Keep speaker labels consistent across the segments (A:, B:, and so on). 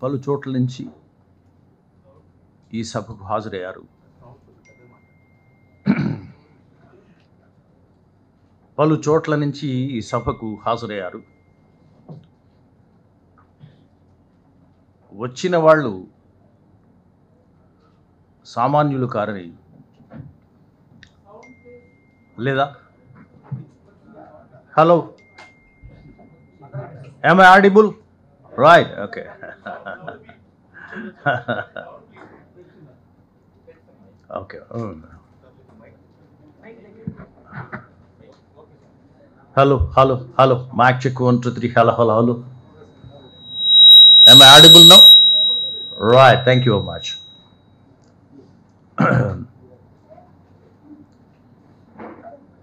A: పలు చోట్ల నుంచి ఈ సభకు హాజరయ్యారు. పలు చోట్ల నుంచి ఈ సభకు హాజరయ్యారు. వచ్చిన వాళ్ళు సామాన్యులు కారని లేదా hello am I audible? Right, okay. Okay. Hello. Mic check 1 2 3. Hello. Am I audible now? Right. Thank you very much.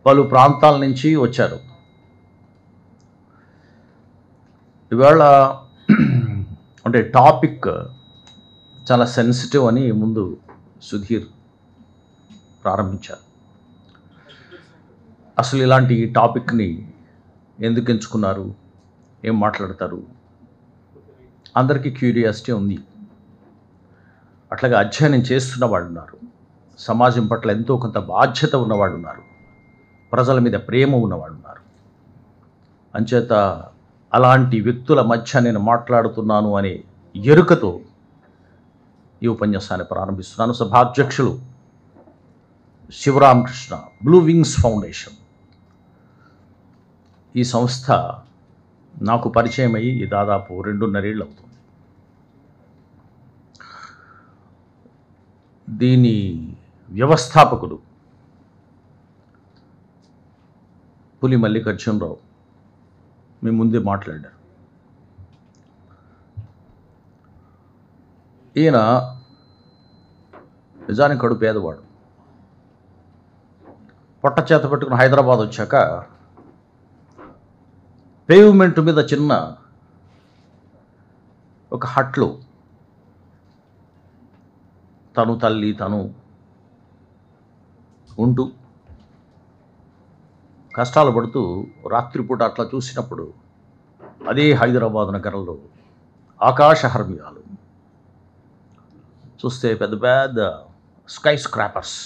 A: పలు ప్రాంతాల నుంచి వచ్చారు. ఇవాళ అంటే టాపిక్ చాలా సెన్సిటివ్ అని ముందు సుధీర్ ప్రారంభించారు. అసలు ఇలాంటి టాపిక్ని ఎందుకు ఎంచుకున్నారు, ఏం మాట్లాడతారు, అందరికీ క్యూరియాసిటీ ఉంది. అట్లాగే అధ్యయనం చేస్తున్న వాళ్ళు ఉన్నారు, సమాజం పట్ల ఎంతో కొంత బాధ్యత ఉన్నవాళ్ళు ఉన్నారు, ప్రజల మీద ప్రేమ ఉన్నవాళ్ళు ఉన్నారు. అంచేత అలాంటి వ్యక్తుల మధ్య నేను మాట్లాడుతున్నాను అనే ఎరుకతో ఈ ఉపన్యాసాన్ని ప్రారంభిస్తున్నాను. సభాధ్యక్షులు శివరామకృష్ణ, బ్లూ వింగ్స్ ఫౌండేషన్. ఈ సంస్థ నాకు పరిచయం అయ్యి దాదాపు 2.5 ఏళ్ళు అవుతుంది. దీని వ్యవస్థాపకుడు పులి మల్లికార్జునరావు మీ ముందే మాట్లాడారు. ఈయన నిజానికి కడు పేదవాడు. పొట్ట చేత పెట్టుకుని హైదరాబాద్ వచ్చాక పేవ్మెంట్ మీద చిన్న ఒక హట్లో తను తల్లి తను ఉంటూ కష్టాలు పడుతూ రాత్రిపూట అట్లా చూసినప్పుడు అదే హైదరాబాద్ నగరంలో ఆకాశ హర్మ్యాలు చూస్తే పెద్ద పెద్ద స్కై స్క్రాపర్స్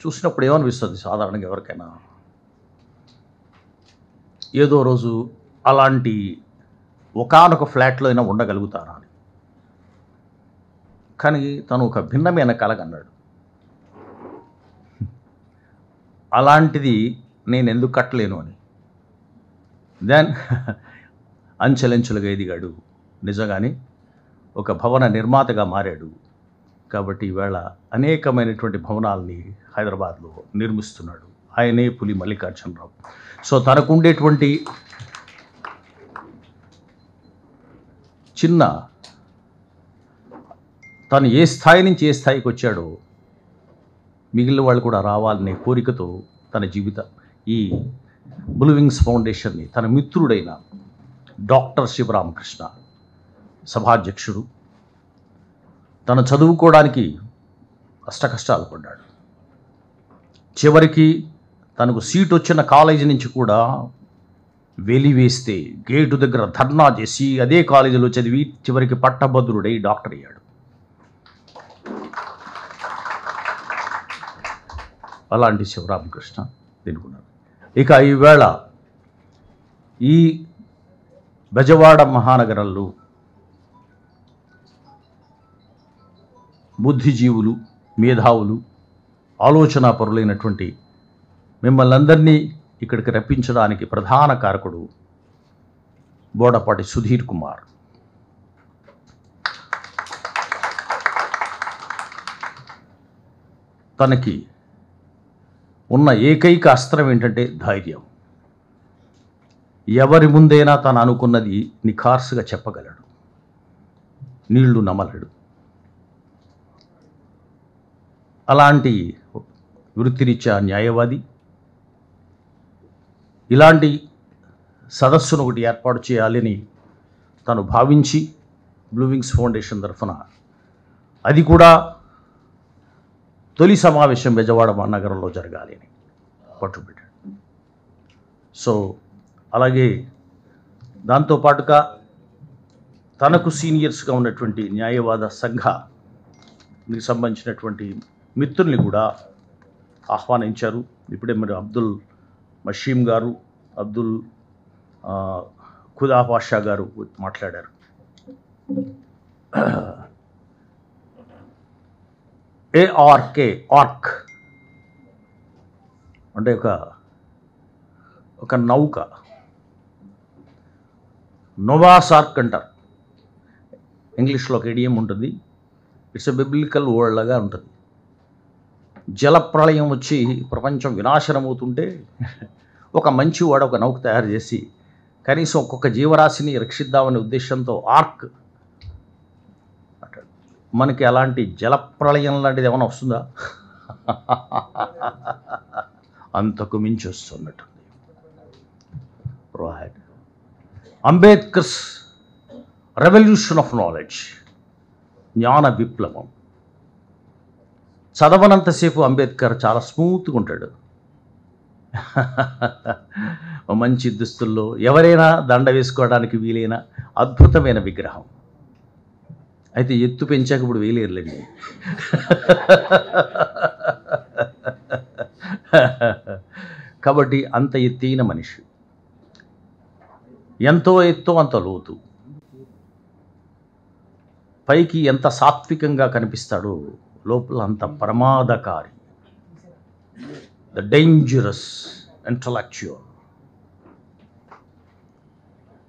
A: చూసినప్పుడు ఏమనిపిస్తుంది సాధారణంగా ఎవరికైనా? ఏదో రోజు అలాంటి ఒకానొక ఫ్లాట్లో అయినా ఉండగలుగుతారా అని. కానీ తను ఒక భిన్నమైన కలగన్నాడు. అలాంటిది నేను ఎందుకు కట్టలేను అని. దెన్ అంచెలంచెలుగా ఎదిగాడు, నిజంగానే ఒక భవన నిర్మాతగా మారాడు. కాబట్టి ఈవేళ అనేకమైనటువంటి భవనాల్ని హైదరాబాద్లో నిర్మిస్తున్నాడు. ఆయనే పులి మల్లికార్జునరావు. సో తనకు ఉండేటువంటి చిన్న తను ఏ స్థాయి నుంచి ఏ స్థాయికి వచ్చాడో మిగిలిన వాళ్ళు కూడా రావాలనే కోరికతో తన జీవితం ఈ బ్లూ వింగ్స్ ఫౌండేషన్ని తన మిత్రుడైన డాక్టర్ శివరామకృష్ణ సభాధ్యక్షుడు తను చదువుకోవడానికి అష్టకష్టాలు పడ్డాడు. చివరికి తనకు సీట్ వచ్చిన కాలేజీ నుంచి కూడా వెలివేస్తే గేటు దగ్గర ధర్నా చేసి అదే కాలేజీలో చదివి చివరికి పట్టభద్రుడై డాక్టర్ అయ్యాడు. అలాంటి శివరామకృష్ణ తినుకున్నాడు. ఇక ఈవేళ ఈ బెజవాడ మహానగరంలో బుద్ధిజీవులు, మేధావులు, ఆలోచనా పరులైనటువంటి మిమ్మల్ని అందరినీ ఇక్కడికి రప్పించడానికి ప్రధాన కారకుడు బోడపాటి సుధీర్ కుమార్. తనకి ఉన్న ఏకైక అస్త్రం ఏంటంటే ధైర్యం. ఎవరి ముందైనా తను అనుకున్నది నిఖార్సుగా చెప్పగలడు, నీళ్లు నమలడు. అలాంటి వృత్తిరీత్యా న్యాయవాది. ఇలాంటి సదస్సును ఒకటి ఏర్పాటు చేయాలని తను భావించి బ్లూ వింగ్స్ ఫౌండేషన్ తరఫున అది కూడా తొలి సమావేశం బెజవాడ మహానగరంలో జరగాలి అని పట్టుబట్టాడు. సో అలాగే దాంతోపాటుగా తనకు సీనియర్స్గా ఉన్నటువంటి న్యాయవాద సంఘానికి సంబంధించినటువంటి మిత్రుల్ని కూడా ఆహ్వానించారు. ఇప్పుడే మరి అబ్దుల్ మషీం గారు, అబ్దుల్ ఖుదా పాషా గారు మాట్లాడారు. ఆర్క్ అంటే ఒక నౌక, నోవాస్ ఆర్క్ అంటారు. ఇంగ్లీష్లో ఒక ఇడియం ఉంటుంది. ఇట్స్ ఎ బిబ్లికల్ వర్డ్ లాగా ఉంటుంది. జలప్రళయం వచ్చి ప్రపంచం వినాశనం అవుతుంటే ఒక మంచివాడు ఒక నౌక తయారు చేసి కనీసం ఒక్కొక్క జీవరాశిని రక్షిద్దామనే ఉద్దేశంతో ఆర్క్ అంటాడు. మనకి అలాంటి జలప్రళయం లాంటిది ఏమైనా వస్తుందా? అంతకు మించి వస్తున్నట్టుంది. Right. Ambedkar's revolution of knowledge, జ్ఞాన విప్లవం. చదవనంతసేపు అంబేద్కర్ చాలా స్మూత్గా ఉంటాడు. మంచి దుస్తుల్లో ఎవరైనా దండ వేసుకోవడానికి వీలైన అద్భుతమైన విగ్రహం. అయితే ఎత్తు పెంచాక ఇప్పుడు వేయలేరులేండి. కాబట్టి అంత ఎత్తైన మనిషి, ఎంతో ఎత్తు అంత లోతు. పైకి ఎంత సాత్వికంగా కనిపిస్తాడో లోపల అంత ప్రమాదకారి, ద డేంజరస్ ఇంటలెక్చువల్.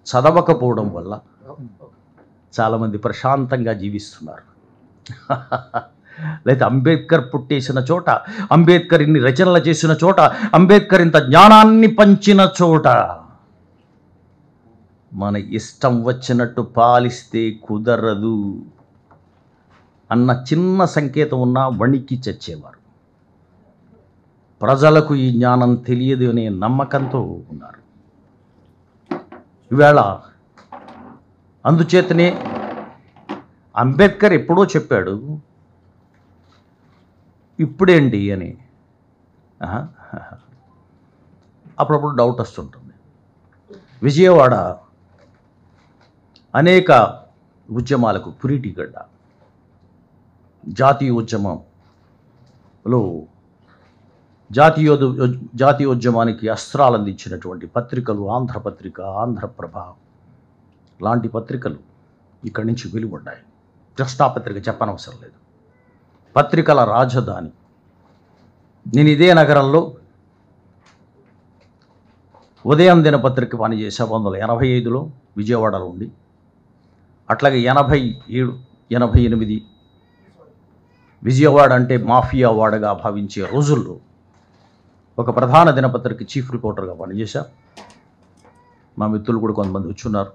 A: చదవకపోవడం వల్ల చాలామంది ప్రశాంతంగా జీవిస్తున్నారు. లేదా అంబేద్కర్ పుట్టేసిన చోట, అంబేద్కర్ ఇన్ని రచనలు చేసిన చోట, అంబేద్కర్ ఇంత జ్ఞానాన్ని పంచిన చోట మన ఇష్టం వచ్చినట్టు పాలిస్తే కుదరదు అన్న చిన్న సంకేతం ఉన్నా వణికి చచ్చేవారు. ప్రజలకు ఈ జ్ఞానం తెలియదు అనే నమ్మకంతో ఉన్నారు. ఈవేళ అందుచేతనే అంబేద్కర్ ఎప్పుడో చెప్పాడు, ఇప్పుడేంటి అని అప్పుడప్పుడు డౌట్ వస్తుంటుంది. విజయవాడ అనేక ఉద్యమాలకు పురిటిగడ్డ. జాతీయోద్యమంలో జాతీయోద్యమానికి అస్త్రాలు అందించినటువంటి పత్రికలు ఆంధ్రపత్రిక, ఆంధ్రప్రభ లాంటి పత్రికలు ఇక్కడి నుంచి వెలువడ్డాయి. కృష్ణాపత్రిక చెప్పనవసరం లేదు. పత్రికల రాజధాని. నేను ఇదే నగరంలో ఉదయం దినపత్రిక పనిచేసే 1985లో విజయవాడలో ఉండి, అట్లాగే 87, 88 విజయవాడ అంటే మాఫియా వాడగా భావించే రోజుల్లో ఒక ప్రధాన దినపత్రిక చీఫ్ రిపోర్టర్గా పనిచేశా. మా మిత్రులు కూడా కొంతమంది వచ్చున్నారు.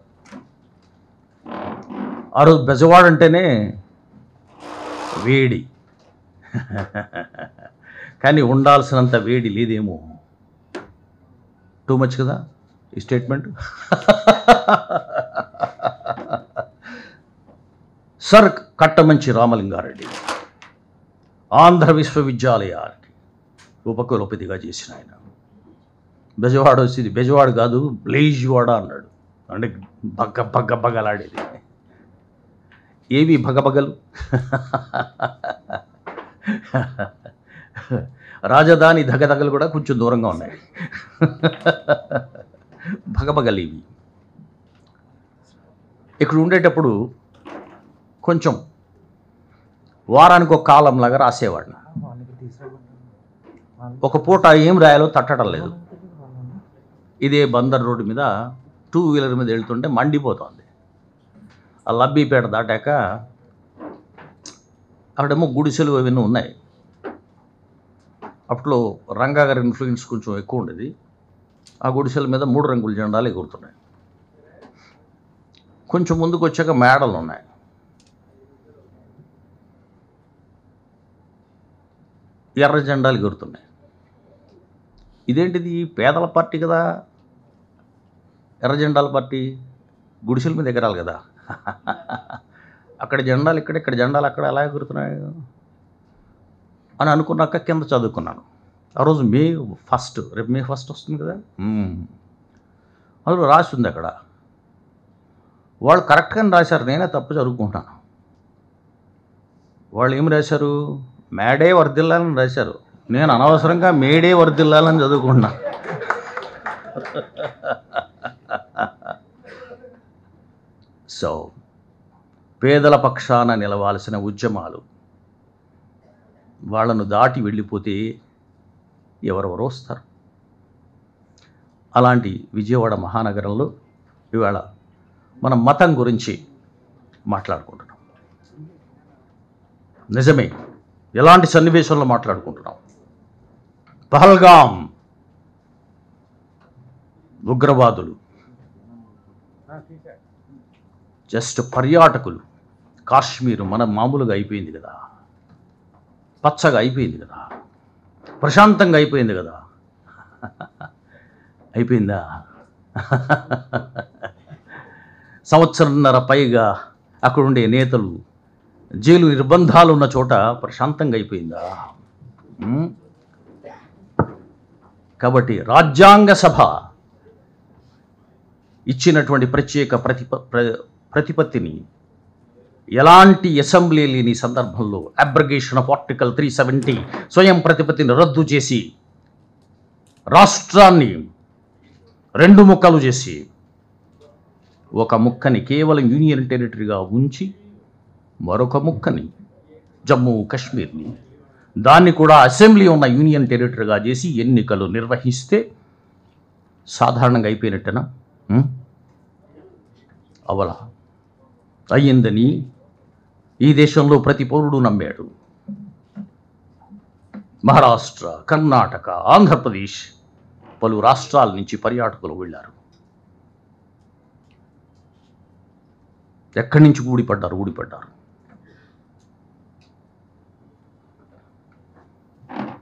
A: ఆ రోజు బెజవాడ అంటేనే వేడి, కానీ ఉండాల్సినంత వేడి లేదేమో. టూ మచ్ కదా ఈ స్టేట్మెంట్. సర్ కట్టమంచి రామలింగారెడ్డి ఆంధ్ర విశ్వవిద్యాలయానికి ఉపకులపతిగా చేసిన ఆయన. బెజవాడ వచ్చేది బెజవాడ కాదు బ్లేజ్వాడ అన్నాడు. అంటే బగ్గలాడేది. ఏవి భగబగలు? రాజధాని ధగధగలు కూడా కొంచెం దూరంగా ఉన్నాయి. భగబగలు ఇవి. ఇక్కడ ఉండేటప్పుడు కొంచెం వారానికి ఒక కాలంలాగా రాసేవాడిని. ఒక పూట ఏం రాయాలో తట్టడం లేదు. ఇదే బందర్ రోడ్డు మీద 2 వీలర్ మీద వెళ్తుంటే మండిపోతుంది. ఆ లబ్బీపేట దాటాక అక్కడేమో గుడిసెలు అవన్నీ ఉన్నాయి. అప్పట్లో రంగా గారి ఇన్ఫ్లుయెన్స్ కొంచెం ఎక్కువ ఉండేది. ఆ గుడిసెల మీద 3 రంగుల జెండాలు ఎగురుతున్నాయి. కొంచెం ముందుకు వచ్చాక మేడలు ఉన్నాయి. ఎర్ర జెండాలు ఎగురుతున్నాయి. ఇదేంటిది? పేదల పార్టీ కదా, ఎర్ర జెండాల పార్టీ, గుడిసెల మీద ఎగరాలి కదా. అక్కడ జెండాలు ఇక్కడ జెండాలు అక్కడ ఎలా ఎగురుతున్నాయి అని అనుకున్నాక కింద చదువుకున్నాను. ఆ రోజు మే 1, రేపు మే 1 వస్తుంది కదా. అందులో రాసి ఉంది అక్కడ, వాళ్ళు కరెక్ట్గానే రాశారు, నేనే తప్పు చదువుకుంటాను. వాళ్ళు ఏమి రాశారు? మేడే వర్ధిల్లాలని రాశారు, నేను అనవసరంగా మేడే వర్ధిల్లాలని చదువుకుంటున్నా. సో పేదల పక్షాన నిలవాల్సిన ఉద్యమాలు వాళ్ళను దాటి వెళ్ళిపోతే ఎవరెవరో వస్తారు. అలాంటి విజయవాడ మహానగరంలో ఇవాళ మనం మతం గురించి మాట్లాడుకుంటున్నాం. నిజమే, ఎలాంటి సన్నివేశంలో మాట్లాడుకుంటున్నాం? పహల్గాం ఉగ్రవాదులు జస్ట్ పర్యాటకులు. కాశ్మీర్ మన మామూలుగా అయిపోయింది కదా, పచ్చగా అయిపోయింది కదా, ప్రశాంతంగా అయిపోయింది కదా. అయిపోయిందా? సంవత్సరంన్నర పైగా అక్కడుండే నేతలు జైలు నిర్బంధాలు ఉన్న చోట ప్రశాంతంగా అయిపోయిందా? కాబట్టి రాజ్యాంగ సభ ఇచ్చినటువంటి ప్రత్యేక ప్రతిపత్తిని ఎలాంటి అసెంబ్లీ లేని సందర్భంలో అబ్రగేషన్ ఆఫ్ ఆర్టికల్ 370 స్వయం ప్రతిపత్తిని రద్దు చేసి రాష్ట్రాన్ని 2 ముక్కలు చేసి ఒక ముక్కని కేవలం యూనియన్ టెరిటరీగా ఉంచి మరొక ముక్కని జమ్మూ కాశ్మీర్ని దాన్ని కూడా అసెంబ్లీ ఉన్న యూనియన్ టెరిటరీగా చేసి ఎన్నికలు నిర్వహిస్తే సాధారణంగా అయిపోయినట్టేనా? అవలా అయ్యిందని ఈ దేశంలో ప్రతి పౌరుడు నమ్మాడు. మహారాష్ట్ర, కర్ణాటక, ఆంధ్రప్రదేశ్ పలు రాష్ట్రాల నుంచి పర్యాటకులు వెళ్ళారు. ఎక్కడి నుంచి ఊడిపడ్డారు.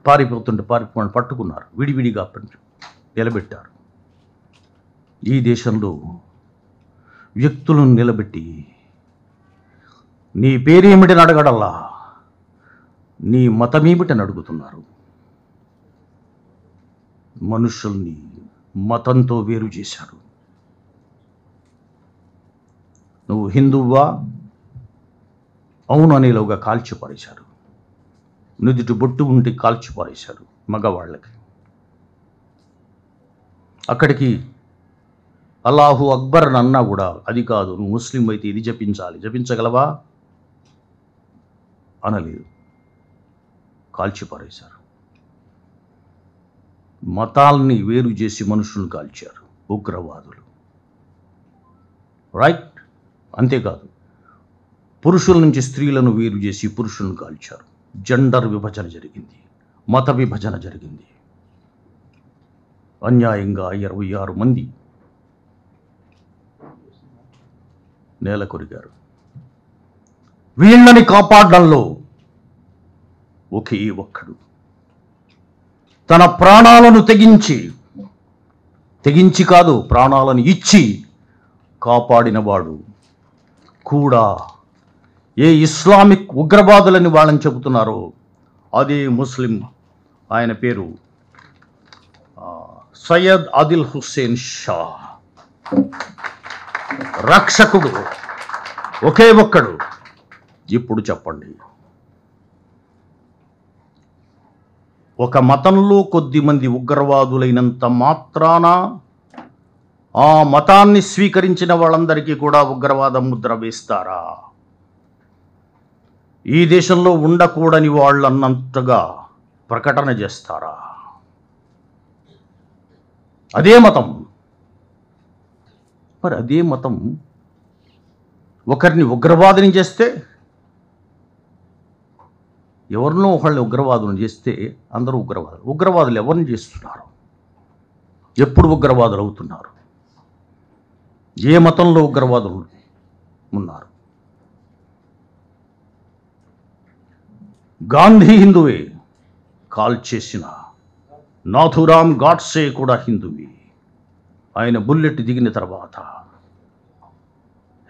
A: పారిపోతుంటే పట్టుకున్నారు, విడివిడిగా నిలబెట్టారు. ఈ దేశంలో వ్యక్తులను నిలబెట్టి నీ పేరేమిటని అడగడల్లా నీ మతమేమిటని అడుగుతున్నారు. మనుషుల్ని మతంతో వేరు చేశారు. నువ్వు హిందువా? అవును అనేలోగా కాల్చిపారేశారు. నుదుటి బొట్టు ఉంటే కాల్చిపారేశారు మగవాళ్ళకి. అక్కడికి అల్లాహు అక్బర్ అని అన్నా కూడా అది కాదు, నువ్వు ముస్లిం అయితే ఇది జపించాలి, జపించగలవా అనలేదు, కాల్చిపారేశారు. మతాల్ని వేరు చేసి మనుషులను కాల్చారు ఉగ్రవాదులు. రైట్? అంతేకాదు, పురుషుల నుంచి స్త్రీలను వేరు చేసి పురుషులను కాల్చారు. జెండర్ విభజన జరిగింది, మత విభజన జరిగింది. అన్యాయంగా 26 మంది నేల కొరిగారు. వీళ్ళని కాపాడడంలో ఒకే ఒక్కడు తన ప్రాణాలను తెగించి కాదు, ప్రాణాలను ఇచ్చి కాపాడినవాడు కూడా ఏ ఇస్లామిక్ ఉగ్రవాదులని వాళ్ళని చెబుతున్నారో అదే ముస్లిం. ఆయన పేరు సయ్యద్ ఆదిల్ హుస్సేన్ షా. రక్షకుడు ఒకే ఒక్కడు. ఇప్పుడు చెప్పండి, ఒక మతంలో కొద్దిమంది ఉగ్రవాదులైనంత మాత్రాన ఆ మతాన్ని స్వీకరించిన వాళ్ళందరికీ కూడా ఉగ్రవాద ముద్ర వేస్తారా? ఈ దేశంలో ఉండకూడని వాళ్ళు అన్నంతగా ప్రకటన చేస్తారా? అదే మతం, మరి అదే మతం ఒకరిని ఉగ్రవాదిని చేస్తే, ఎవరినో ఒకళ్ళని ఉగ్రవాదులను చేస్తే అందరూ ఉగ్రవాదులు ఎవరిని చేస్తున్నారు? ఎప్పుడు ఉగ్రవాదులు అవుతున్నారు? ఏ మతంలో ఉగ్రవాదులు ఉన్నారు? గాంధీ హిందువే, కాల్ చేసిన నాథురామ్ గాడ్సే కూడా హిందువే. ఆయన బుల్లెట్ దిగిన తర్వాత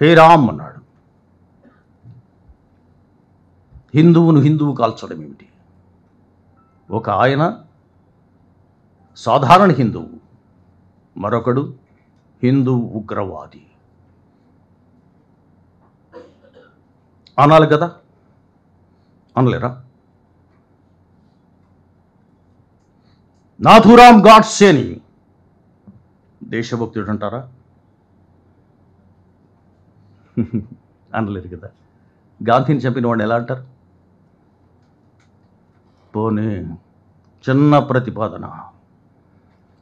A: హే రామ్ అన్నాడు. హిందువు కాల్చడం ఏమిటి? ఒక ఆయన సాధారణ హిందువు, మరొకడు హిందూ ఉగ్రవాది. అనాలి కదా, అనలేరా? నాథూరామ్ గాడ్సేని దేశభక్తుడు అంటారా? అనలేరు కదా. గాంధీని చంపిన వాడిని ఎలా అంటారు? పోనీ చిన్న ప్రతిపాదన,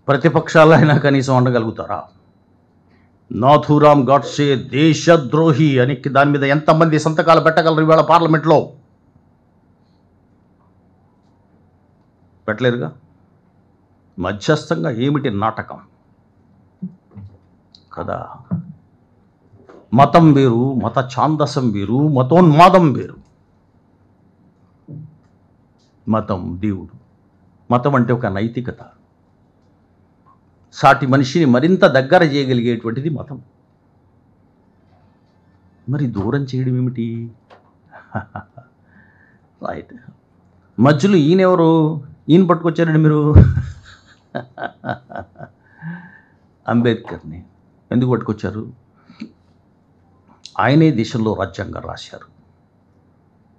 A: ప్రతిపక్షాలైనా కనీసం ఉండగలుగుతారా? నాథూరామ్ గాడ్సే దేశద్రోహి అని దాని మీద ఎంతమంది సంతకాలు పెట్టగలరు ఇవాళ పార్లమెంట్లో? పెట్టలేరుగా. మధ్యస్థంగా ఏమిటి నాటకం కదా. మతం వేరు, మత ఛాందసం వేరు, మతోన్మాదం వేరు. మతం దేవుడు, మతం అంటే ఒక నైతికత, సాటి మనిషిని మరింత దగ్గర చేయగలిగేటువంటిది మతం. మరి దూరం చేయడం ఏమిటి? రైట్. మధ్యలో ఈయనెవరు? ఈయన పట్టుకొచ్చారండి మీరు. అంబేద్కర్ని ఎందుకు పట్టుకొచ్చారు? ఆయనే దేశంలో రాజ్యాంగం రాశారు.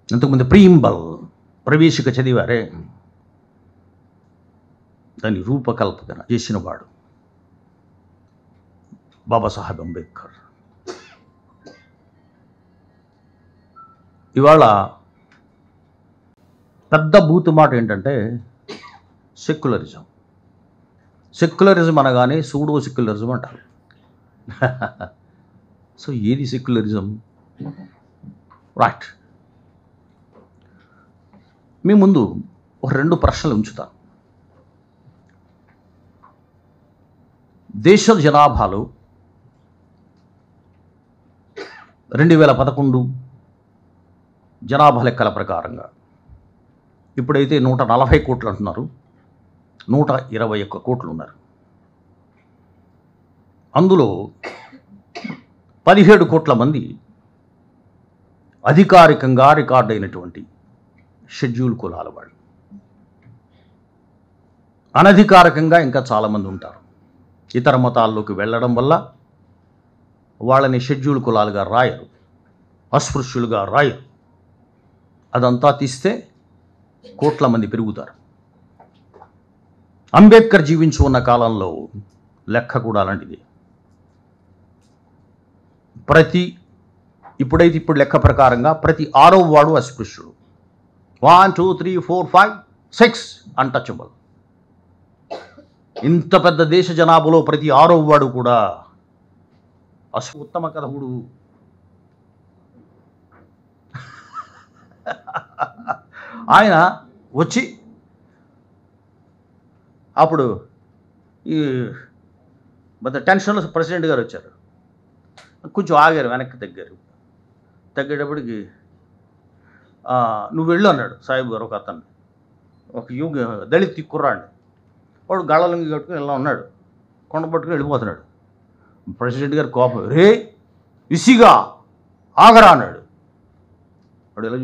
A: ఇంతకుముందు ప్రీంబల్ ప్రవేశిక చదివారే, దాని రూపకల్పన చేసినవాడు బాబాసాహెబ్ అంబేద్కర్. ఇవాళ పెద్ద బూతు మాట ఏంటంటే సెక్యులరిజం. సెక్యులరిజం అనగానే సూడో సెక్యులరిజం అంటారు. సో ఏది సెక్యులరిజం? రైట్. మీ ముందు ఒక 2 ప్రశ్నలు ఉంచుతాను. దేశ జనాభాలో 2011 జనాభా లెక్కల ప్రకారంగా ఇప్పుడైతే 140 కోట్లు అంటున్నారు, 121 కోట్లు ఉన్నారు. అందులో 17 కోట్ల మంది అధికారికంగా రికార్డ్ అయినటువంటి షెడ్యూల్ కులాల వాళ్ళు. అనధికారికంగా ఇంకా చాలామంది ఉంటారు. ఇతర మతాల్లోకి వెళ్ళడం వల్ల వాళ్ళని షెడ్యూల్ కులాలుగా రాయరు, అస్పృశ్యులుగా రాయరు. అదంతా తీస్తే కోట్ల మంది పెరుగుతారు. అంబేద్కర్ జీవించి ఉన్న కాలంలో లెక్క కూడా అలాంటిది. ఇప్పుడు లెక్క ప్రకారంగా ప్రతి 6వ వాడు అస్పృశ్యుడు. 1 2 3 4 5 6 అన్టచబుల్. ఇంత పెద్ద దేశ జనాభాలో ప్రతి 6వ వాడు కూడా ఉత్తమ కథకుడు. ఆయన వచ్చి అప్పుడు ఈ పెద్ద టెన్షన్లో ప్రెసిడెంట్ గారు వచ్చారు. కొంచెం ఆగారు, వెనక్కి తగ్గేటప్పటికి నువ్వు వెళ్ళు అన్నాడు సాహిబ్ గారు. ఒక అతను, ఒక దళిత్ కుర్రాండి, వాడు గళ్ళలింగి కట్టుకుని ఇలా ఉన్నాడు, కొండ పట్టుకుని వెళ్ళిపోతున్నాడు. ప్రెసిడెంట్ గారు కోపం, రే ఇసిగా ఆగరా అన్నాడు. వాడు ఇలా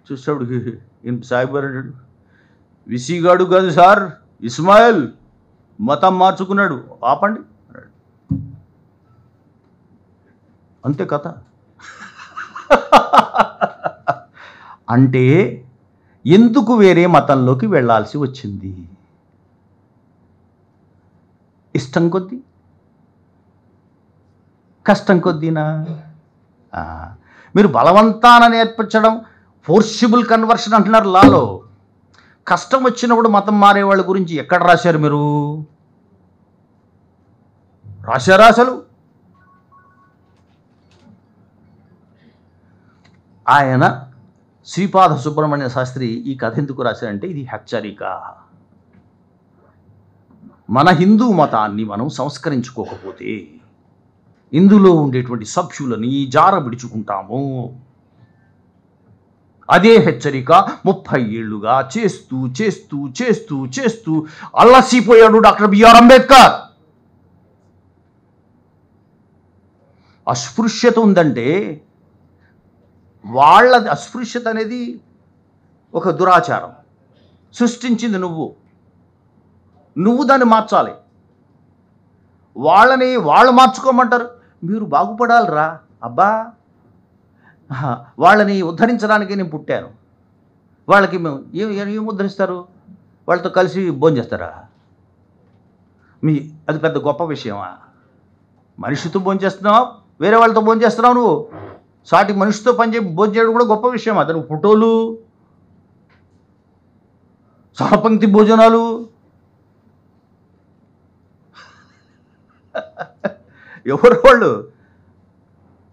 A: చూసేవాడికి ఈయన సాహిబ్ గారు అంటాడు, విసిగాడు కాదు సార్, ఇస్మాయిల్ మతం మార్చుకున్నాడు, ఆపండి అన్నాడు. అంతే కథ. అంటే ఎందుకు వేరే మతంలోకి వెళ్ళాల్సి వచ్చింది? ఇష్టం కొద్దీ, కష్టం కొద్దీనా? మీరు బలవంతాన నేర్పించడం, ఫోర్సిబుల్ కన్వర్షన్ అంటున్నారు లాలో. కష్టం వచ్చినప్పుడు మతం మారే వాళ్ళ గురించి ఎక్కడ రాశారు మీరు? రాశారా అసలు? ఆయన శ్రీపాద సుబ్రహ్మణ్య శాస్త్రి ఈ కథ ఎందుకు రాశారంటే ఇది హెచ్చరిక. మన హిందూ మతాన్ని మనం సంస్కరించుకోకపోతే ఇందులో ఉండేటువంటి సభ్యులని జార విడుచుకుంటాము. అదే హెచ్చరిక 30 ఏళ్లుగా చేస్తూ చేస్తూ చేస్తూ చేస్తూ అల్లసిపోయాడు డాక్టర్ బిఆర్ అంబేద్కర్. అస్పృశ్యత ఉందంటే వాళ్ళది, అస్పృశ్యత అనేది ఒక దురాచారం, సృష్టించింది నువ్వు దాన్ని మార్చాలి. వాళ్ళు మార్చుకోమంటారు, మీరు బాగుపడాలిరా. అబ్బా వాళ్ళని ఉద్ధరించడానికి నేను పుట్టాను. వాళ్ళకి మేము ఏం ఉద్ధరిస్తారు? వాళ్ళతో కలిసి భోంచేస్తారా? అది పెద్ద గొప్ప విషయమా? మనిషితో భోంచేస్తున్నావు, వేరే వాళ్ళతో భోంచేస్తున్నావు. నువ్వు సాటి మనిషితో భోంచేయడం కూడా గొప్ప విషయం. అతను ఫోటోలు, సహపంక్తి భోజనాలు,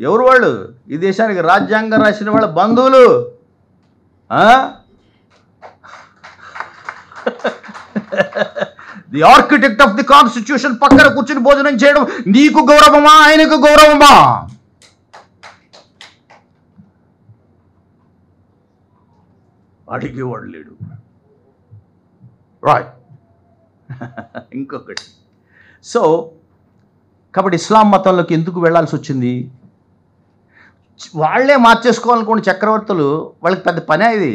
A: ఎవరు వాళ్ళు? ఈ దేశానికి రాజ్యాంగం రాసిన వాళ్ళ బంధువులు. The architect of the constitution పక్కన కూర్చుని భోజనం చేయడం నీకు గౌరవమా, ఆయనకు గౌరవమా? అడిగేవాడు లేడు. రాయ్. ఇంకొకటి, సో కాబట్టి ఇస్లాం మతంలోకి ఎందుకు వెళ్ళాల్సి వచ్చింది? వాళ్ళే మార్చేసుకోవాలనుకోండి చక్రవర్తులు, వాళ్ళకి పెద్ద పనే ఇది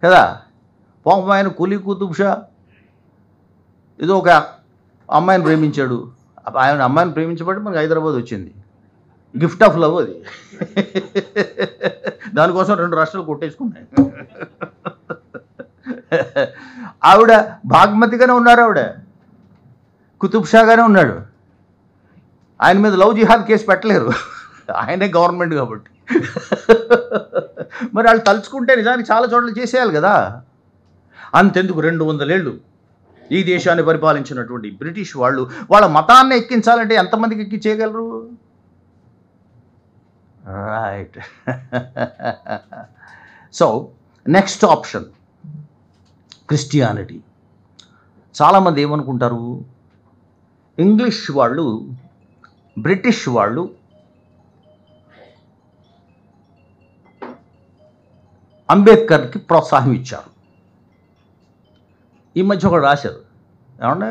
A: కదా. పాపం ఆయన కులీ కుతుబ్ షా ఏదో ఒక అమ్మాయిని ప్రేమించాడు. ఆయన అమ్మాయిని ప్రేమించబట్టి మనకి హైదరాబాద్ వచ్చింది. గిఫ్ట్ ఆఫ్ లవ్ అది. దానికోసం 2 రాష్ట్రాలు కొట్టేసుకున్నాయి. ఆవిడ భాగ్మతిగానే ఉన్నారు, ఆవిడ కుతుబ్ షాగానే ఉన్నాడు. ఆయన మీద లవ్ జిహాద్ కేసు పెట్టలేరు, ఆయనే గవర్నమెంట్ కాబట్టి. మరి వాళ్ళు తలుచుకుంటే నిజానికి చాలా చోట్ల చేసేయాలి కదా. అంతెందుకు 200 ఏళ్ళు ఈ దేశాన్ని పరిపాలించినటువంటి బ్రిటిష్ వాళ్ళు వాళ్ళ మతాన్ని ఎక్కించాలంటే ఎంతమందికి ఎక్కించేయగలరు? Right. So next option Christianity. చాలామంది ఏమనుకుంటారు, ఇంగ్లీష్ వాళ్ళు, బ్రిటిష్ వాళ్ళు అంబేద్కర్కి ప్రోత్సాహం ఇచ్చారు. ఈ మధ్య ఒకటి రాశారు, ఏమంటే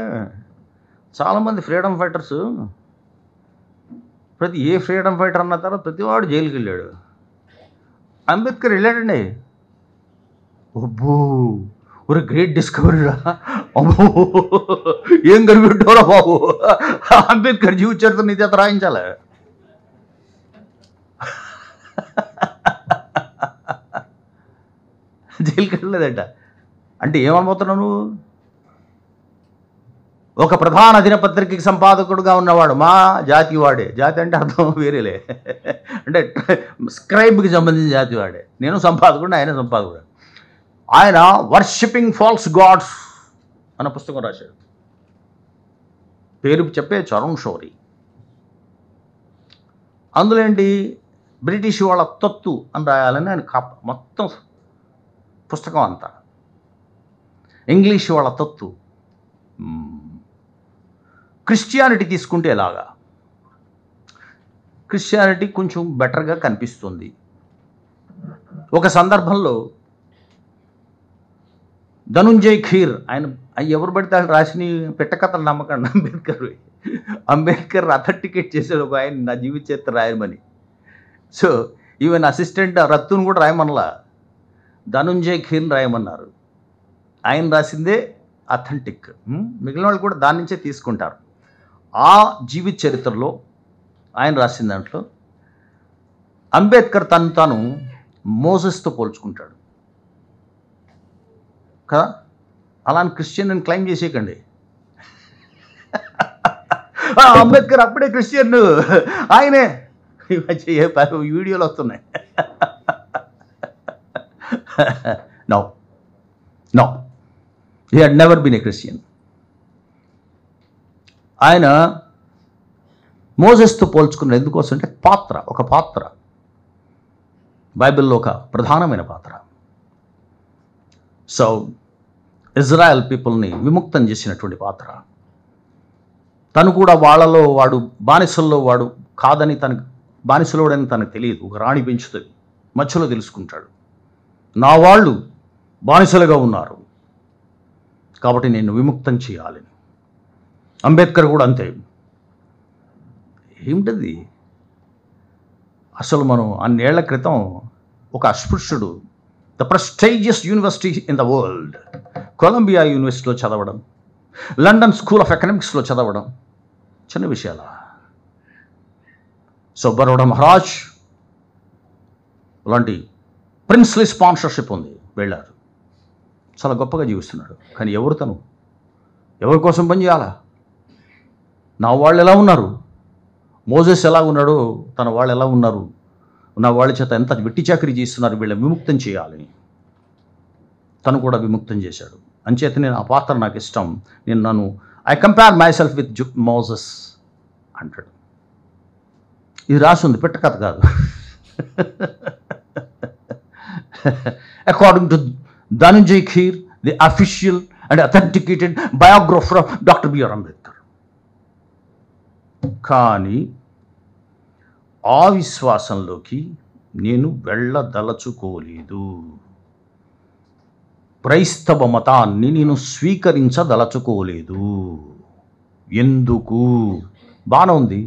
A: చాలామంది freedom fighters, a freedom fighter అన్న తర్వాత ప్రతివాడు జైలుకి వెళ్ళాడు. అంబేద్కర్ వెళ్ళాడండి. అబ్బో, ఒక గ్రేట్ డిస్కవరీ రా. అబ్బో, ఏం కనిపెట్టారా బాబు, అంబేద్కర్ జీవిత చరిత్ర నీ చేత రాయించాలి. జైలుకి వెళ్ళలేదట. అంటే ఏమనుకుంటున్నావు నువ్వు? ఒక ప్రధాన దినపత్రికకి సంపాదకుడుగా ఉన్నవాడు మా జాతి వాడే. జాతి అంటే అర్థం వేరేలే, అంటే స్క్రైబ్కి సంబంధించిన జాతి వాడే. నేను సంపాదకుడు, ఆయన సంపాదకుడు. ఆయన వర్షిపింగ్ ఫాల్స్ గాడ్స్ అన్న పుస్తకం రాశాడు. పేరు చెప్పే చరణ్ షౌరి. అందులో ఏంటి, బ్రిటిష్ వాళ్ళ తత్తు అని రాయాలని ఆయన మొత్తం పుస్తకం అంతా. ఇంగ్లీష్ వాళ్ళ తత్తు. క్రిస్టియానిటీ తీసుకుంటే ఎలాగా? క్రిస్టియానిటీ కొంచెం బెటర్గా కనిపిస్తుంది. ఒక సందర్భంలో ధనుంజయ్ ఖీర్, ఆయన ఎవరు పడితే ఆయన రాసిన పెట్టకథలు నమ్మకండి. అంబేద్కర్ అథెంటికేట్ చేశాడు ఒక ఆయన, నా జీవిత చరిత్ర రాయమని. సో ఈవెన్ అసిస్టెంట్ రత్తును కూడా రాయమనలా, ధనుంజయ్ ఖీర్ని రాయమన్నారు. ఆయన రాసిందే అథెంటిక్. మిగిలిన వాళ్ళు కూడా దాని నుంచే తీసుకుంటారు. ఆ జీవిత చరిత్రలో ఆయన రాసిన దాంట్లో అంబేద్కర్ తాను మోసెస్తో పోల్చుకుంటాడు కదా. అలాని క్రిస్టియన్ అని క్లెయిమ్ చేసేయకండి. అంబేద్కర్ అప్పుడే క్రిస్టియన్, ఆయనే వీడియోలు వస్తున్నాయి. No, he had never been a Christian. ఆయన మోసెస్తో పోల్చుకున్న ఎందుకోసం అంటే ఒక పాత్ర బైబిల్లో ఒక ప్రధానమైన పాత్ర. సో ఇజ్రాయెల్ పీపుల్ని విముక్తం చేసినటువంటి పాత్ర. తను కూడా వాళ్ళలో వాడు బానిసల్లో వాడు కాదని, తనకు బానిసలోడని తనకు తెలియదు. ఒక రాణి పెంచుతుంది, మధ్యలో తెలుసుకుంటాడు, నా వాళ్ళు బానిసలుగా ఉన్నారు కాబట్టి నేను విముక్తం చేయాలని. అంబేద్కర్ కూడా అంతే. ఏమిటది అసలు, మనం అన్నేళ్ల క్రితం ఒక అస్పృశ్యుడు the prestigious university in the world, Columbia యూనివర్సిటీలో చదవడం, లండన్ స్కూల్ ఆఫ్ ఎకనామిక్స్లో చదవడం చిన్న విషయాలా? సో బరోడా మహారాజ్ అలాంటి ప్రిన్స్లీ స్పాన్సర్షిప్ ఉంది, వెళ్ళారు. చాలా గొప్పగా జీవిస్తున్నాడు. కానీ ఎవరు తను? ఎవరి కోసం పని చేయాలా? నా వాళ్ళు ఎలా ఉన్నారు? మోజెస్ ఎలా ఉన్నాడో తన వాళ్ళు ఎలా ఉన్నారు? నా వాళ్ళ చేత ఎంత వెట్టి చాకరీ చేస్తున్నారు, వీళ్ళని విముక్తం చేయాలని తను కూడా విముక్తం చేశాడు. అంచేత నేను ఆ పాత్ర నాకు ఇష్టం. నన్ను I compare myself with Moses అంటాడు. ఇది రాసి ఉంది, పెట్ట కథ కాదు. According to Dhananjay Keer, the official and authenticated biographer of doctor BR Ambedkar. కానీ ఆ విశ్వాసంలోకి నేను వెళ్ళదలచుకోలేదు. క్రైస్తవ మతాన్ని నేను స్వీకరించదలచుకోలేదు. ఎందుకు? బాగానే ఉంది.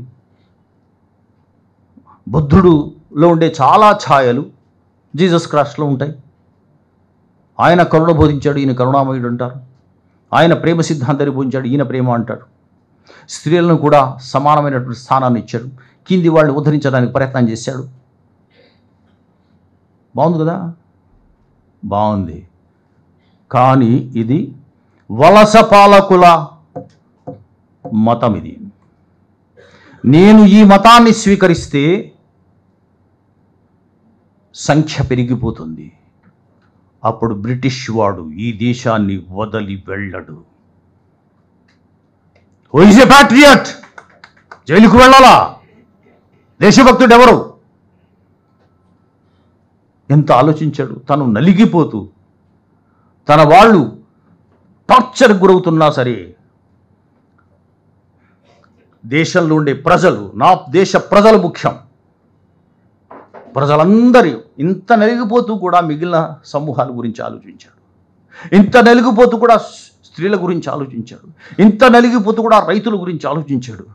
A: బుద్ధుడులో ఉండే చాలా ఛాయలు జీసస్ క్రైస్ట్లో ఉంటాయి. ఆయన కరుణ బోధించాడు, ఈయన కరుణామయుడు అంటారు. ఆయన ప్రేమ సిద్ధాంతాన్ని బోధించాడు, ఈయన ప్రేమ అంటాడు. స్త్రీలను కూడా సమానమైనటువంటి స్థానాన్ని ఇచ్చాడు. కింది వాళ్ళు ఉద్ధరించడానికి ప్రయత్నం చేశాడు. బాగుంది కదా? బాగుంది. కానీ ఇది వలస పాలకుల మతం. ఇది నేను ఈ మతాన్ని స్వీకరిస్తే సంఖ్య పెరిగిపోతుంది. అప్పుడు బ్రిటిష్ వాడు ఈ దేశాన్ని వదిలి వెళ్ళడు. Who is a patriot? జైలుకు వెళ్ళాలా? దేశభక్తుడు ఎవరు? ఎంత ఆలోచించాడు. తను నలిగిపోతూ తన వాళ్ళు టార్చర్కి గురవుతున్నా సరే, దేశంలో ఉండే ప్రజలు, నా దేశ ప్రజలు ముఖ్యం, ప్రజలందరూ ఇంత నలిగిపోతూ కూడా మిగిలిన సమూహాల గురించి ఆలోచించాడు. ఇంత నలిగిపోతూ కూడా స్త్రీల గురించి ఆలోచించాడు. ఇంత నలిగిపోతూ కూడా రైతుల గురించి ఆలోచించాడు.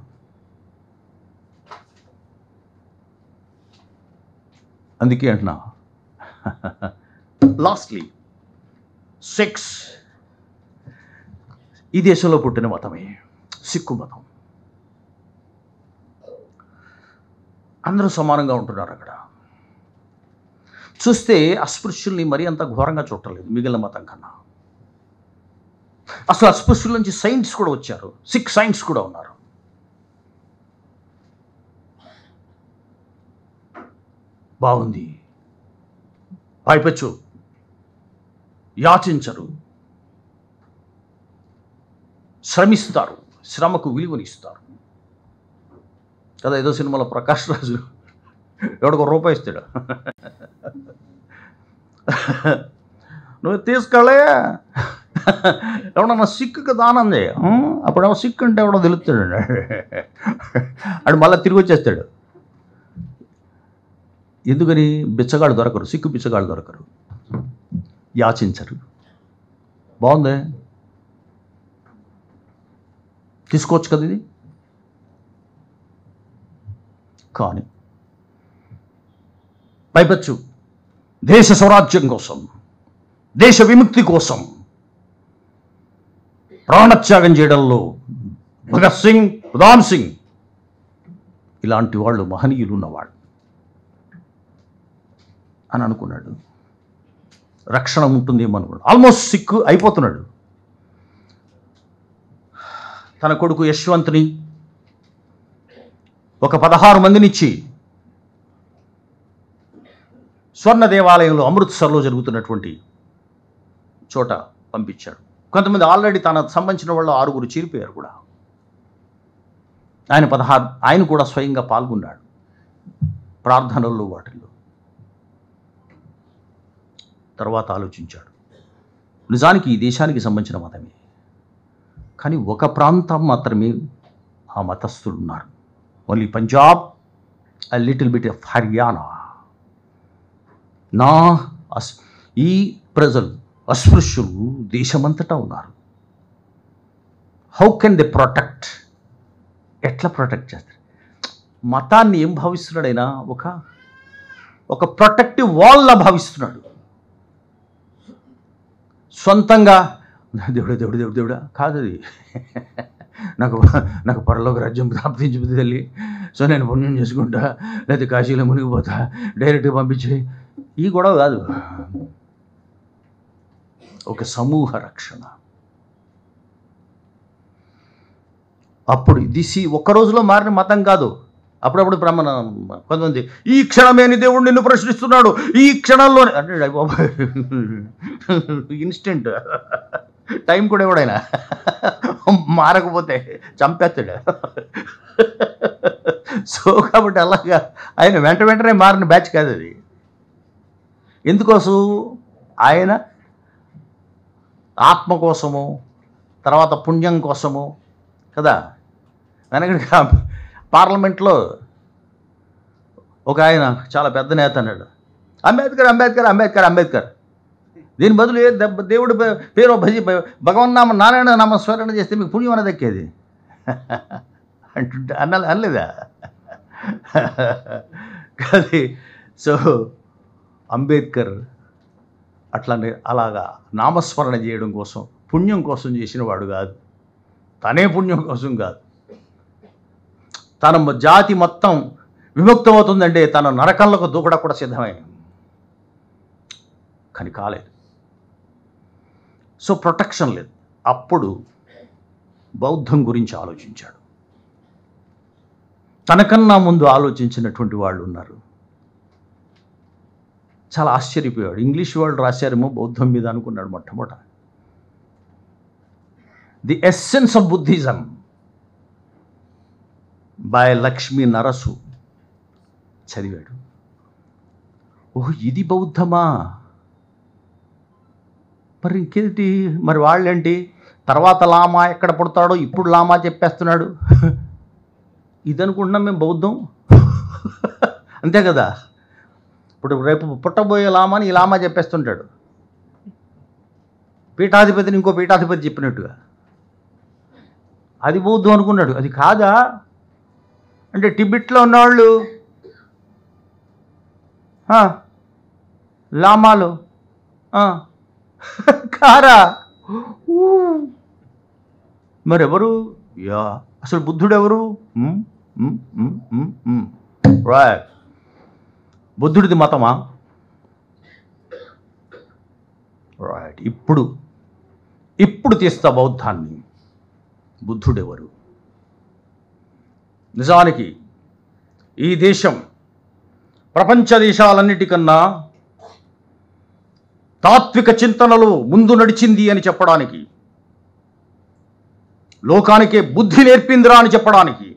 A: అందుకే అంటున్నా, లాస్ట్లీ సెక్స్ ఈ దేశంలో పుట్టిన మతమే సిక్కు మతం. అందరూ సమానంగా ఉంటున్నారు అక్కడ. చూస్తే అస్పృశ్యుల్ని మరీ అంత ఘోరంగా చూడలేదు మిగిలిన మతం కన్నా. అసలు అస్పృశ్యుల నుంచి సైన్స్ కూడా వచ్చారు. సిక్ సైన్స్ కూడా ఉన్నారు. బాగుంది. పైపెచ్చు యాచించరు, శ్రమిస్తారు, శ్రమకు విలువనిస్తారు కదా. ఏదో సినిమాలో ప్రకాష్ రాజు ఎవడికో రూపాయి ఇస్తాడు, నువ్వు తీసుకెళ్ళే ఎవడన్నా సిక్కుకి దానం చేయ, అప్పుడేమో సిక్కు అంటే ఎవడో తెలుస్తాడు, అడు మళ్ళీ తిరిగి వచ్చేస్తాడు. ఎందుకని? బిచ్చగాళ్ళు దొరకరు, సిక్కు బిచ్చగాళ్ళు దొరకరు, యాచించరు. బాగుందే, తీసుకోవచ్చు కదా ఇది. కానీ పైపెచ్చు దేశ స్వరాజ్యం కోసం, దేశ విముక్తి కోసం ప్రాణత్యాగం చేయడంలో భగత్ సింగ్, ఉధామ్ సింగ్ ఇలాంటి వాళ్ళు మహనీయులు ఉన్నవాళ్ళు అని అనుకున్నాడు. రక్షణ ఉంటుందేమో అనుకున్నాడు. ఆల్మోస్ట్ సిక్కు అయిపోతున్నాడు. తన కొడుకు యశ్వంత్ని ఒక 16 మందినిచ్చి స్వర్ణ దేవాలయంలో అమృత్సర్లో జరుగుతున్నటువంటి చోట పంపించాడు. కొంతమంది ఆల్రెడీ తనకు సంబంధించిన వాళ్ళు 6 చీరిపోయారు కూడా. ఆయన 16, ఆయన కూడా స్వయంగా పాల్గొన్నాడు ప్రార్థనల్లో, వాటిల్లో. తర్వాత ఆలోచించాడు, నిజానికి ఈ దేశానికి సంబంధించిన మతమే, కానీ ఒక ప్రాంతం మాత్రమే ఆ మతస్థులు ఉన్నారు. Only Punjab, a little bit of Haryana. ఈ ప్రజలు అస్పృశ్యులు దేశమంతటా ఉన్నారు. How can they protect? ఎట్లా ప్రొటెక్ట్ చేస్తారు? మతాన్ని ఏం భావిస్తున్నాడైనా ఒక ప్రొటెక్టివ్ వాల్లా భావిస్తున్నాడు. సొంతంగా దేవుడా దేవుడు దేవుడు దేవుడా కాదు అది. నాకు పరలోక రాజ్యం ప్రాప్తించుతుంది తల్లి, సో నేను పుణ్యం చేసుకుంటా, లేదా కాశీలో మునిగిపోతా, డైరెక్ట్గా పంపించి ఈ గొడవ కాదు, ఒక సమూహ రక్షణ. అప్పుడు ఒక్క రోజులో మారిన మతం కాదు. అప్పుడప్పుడు మన కొంతమంది ఈ క్షణమేని దేవుడు నిన్ను ప్రశ్నిస్తున్నాడు, ఈ క్షణంలోనే అంటే ఇన్స్టెంట్ టైం కూడా ఎవడైనా మారకపోతే చంపేస్తాడు. సో కాబట్టి అలాగా ఆయన వెంటనే మారిన బ్యాచ్ కాదు అది. ఎందుకోసం? ఆయన ఆత్మ కోసము, తర్వాత పుణ్యం కోసము కదా. వెనకటి పార్లమెంట్లో ఒక ఆయన చాలా పెద్ద నేత అన్నాడు, అంబేద్కర్ అంబేద్కర్ అంబేద్కర్ అంబేద్కర్. దీని బదులు దేవుడు పేరు భగవన్నామ నారాయణ నామస్మరణ చేస్తే మీకు పుణ్యం అనేది దక్కేది అంటుంటే అనలేదా? అది సో అంబేద్కర్ అట్లానే అలాగా నామస్మరణ చేయడం కోసం, పుణ్యం కోసం చేసిన వాడు కాదు, తనే పుణ్యం కోసం కాదు. తన జాతి మొత్తం విముక్తమవుతుందంటే తన నరకంలోకి దూకడం కూడా సిద్ధమే, కానీ కాలేదు. సో ప్రొటెక్షన్ లేదు. అప్పుడు బౌద్ధం గురించి ఆలోచించాడు. తనకన్నా ముందు ఆలోచించినటువంటి వాళ్ళు ఉన్నారు. చాలా ఆశ్చర్యపోయాడు. ఇంగ్లీష్ వాళ్ళు రాశారేమో బౌద్ధం మీద అనుకున్నాడు మొట్టమొదట. The essence of Buddhism by Lakshmi Narasu చదివాడు. ఓహ్, ఇది బౌద్ధమా? మరి ఇంకేంటి? మరి వాళ్ళేంటి? తర్వాత లామా ఎక్కడ పుడతాడో ఇప్పుడు లామా చెప్పేస్తున్నాడు. ఇది అనుకుంటున్నాం మేము బౌద్ధం, అంతే కదా. ఇప్పుడు రేపు పుట్టబోయే లామాని ఈ లామా చెప్పేస్తుంటాడు, పీఠాధిపతిని ఇంకో పీఠాధిపతి చెప్పినట్టుగా. అది బౌద్ధం అనుకున్నాడు. అది కాదా అంటే టిబెట్లో ఉన్నవాళ్ళు లామాలు కారా? మరెవరు? యా, అసలు బుద్ధుడు ఎవరు? రైట్, బుద్ధుడిది మతమా? రైట్, ఇప్పుడు తీస్తా బౌద్ధాన్ని. బుద్ధుడెవరు? నిజానికి ఈ దేశం ప్రపంచ దేశాలన్నిటికన్నా తాత్విక చింతనలో ముందు నడిచింది అని చెప్పడానికి, లోకానికే బుద్ధి నేర్పిందిరా అని చెప్పడానికి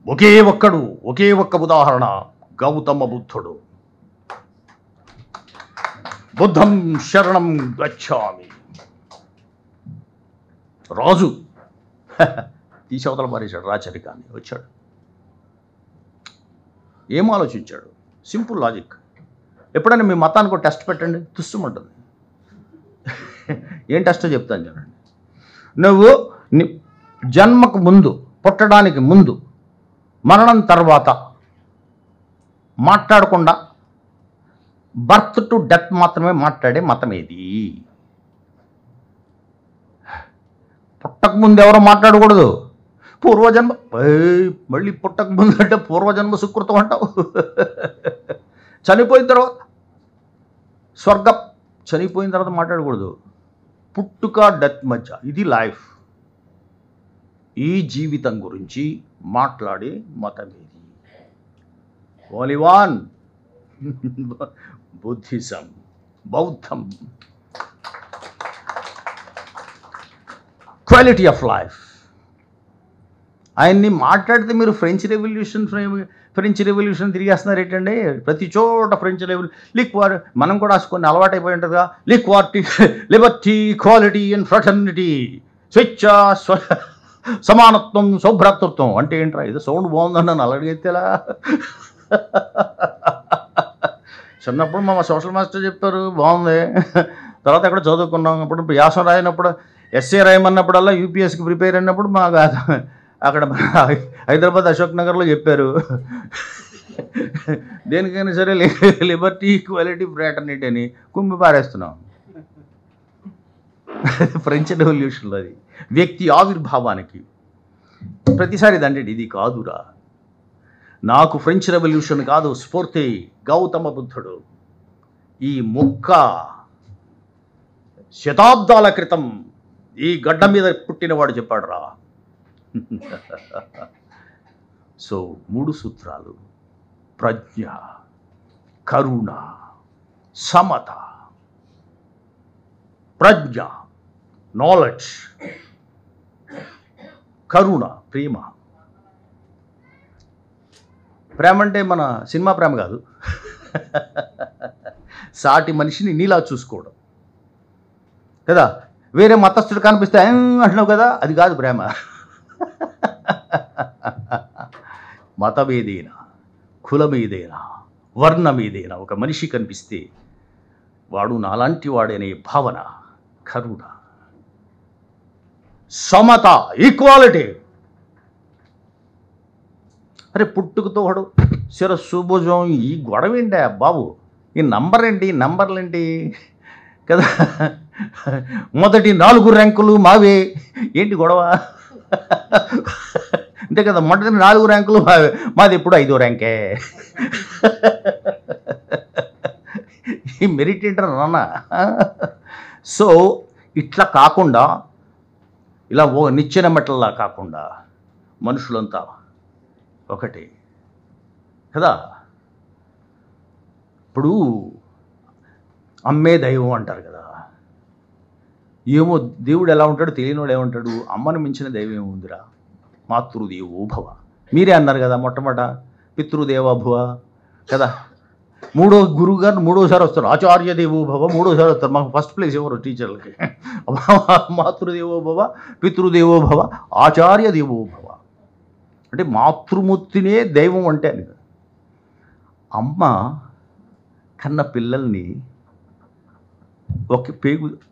A: ఒకే ఒక్క ఉదాహరణ, గౌతమ బుద్ధుడు. బుద్ధం శరణం గచ్ఛామి. రాజు తీసవతల పారేశాడు రాచరికాన్ని. వచ్చాడు, ఏం ఆలోచించాడు? Simple logic. ఎప్పుడైనా మీ మతానికి టెస్ట్ పెట్టండి, తుస్సుమంటుంది. ఏం టెస్టో చెప్తాను చూడండి. నువ్వు జన్మకు ముందు, పుట్టడానికి ముందు, మరణం తర్వాత మాట్లాడకుండా బర్త్ టు డెత్ మాత్రమే మాట్లాడే మతం ఏది? పుట్టకముందు ఎవరో మాట్లాడకూడదు. పూర్వజన్మ, మళ్ళీ పుట్టకముందు అంటే పూర్వజన్మ సుకృతం అంటావు. చనిపోయిన తర్వాత స్వర్గం, చనిపోయిన తర్వాత మాట్లాడకూడదు. పుట్టుక డెత్ మధ్య ఇది లైఫ్. ఈ జీవితం గురించి మాట్లాడే మతం ఏది? ఓన్లీ వన్, బుద్ధిజం, బౌద్ధం. Quality of life. ఆయన్ని మాట్లాడితే మీరు ఫ్రెంచ్ రెవల్యూషన్ తిరిగేస్తున్నారు ఏంటండి? ప్రతి చోట ఫ్రెంచ్ లిక్వార్, మనం కూడా కొన్ని అలవాటు అయిపోయి ఉంటుందిగా. లిక్వారిటీ, లిబర్టీ, ఈక్వాలిటీ అండ్ ఫ్రెటర్నిటీ, స్వేచ్ఛ, సమానత్వం, సౌభ్రాతృత్వం అంటే ఏంట్రా? ఇది సౌండ్ బాగుందని నన్ను అలడిగెత్తేలా. చిన్నప్పుడు మా సోషల్ మాస్టర్ చెప్పారు, బాగుంది. తర్వాత ఎక్కడ చదువుకున్నాం. అప్పుడు వ్యాసం రాయినప్పుడు, ఎస్ఏ రాయమన్నప్పుడల్లా యూపీఎస్కి ప్రిపేర్ అయినప్పుడు మాకు అక్కడ హైదరాబాద్ అశోక్ నగర్లో చెప్పారు, దేనికైనా సరే లిబర్టీ, ఈక్వాలిటీ, ఫ్రాటర్నిటీ అని కుమ్మి పారేస్తున్నాం. ఫ్రెంచ్ రెవల్యూషన్లో అది వ్యక్తి ఆవిర్భావానికి ప్రతిసారి దండేది. ఇది కాదురా, నాకు ఫ్రెంచ్ రెవల్యూషన్ కాదు స్ఫూర్తి, గౌతమ బుద్ధుడు. ఈ ముక్క శతాబ్దాల క్రితం ఈ గడ్డ మీద పుట్టినవాడు చెప్పాడు రా. సో 3 సూత్రాలు: ప్రజ్ఞ, కరుణ, సమత. ప్రజ్ఞ నాలెడ్జ్, కరుణ ప్రేమ. ప్రేమ అంటే మన సినిమా ప్రేమ కాదు, సాటి మనిషిని నీలా చూసుకోవడం కదా. వేరే మతస్థుడు కనిపిస్తే అంటున్నావు కదా, అది కాదు ప్రేమ. మతమేదైనా, కులమేదైనా, వర్ణమేదైనా ఒక మనిషి కనిపిస్తే వాడు నాలాంటి వాడనే భావన, కరుణ, సమత, ఈక్వాలిటీ. అరే పుట్టుకతో వాడు శిరస్సు భుజం, ఈ గొడవ ఏంటి బాబు, ఈ నంబర్ ఏంటి, నంబర్లేంటి కదా. మొదటి 4 ర్యాంకులు మావే, ఏంటి గొడవ అంతే కదా. మొదటి 4 ర్యాంకులు మావే, మాది ఎప్పుడు 5వ ర్యాంకే. ఈ మెరిట్ ఏంటారు నాన్న. సో ఇట్లా కాకుండా, ఇలా నిచ్చెన మెట్లలా కాకుండా మనుషులంతా ఒకటే కదా. ఇప్పుడు అమ్మే దైవం అంటారు కదా. ఏమో దేవుడు ఎలా ఉంటాడు, తెలియనివాడు ఏమంటాడు, అమ్మను మించిన దైవం ఏముందిరా, మాతృదేవో భవ. మీరే అన్నారు కదా మొట్టమొదట, పితృదేవోభవ కదా. గురువు గారు 3వసారి వస్తారు, ఆచార్య దేవో భవ 3వసారి వస్తారు. మాకు ఫస్ట్ ప్లేస్ ఎవరు టీచర్లకి, మాతృదేవో భవ, పితృదేవో భవ, ఆచార్య దేవో భవ. అంటే మాతృమూర్తినే దైవం అంటే అని. అమ్మ కన్న పిల్లల్ని,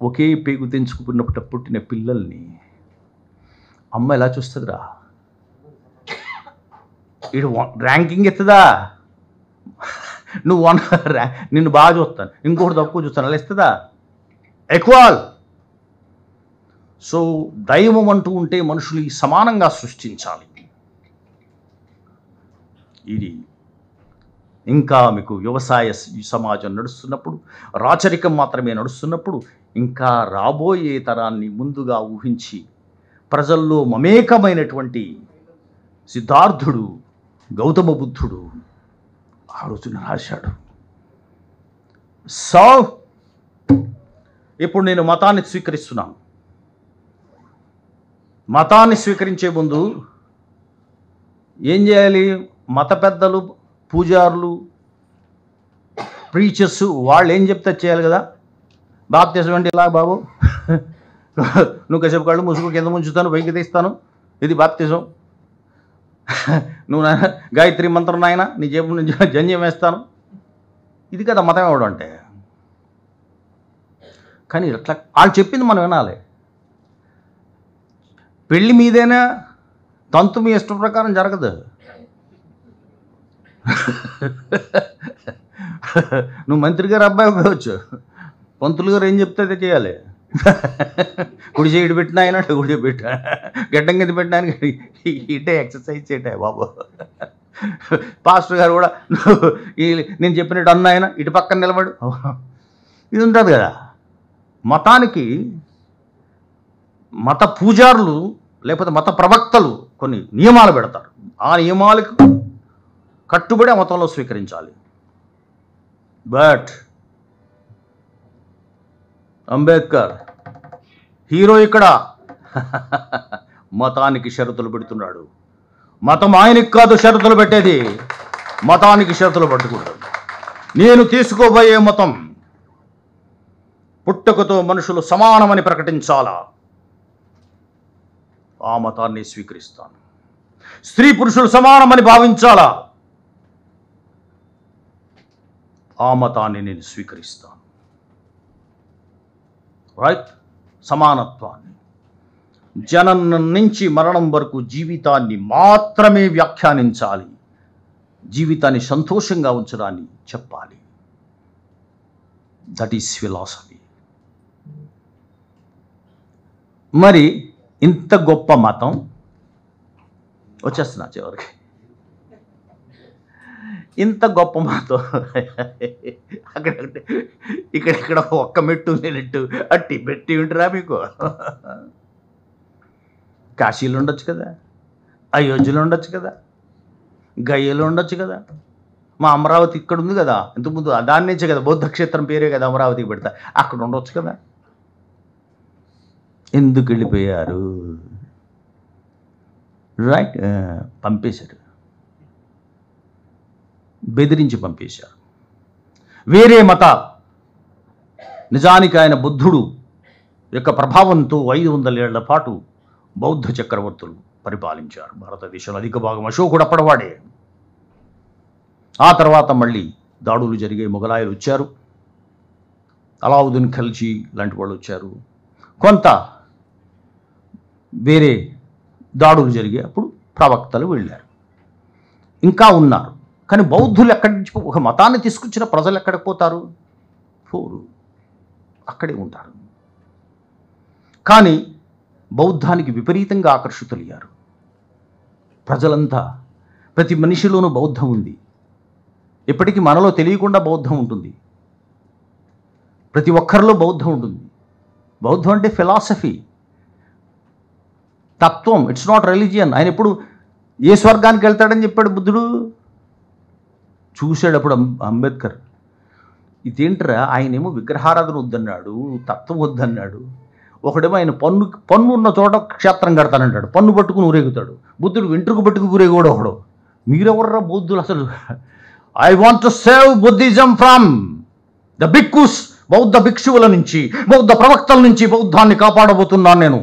A: ఒకే పేగు తెంచుకున్నప్పుడు పుట్టిన పిల్లల్ని అమ్మ ఎలా చూస్తుందిరా. ఇటు ర్యాంకింగ్ ఎత్తుదా, నువ్వు నిన్ను బాగా చూస్తాను, ఇంకొకటి తక్కువ చూస్తాను, అలా ఇస్తుందా? ఈక్వల్. సో దైవం అంటూ ఉంటే మనుషులు సమానంగా సృష్టించాలి. ఇది ఇంకా మీకు వ్యవసాయ సమాజం నడుస్తున్నప్పుడు, రాచరికం మాత్రమే నడుస్తున్నప్పుడు, ఇంకా రాబోయే తరాన్ని ముందుగా ఊహించి ప్రజల్లో మమేకమైనటువంటి సిద్ధార్థుడు, గౌతమ బుద్ధుడు ఆ రోజున రాశాడు. సో ఇప్పుడు నేను మతాన్ని స్వీకరిస్తున్నాను. మతాన్ని స్వీకరించే ముందు ఏం చేయాలి? మత పెద్దలు, పూజారులు, ప్రీచర్స్ వాళ్ళు ఏం చెప్తే చేయాలి కదా. బాప్తిజం అంటే ఇలా బాబు, నువ్వు కాసేపు కళ్ళు ముసుగు కింద ముంచుతాను, పైకి తీస్తాను, ఇది బాప్తిజం. నువ్వు గాయత్రి మంత్రం నాయన, నీ జేబు నుంచి జంజం వేస్తాను, ఇది కదా మతం ఇవ్వడం అంటే. కానీ అట్లా వాళ్ళు చెప్పింది మనం వినాలి. పెళ్ళి మీదేనా, తంతు మీ ఇష్టం ప్రకారం జరగదు. నువ్వు మంత్రి గారు అబ్బాయి అవ్వచ్చు, పంతులు గారు ఏం చెప్తే అదే చేయాలి. కుడి చేయి పెట్టిన ఆయన కుడి చేయి పెట్టా, గడ్డం కింద పెట్టిన ఆయన ఇటే ఎక్సర్సైజ్ చేయటే బాబు. పాస్టర్ గారు కూడా నేను చెప్పినట్టు అన్న ఆయన ఇటు పక్కన నిలబడు, ఇది ఉంటుంది కదా. మతానికి మత పూజారులు లేకపోతే మత ప్రవక్తలు కొన్ని నియమాలు పెడతారు. ఆ నియమాలకు కట్టుబడి ఆ మతంలో స్వీకరించాలి. బట్ అంబేద్కర్ హీరో ఇక్కడ మతానికి షరతులు పెడుతున్నాడు. మతం ఆయనకి కాదు షరతులు పెట్టేది, మతానికి షరతులు పట్టుకుంటాడు. నేను తీసుకోబోయే మతం పుట్టుకతో మనుషులు సమానమని ప్రకటించాలా, ఆ మతాన్ని స్వీకరిస్తాను. స్త్రీ పురుషులు సమానమని భావించాలా, ఆ మతాన్ని నేను స్వీకరిస్తాను. రైట్? సమానత్వాన్ని, జననం నుంచి మరణం వరకు జీవితాన్ని మాత్రమే వ్యాఖ్యానించాలి, జీవితాన్ని సంతోషంగా ఉంచడాన్ని చెప్పాలి. That is philosophy. మరి ఇంత గొప్ప మతం వచ్చేస్తున్నా చివరికి. ఇంత గొప్ప మాతో అక్కడ ఇక్కడ ఒక్క మెట్టు లేనట్టు అట్టి పెట్టి ఉంటారా మీకు? కాశీలో ఉండొచ్చు కదా, అయోధ్యలో ఉండొచ్చు కదా, గయలో ఉండొచ్చు కదా, మా అమరావతి ఇక్కడ ఉంది కదా, ఇంతకుముందు దాని నుంచే కదా బౌద్ధ క్షేత్రం పేరే కదా అమరావతికి పెడతా, అక్కడ ఉండొచ్చు కదా. ఎందుకు వెళ్ళిపోయారు? రైట్, పంపేశారు, బెదిరించి పంపేశారు. వేరే మత, నిజానికి ఆయన బుద్ధుడు యొక్క ప్రభావంతో 500 ఏళ్ల పాటు బౌద్ధ చక్రవర్తులు పరిపాలించారు భారతదేశంలో. అధిక భాగం అశోకుడు అప్పటివాడే. ఆ తర్వాత మళ్ళీ దాడులు జరిగే, మొఘలాయులు వచ్చారు, అలావుద్దీన్ ఖల్జీ లాంటి వాళ్ళు వచ్చారు, కొంత వేరే దాడులు జరిగే అప్పుడు ప్రవక్తలు వెళ్ళారు, ఇంకా ఉన్నారు. కానీ బౌద్ధులు ఎక్కడి నుంచి, ఒక మతాన్ని తీసుకొచ్చిన ప్రజలు ఎక్కడికి పోతారు? పోరు, అక్కడే ఉంటారు. కానీ బౌద్ధానికి విపరీతంగా ఆకర్షితులయ్యారు ప్రజలంతా. ప్రతి మనిషిలోనూ బౌద్ధం ఉంది. ఇప్పటికీ మనలో తెలియకుండా బౌద్ధం ఉంటుంది, ప్రతి ఒక్కరిలో బౌద్ధం ఉంటుంది. బౌద్ధం అంటే ఫిలాసఫీ, తత్వం, ఇట్స్ నాట్ రిలీజియన్. ఆయన ఎప్పుడు ఏ స్వర్గానికి వెళ్తాడని చెప్పాడు బుద్ధుడు? చూశాడు అప్పుడు అంబేద్కర్, ఇదేంటరా, ఆయనేమో విగ్రహారాధన వద్దన్నాడు, తత్వం వద్దన్నాడు, ఒకడేమో ఆయన పన్ను ఉన్న చోట క్షేత్రం కడతానంటాడు, పన్ను పట్టుకుని ఊరేగుతాడు. బుద్ధుడు వెంట్రుకు పట్టుకుని ఊరేగోడు ఒకడు. మీరెవర్రా బౌద్ధులు అసలు? I want to save Buddhism from the bhikkhus, బౌద్ధ భిక్షువుల నుంచి, బౌద్ధ ప్రవక్తల నుంచి బౌద్ధాన్ని కాపాడబోతున్నాను నేను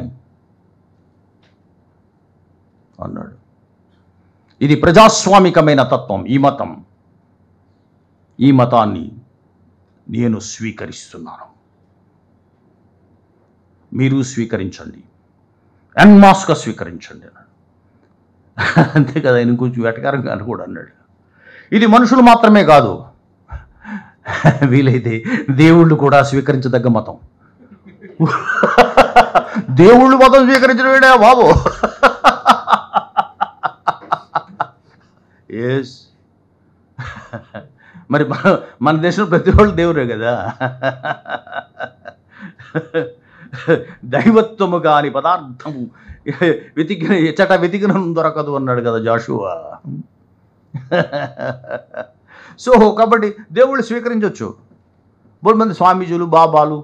A: అన్నాడు. ఇది ప్రజాస్వామికమైన తత్వం, ఈ మతం. ఈ మతాన్ని నేను స్వీకరిస్తున్నాను, మీరు స్వీకరించండి, ఎన్మాస్గా స్వీకరించండి అన్నాడు. అంతే కదా, ఆయన కొంచెం వెటకారంగా అని కూడా అన్నాడు. ఇది మనుషులు మాత్రమే కాదు, వీలైతే దేవుళ్ళు కూడా స్వీకరించదగ్గ మతం. దేవుళ్ళు మతం స్వీకరించడం వేడా బాబు? ఎస్, మరి మన దేశంలో ప్రతి వాళ్ళు దేవుడే కదా. దైవత్వము కాని పదార్థము వెతికిన ఎచ్చట వెతికిన దొరకదు అన్నాడు కదా జాషువా. సో కాబట్టి దేవుళ్ళు స్వీకరించవచ్చు. బోడు మంది స్వామీజీలు, బాబాలు,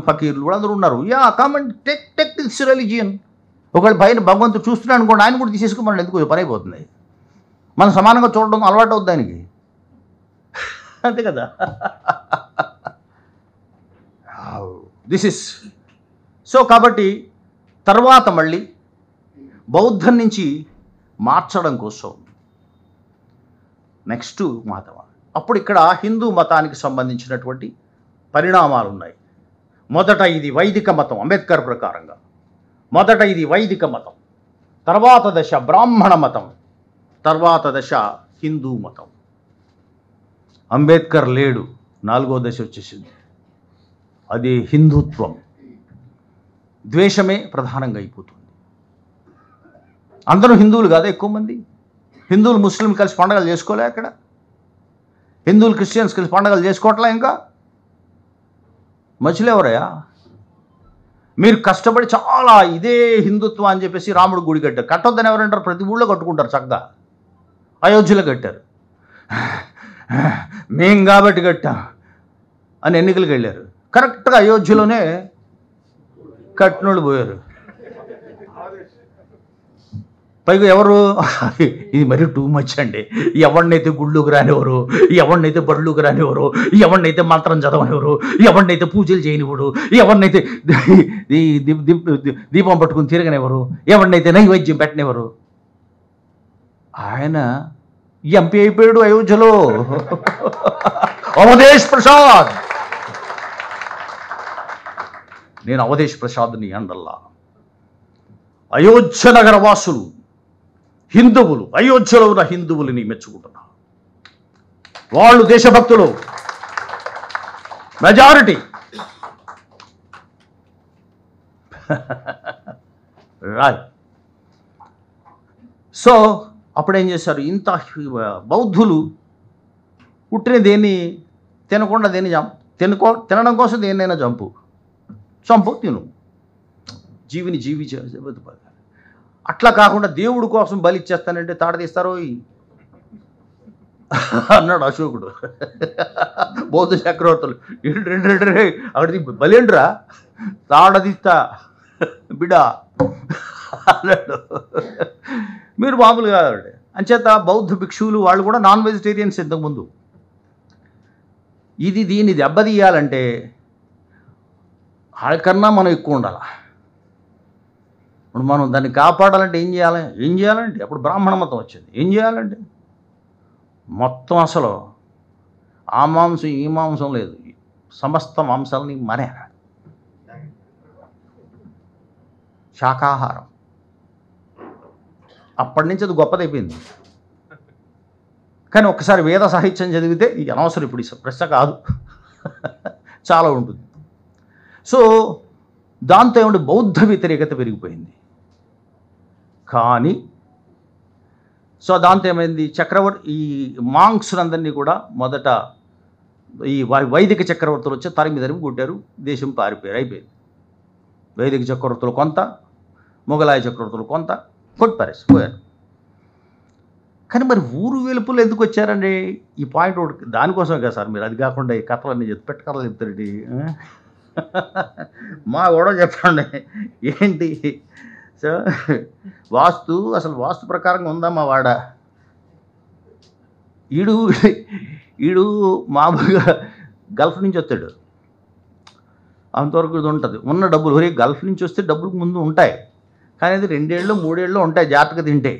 A: ఫకీర్లు కూడా అందరూ ఉన్నారు. Yeah, come and take this religion. ఒకవేళ పైన భగవంతుడు చూస్తున్నాడు అనుకోండి, ఆయన కూడా తీసేసుకుని ఎందుకు పని అయిపోతుంది. మనం సమానంగా చూడడం అలవాటు అవుతుంది దానికి, అంతే కదా. This is so. కాబట్టి తర్వాత మళ్ళీ బౌద్ధం నుంచి మార్చడం కోసం నెక్స్ట్ మతం. అప్పుడు ఇక్కడ హిందూ మతానికి సంబంధించినటువంటి పరిణామాలు ఉన్నాయి. మొదట ఇది వైదిక మతం, అంబేద్కర్ ప్రకారంగా మొదట ఇది వైదిక మతం, తర్వాత దశ బ్రాహ్మణ మతం, తర్వాత దశ హిందూ మతం. అంబేద్కర్ లేడు, 4వ దశ వచ్చేసింది, అది హిందుత్వం. ద్వేషమే ప్రధానంగా అయిపోతుంది. అందరూ హిందువులు కాదా, ఎక్కువ మంది హిందువులు ముస్లిం కలిసి పండుగలు చేసుకోలే, అక్కడ హిందువులు క్రిస్టియన్స్ కలిసి పండుగలు చేసుకోవట్లే. ఇంకా మధ్యలో ఎవరయ్యా? మీరు కష్టపడి చాలా ఇదే హిందుత్వం అని చెప్పేసి రాముడు గుడి కట్టారు. కట్టొద్దని ఎవరంటారు? ప్రతి ఊళ్ళో కట్టుకుంటారు చక్కగా. అయోధ్యలో కట్టారు, మేం కాబట్టి కట్టాం అని ఎన్నికలకు వెళ్ళారు. కరెక్ట్గా అయోధ్యలోనే కట్టినోళ్ళు పోయారు. పైగా ఎవరు, ఇది మరీ టూ మచ్ అండి. ఎవరినైతే గుళ్ళోకి రానివ్వరు, ఎవరినైతే బళ్ళుకి రానివ్వరు, ఎవరినైతే మంత్రం చదవనివ్వరు, ఎవరినైతే పూజలు చేయనివ్వరు, ఎవరినైతే దీపం పట్టుకుని తిరగనివ్వరు, ఎవరినైతే నైవేద్యం పెట్టనివ్వరు. ఆయన ఎంపీ అయిపోయాడు అయోధ్యలో, అవధేష్ ప్రసాద్. నేను అవధేష్ ప్రసాద్ని అండల్లా. అయోధ్య నగర వాసులు హిందువులు, అయోధ్యలో ఉన్న హిందువులని మెచ్చుకుంటున్నారు. వాళ్ళు దేశభక్తులు, మెజారిటీ. రైట్. సో అప్పుడేం చేశారు, ఇంత బౌద్ధులు పుట్టిన దేన్ని తినకుండా దేన్ని తినడం కోసం దేన్నైనా చంపు తిను, జీవిని జీవి బతుకు. అట్లా కాకుండా దేవుడి కోసం బలి ఇచ్చేస్తానంటే తాడ తీస్తారో అన్నాడు అశోకుడు. బౌద్ధ చక్రవర్తులు అక్కడికి బలేండ్రా, తాడదిస్తా బిడా అన్నాడు. మీరు మామూలు కాదండి. అంచేత బౌద్ధ భిక్షువులు వాళ్ళు కూడా నాన్ వెజిటేరియన్స్ ఇంతకుముందు. దీన్ని దెబ్బతీయాలంటే వాళ్ళకన్నా మనం ఎక్కువ ఉండాలి. ఇప్పుడు మనం దాన్ని కాపాడాలంటే ఏం చేయాలంటే అప్పుడు బ్రాహ్మణ మతం వచ్చింది. ఏం చేయాలంటే మొత్తం అసలు ఆ మాంసం ఈ మాంసం లేదు, సమస్త మాంసాలని మానేయాలి. శాకాహారం. అప్పటి నుంచి అది గొప్పదైపోయింది. కానీ ఒక్కసారి వేద సాహిత్యం చదివితే ఈ అనవసరం ఇప్పుడు ఈ ప్రశ్న కాదు, చాలా ఉంటుంది. సో దాంతో ఏమంటే బౌద్ధ వ్యతిరేకత పెరిగిపోయింది. కానీ సో దాంతో ఏమైంది, ఈ మాంక్స్లందరినీ కూడా మొదట ఈ వైదిక చక్రవర్తులు వచ్చి తరిమి కొట్టారు, దేశం పారిపోయారు, అయిపోయింది. వైదిక చక్రవర్తులు కొంత, మొఘలాయ చక్రవర్తులు కొంత కొట్టిపారేసిపోయారు. కానీ మరి ఊరు వెలుపులు ఎందుకు వచ్చారండి? ఈ పాయింట్ ఒకటి దానికోసమే కదా సార్ మీరు అది కాకుండా ఈ కథలన్నీ కథలు చెప్తారండి. మా కూడా చెప్పండి ఏంటి. సో అసలు వాస్తు ప్రకారంగా ఉందా మా వాడ? ఈడు మామూలుగా గల్ఫ్ నుంచి వస్తాడు, అంతవరకు ఇది ఉంటుంది. ఉన్న డబ్బులు గల్ఫ్ నుంచి వస్తే డబ్బులకు ముందు ఉంటాయి, కానీ అది 2 ఏళ్ళు 3 ఏళ్ళు ఉంటాయి జాగ్రత్తగా తింటే.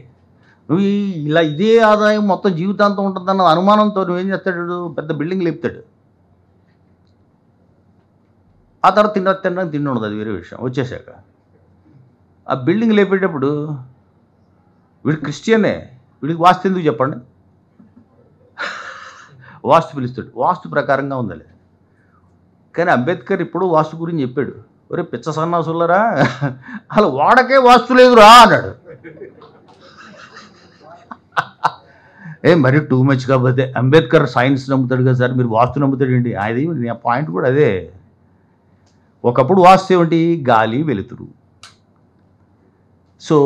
A: నువ్వు ఇలా ఇదే ఆదాయం మొత్తం జీవితాంతం ఉంటుందన్న అనుమానంతో నువ్వేం చేస్తాడు, పెద్ద బిల్డింగ్ లేపుతాడు. ఆ తర్వాత తిండి ఉండదు, అది వేరే విషయం. వచ్చేసాక ఆ బిల్డింగ్ లేపేటప్పుడు వీడు క్రిస్టియనే, వీడికి వాస్తు ఎందుకు చెప్పండి? వాస్తు పిలుస్తాడు, వాస్తు ప్రకారంగా ఉందలే. కానీ అంబేద్కర్ ఇప్పుడు వాస్తు గురించి చెప్పాడు. ఒరే పిచ్చ సన్నాసులరా, అసలు వాడకే వాస్తు లేదురా అన్నాడు. మరి టూ మచ్ కాకపోతే అంబేద్కర్ సైన్స్ నమ్ముతాడు కదా సార్, మీరు వాస్తు నమ్ముతాడండి. అది నా పాయింట్ కూడా అదే. ఒకప్పుడు వాస్తు ఏమిటి, గాలి వెలుతురు. సో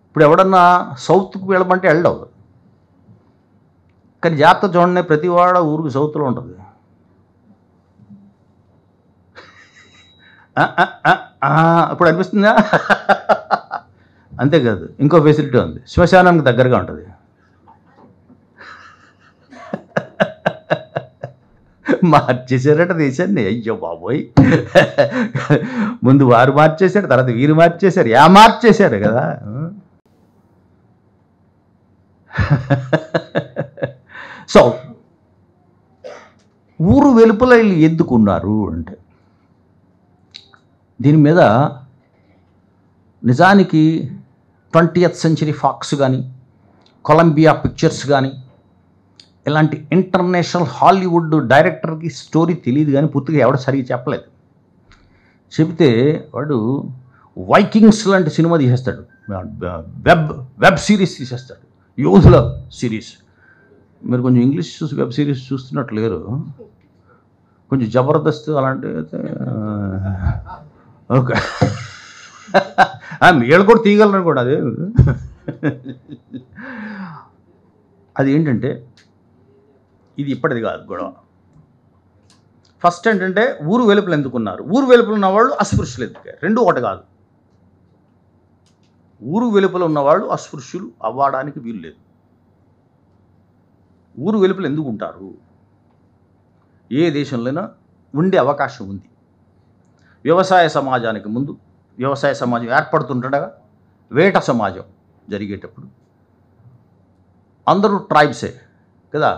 A: ఇప్పుడు ఎవడన్నా సౌత్కి వెళ్ళమంటే వెళ్ళవు, కానీ జాగ్రత్త చూడండి, ప్రతి వాడ ఊరికి సౌత్లో ఉంటుంది. ఇప్పుడు అనిపిస్తుందా? అంతేకాదు, ఇంకో ఫెసిలిటీ ఉంది, శ్మశానానికి దగ్గరగా ఉంటుంది. మార్చేశారట దేశాన్ని. అయ్యో బాబోయ్, ముందు వారు మార్చేశారు, తర్వాత వీరు మార్చేశారు, మార్చేశారు కదా. సో ఊరు వెలుపల వీళ్ళు ఎందుకున్నారు అంటే, దీని మీద నిజానికి 20th సెంచరీ ఫాక్స్ కానీ, కొలంబియా పిక్చర్స్ కానీ, ఇలాంటి ఇంటర్నేషనల్ హాలీవుడ్ డైరెక్టర్కి స్టోరీ తెలియదు, కానీ పూర్తిగా ఎవడ సరిగ్గా చెప్పలేదు. చెబితే వాడు వైకింగ్స్ లాంటి సినిమా తీసేస్తాడు, వెబ్ సిరీస్ తీసేస్తాడు, యోధుల సిరీస్. మీరు కొంచెం ఇంగ్లీష్ వెబ్ సిరీస్ చూస్తున్నట్లు లేరు, కొంచెం జబర్దస్త్ అలాంటివి అయితే ఓకే, వీళ్ళు కూడా తీయగలరు కూడా. అది ఏంటంటే ఇది ఇప్పటిది కాదు గొడవ. ఫస్ట్ ఏంటంటే ఊరు వెలుపులు ఎందుకున్నారు, ఊరు వెలుపులు ఉన్నవాళ్ళు అస్పృశ్యులు ఎందుకు, రెండు ఒకటి కాదు. ఊరు వెలుపల ఉన్నవాళ్ళు అస్పృశ్యులు అవ్వడానికి వీలు లేదు. ఊరు వెలుపల ఎందుకు ఉంటారు, ఏ దేశంలోనైనా ఉండే అవకాశం ఉంది. వ్యవసాయ సమాజానికి ముందు, వ్యవసాయ సమాజం ఏర్పడుతుండగా వేట సమాజం జరిగేటప్పుడు అందరూ ట్రైబ్సే కదా.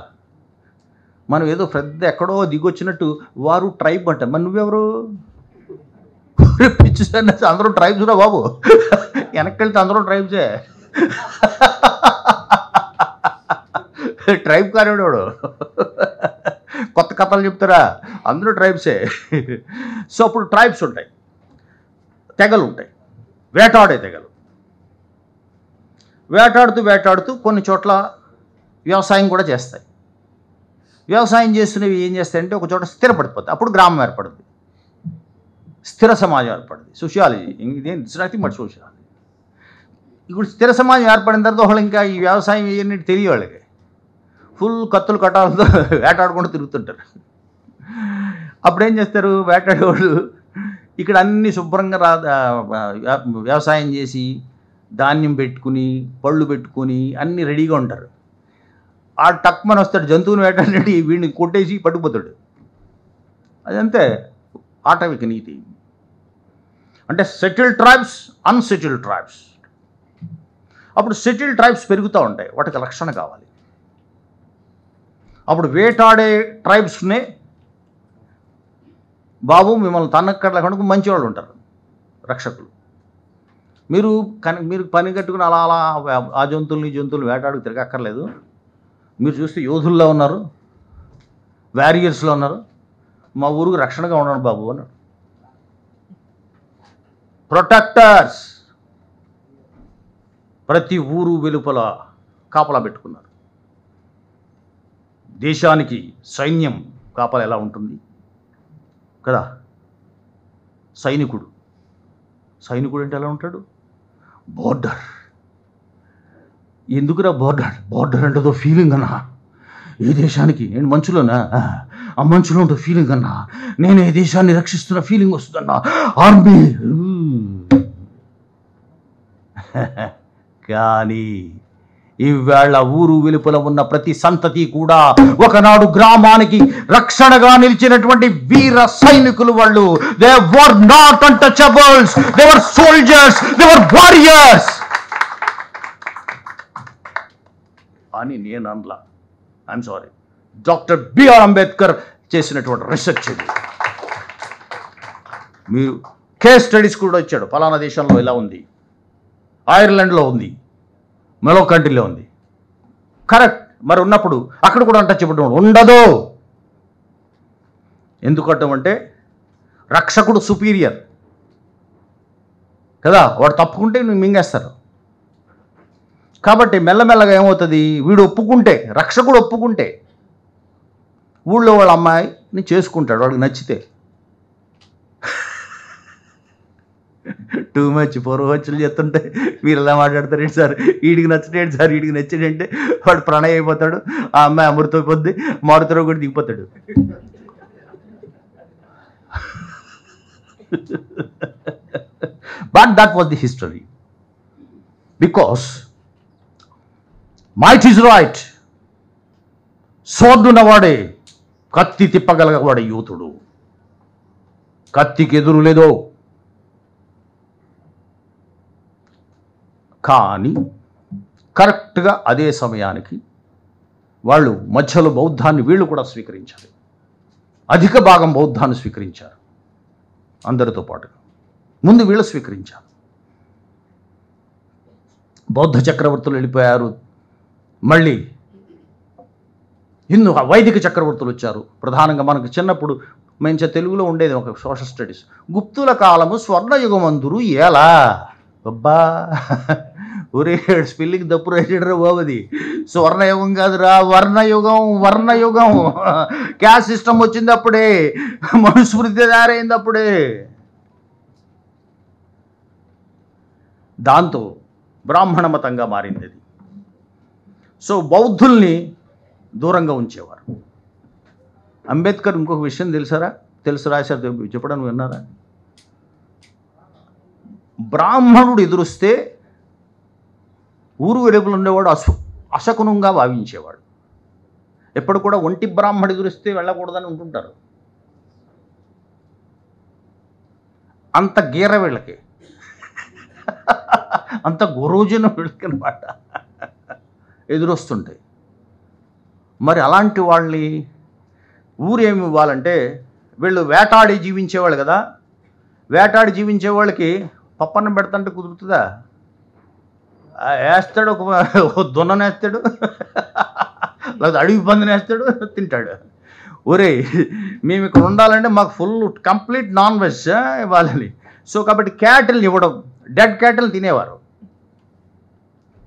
A: మనం ఏదో పెద్ద ఎక్కడో దిగొచ్చినట్టు వారు ట్రైబ్ అంట, మరి నువ్వెవరు పిచ్చి సన్నసి, అందరూ ట్రైబ్స్రా బాబు, వెనక్కి వెళ్తే అందరూ ట్రైబ్సే. ట్రైబ్ కానివాడు కొత్త కథలు చెప్తారా, అందరూ ట్రైబ్సే. సో అప్పుడు ట్రైబ్స్ ఉంటాయి, తెగలు ఉంటాయి, వేటాడే తెగలు. వేటాడుతూ కొన్ని చోట్ల వ్యవసాయం కూడా చేస్తాయి. వ్యవసాయం చేస్తున్నవి ఏం చేస్తాయంటే ఒక చోట స్థిరపడిపోతాయి, అప్పుడు గ్రామం ఏర్పడుతుంది, స్థిర సమాజం ఏర్పడుతుంది. సోషియాలజీ ఇదేం ఇట్స్ నథింగ్ బట్ సోషియాలజీ. ఇప్పుడు స్థిర సమాజం ఏర్పడిన తర్వాత వాళ్ళు ఇంకా ఈ వ్యవసాయం ఇవన్నీ తెలియ వాళ్ళకి ఫుల్ కత్తులు కట్టాలతో వేటాడుకుంటూ తిరుగుతుంటారు. అప్పుడు ఏం చేస్తారు వేటాడేవాళ్ళు, ఇక్కడ అన్నీ శుభ్రంగా వ్యవసాయం చేసి ధాన్యం పెట్టుకుని పళ్ళు పెట్టుకుని అన్నీ రెడీగా ఉంటారు. ఆ టక్మని వస్తాడు జంతువుని వేటాడి వీడిని కొట్టేసి పట్టుకుపోతాడు. అదంతే ఆటవిక నీతి. అంటే సెటిల్డ్ ట్రైబ్స్, అన్సెటిల్డ్ ట్రైబ్స్. అప్పుడు సెటిల్డ్ ట్రైబ్స్ పెరుగుతూ ఉంటాయి, వాటికి రక్షణ కావాలి. అప్పుడు వేటాడే ట్రైబ్స్నే బాబు మిమ్మల్ని తన్నక్కడలేకుండా మంచి వాళ్ళు ఉంటారు రక్షకులు. మీరు పని కట్టుకుని అలా అలా ఆ జంతువులు వేటాడుకు తిరగక్కర్లేదు. మీరు చూస్తే యోధుల్లో ఉన్నారు, వారియర్స్లో ఉన్నారు, మా ఊరికి రక్షణగా ఉన్నాడు బాబు అన్నాడు. ప్రొటెక్టర్స్ ప్రతి ఊరు వెలుపల కాపలా పెట్టుకున్నారు. దేశానికి సైన్యం కాపలా ఎలా ఉంటుంది కదా, సైనికుడు అంటే ఎలా ఉంటాడు? బోర్డర్. ఎందుకురా బోర్డర్ అంటే ఫీలింగ్ అన్నా, ఏ దేశానికి నేను మంచులోనా, ఆ మంచులో ఉంటే ఫీలింగ్ అన్నా, నేను ఏ దేశాన్ని రక్షిస్తున్న ఫీలింగ్ వస్తుందన్నా, ఆర్మీ. కానీ ఈవేళ ఊరు వెలుపల ఉన్న ప్రతి సంతతి కూడా ఒకనాడు గ్రామానికి రక్షణగా నిలిచినటువంటి వీర సైనికులు వాళ్ళు. They were not untouchables, they were soldiers, they were warriors అని నేను అనలా. I'm sorry, doctor BR Ambedkar చేసినటువంటి రీసెర్చ్ ఇది. మీరు కేస్ స్టడీస్ కూడా ఇచ్చాడు, ఫలానా దేశంలో ఇలా ఉంది, ఐర్లాండ్లో ఉంది, మరో కంట్రీలో ఉంది. కరెక్ట్. మరి ఉన్నప్పుడు అక్కడ కూడా అన్టచబుల్ ఉండదు. ఎందుకంటే రక్షకుడు సుపీరియర్ కదా, వాడు తప్పుకుంటే నువ్వు మింగేస్తారు. కాబట్టి మెల్లమెల్లగా ఏమవుతుంది, వీడు ఒప్పుకుంటే, రక్షకుడు ఒప్పుకుంటే ఊళ్ళో వాళ్ళ అమ్మాయిని చేసుకుంటాడు వాడికి నచ్చితే. టూ మచ్ పొరవచ్చులు చెప్తుంటే మీరు ఎలా మాట్లాడతారు సార్, వీడికి నచ్చటేంటి సార్, వీడికి నచ్చేటంటే వాడు ప్రణయం అయిపోతాడు, ఆ అమ్మాయి అమృతం అయిపోద్ది, మారుతలో కూడా దిగిపోతాడు. But that was the history. Because might is right. సోర్డున్నవాడే కత్తి తిప్పగలవాడే యూతుడు. కత్తికి ఎదురు లేదో. కానీ కరెక్ట్గా అదే సమయానికి వాళ్ళు మధ్యలో బౌద్ధాన్ని వీళ్ళు కూడా స్వీకరించారు. అధిక భాగం బౌద్ధాన్ని స్వీకరించారు అందరితో పాటుగా. ముందు వీళ్ళు స్వీకరించారు. బౌద్ధ చక్రవర్తులు వెళ్ళిపోయారు. మళ్ళీ హిందూ వైదిక చక్రవర్తులు వచ్చారు. ప్రధానంగా మనకు చిన్నప్పుడు మంచి తెలుగులో ఉండేది ఒక సోషల్ స్టడీస్, గుప్తుల కాలము స్వర్ణయుగమందురు ఎలా. అబ్బా ఒరే స్పెల్లింగ్ తప్పు రాసాడు బాబుది. స్వర్ణయుగం కాదురా, వర్ణయుగం. క్యాస్ట్ సిస్టమ్ వచ్చింది అప్పుడే, మనుస్మృతి తయారైంది అప్పుడే. దాంతో బ్రాహ్మణ మతంగా మారింది అది. సో బౌద్ధుల్ని దూరంగా ఉంచేవారు. అంబేద్కర్ ఇంకొక విషయం తెలుసు రాశారు, చెప్పడం విన్నారా? బ్రాహ్మణుడు ఎదురుస్తే ఊరు వెలుపులు ఉండేవాడు అశకునంగా భావించేవాడు. ఎప్పుడు కూడా ఒంటి బ్రాహ్మణుడు ఎదురిస్తే వెళ్ళకూడదని ఉంటుంటారు. అంత గీర వీళ్ళకి, అంత గురోజన వీళ్ళకి అనమాట ఎదురొస్తుంటాయి. మరి అలాంటి వాళ్ళని ఊరు ఏమి ఇవ్వాలంటే, వీళ్ళు వేటాడి జీవించేవాళ్ళు కదా, వేటాడి జీవించే వాళ్ళకి పప్పన్నం పెడతంటే కుదురుతుందా? వేస్తాడు, ఒక దున్ననేస్తాడు, లేదా అడవి పందిని వేస్తాడు, తింటాడు. ఒరే మేము ఇక్కడ ఉండాలంటే మాకు ఫుల్ కంప్లీట్ నాన్ వెజ్ ఇవ్వాలని. సో కాబట్టి క్యాటిల్ని ఇవ్వడం, డెడ్ క్యాటిల్ తినేవారు,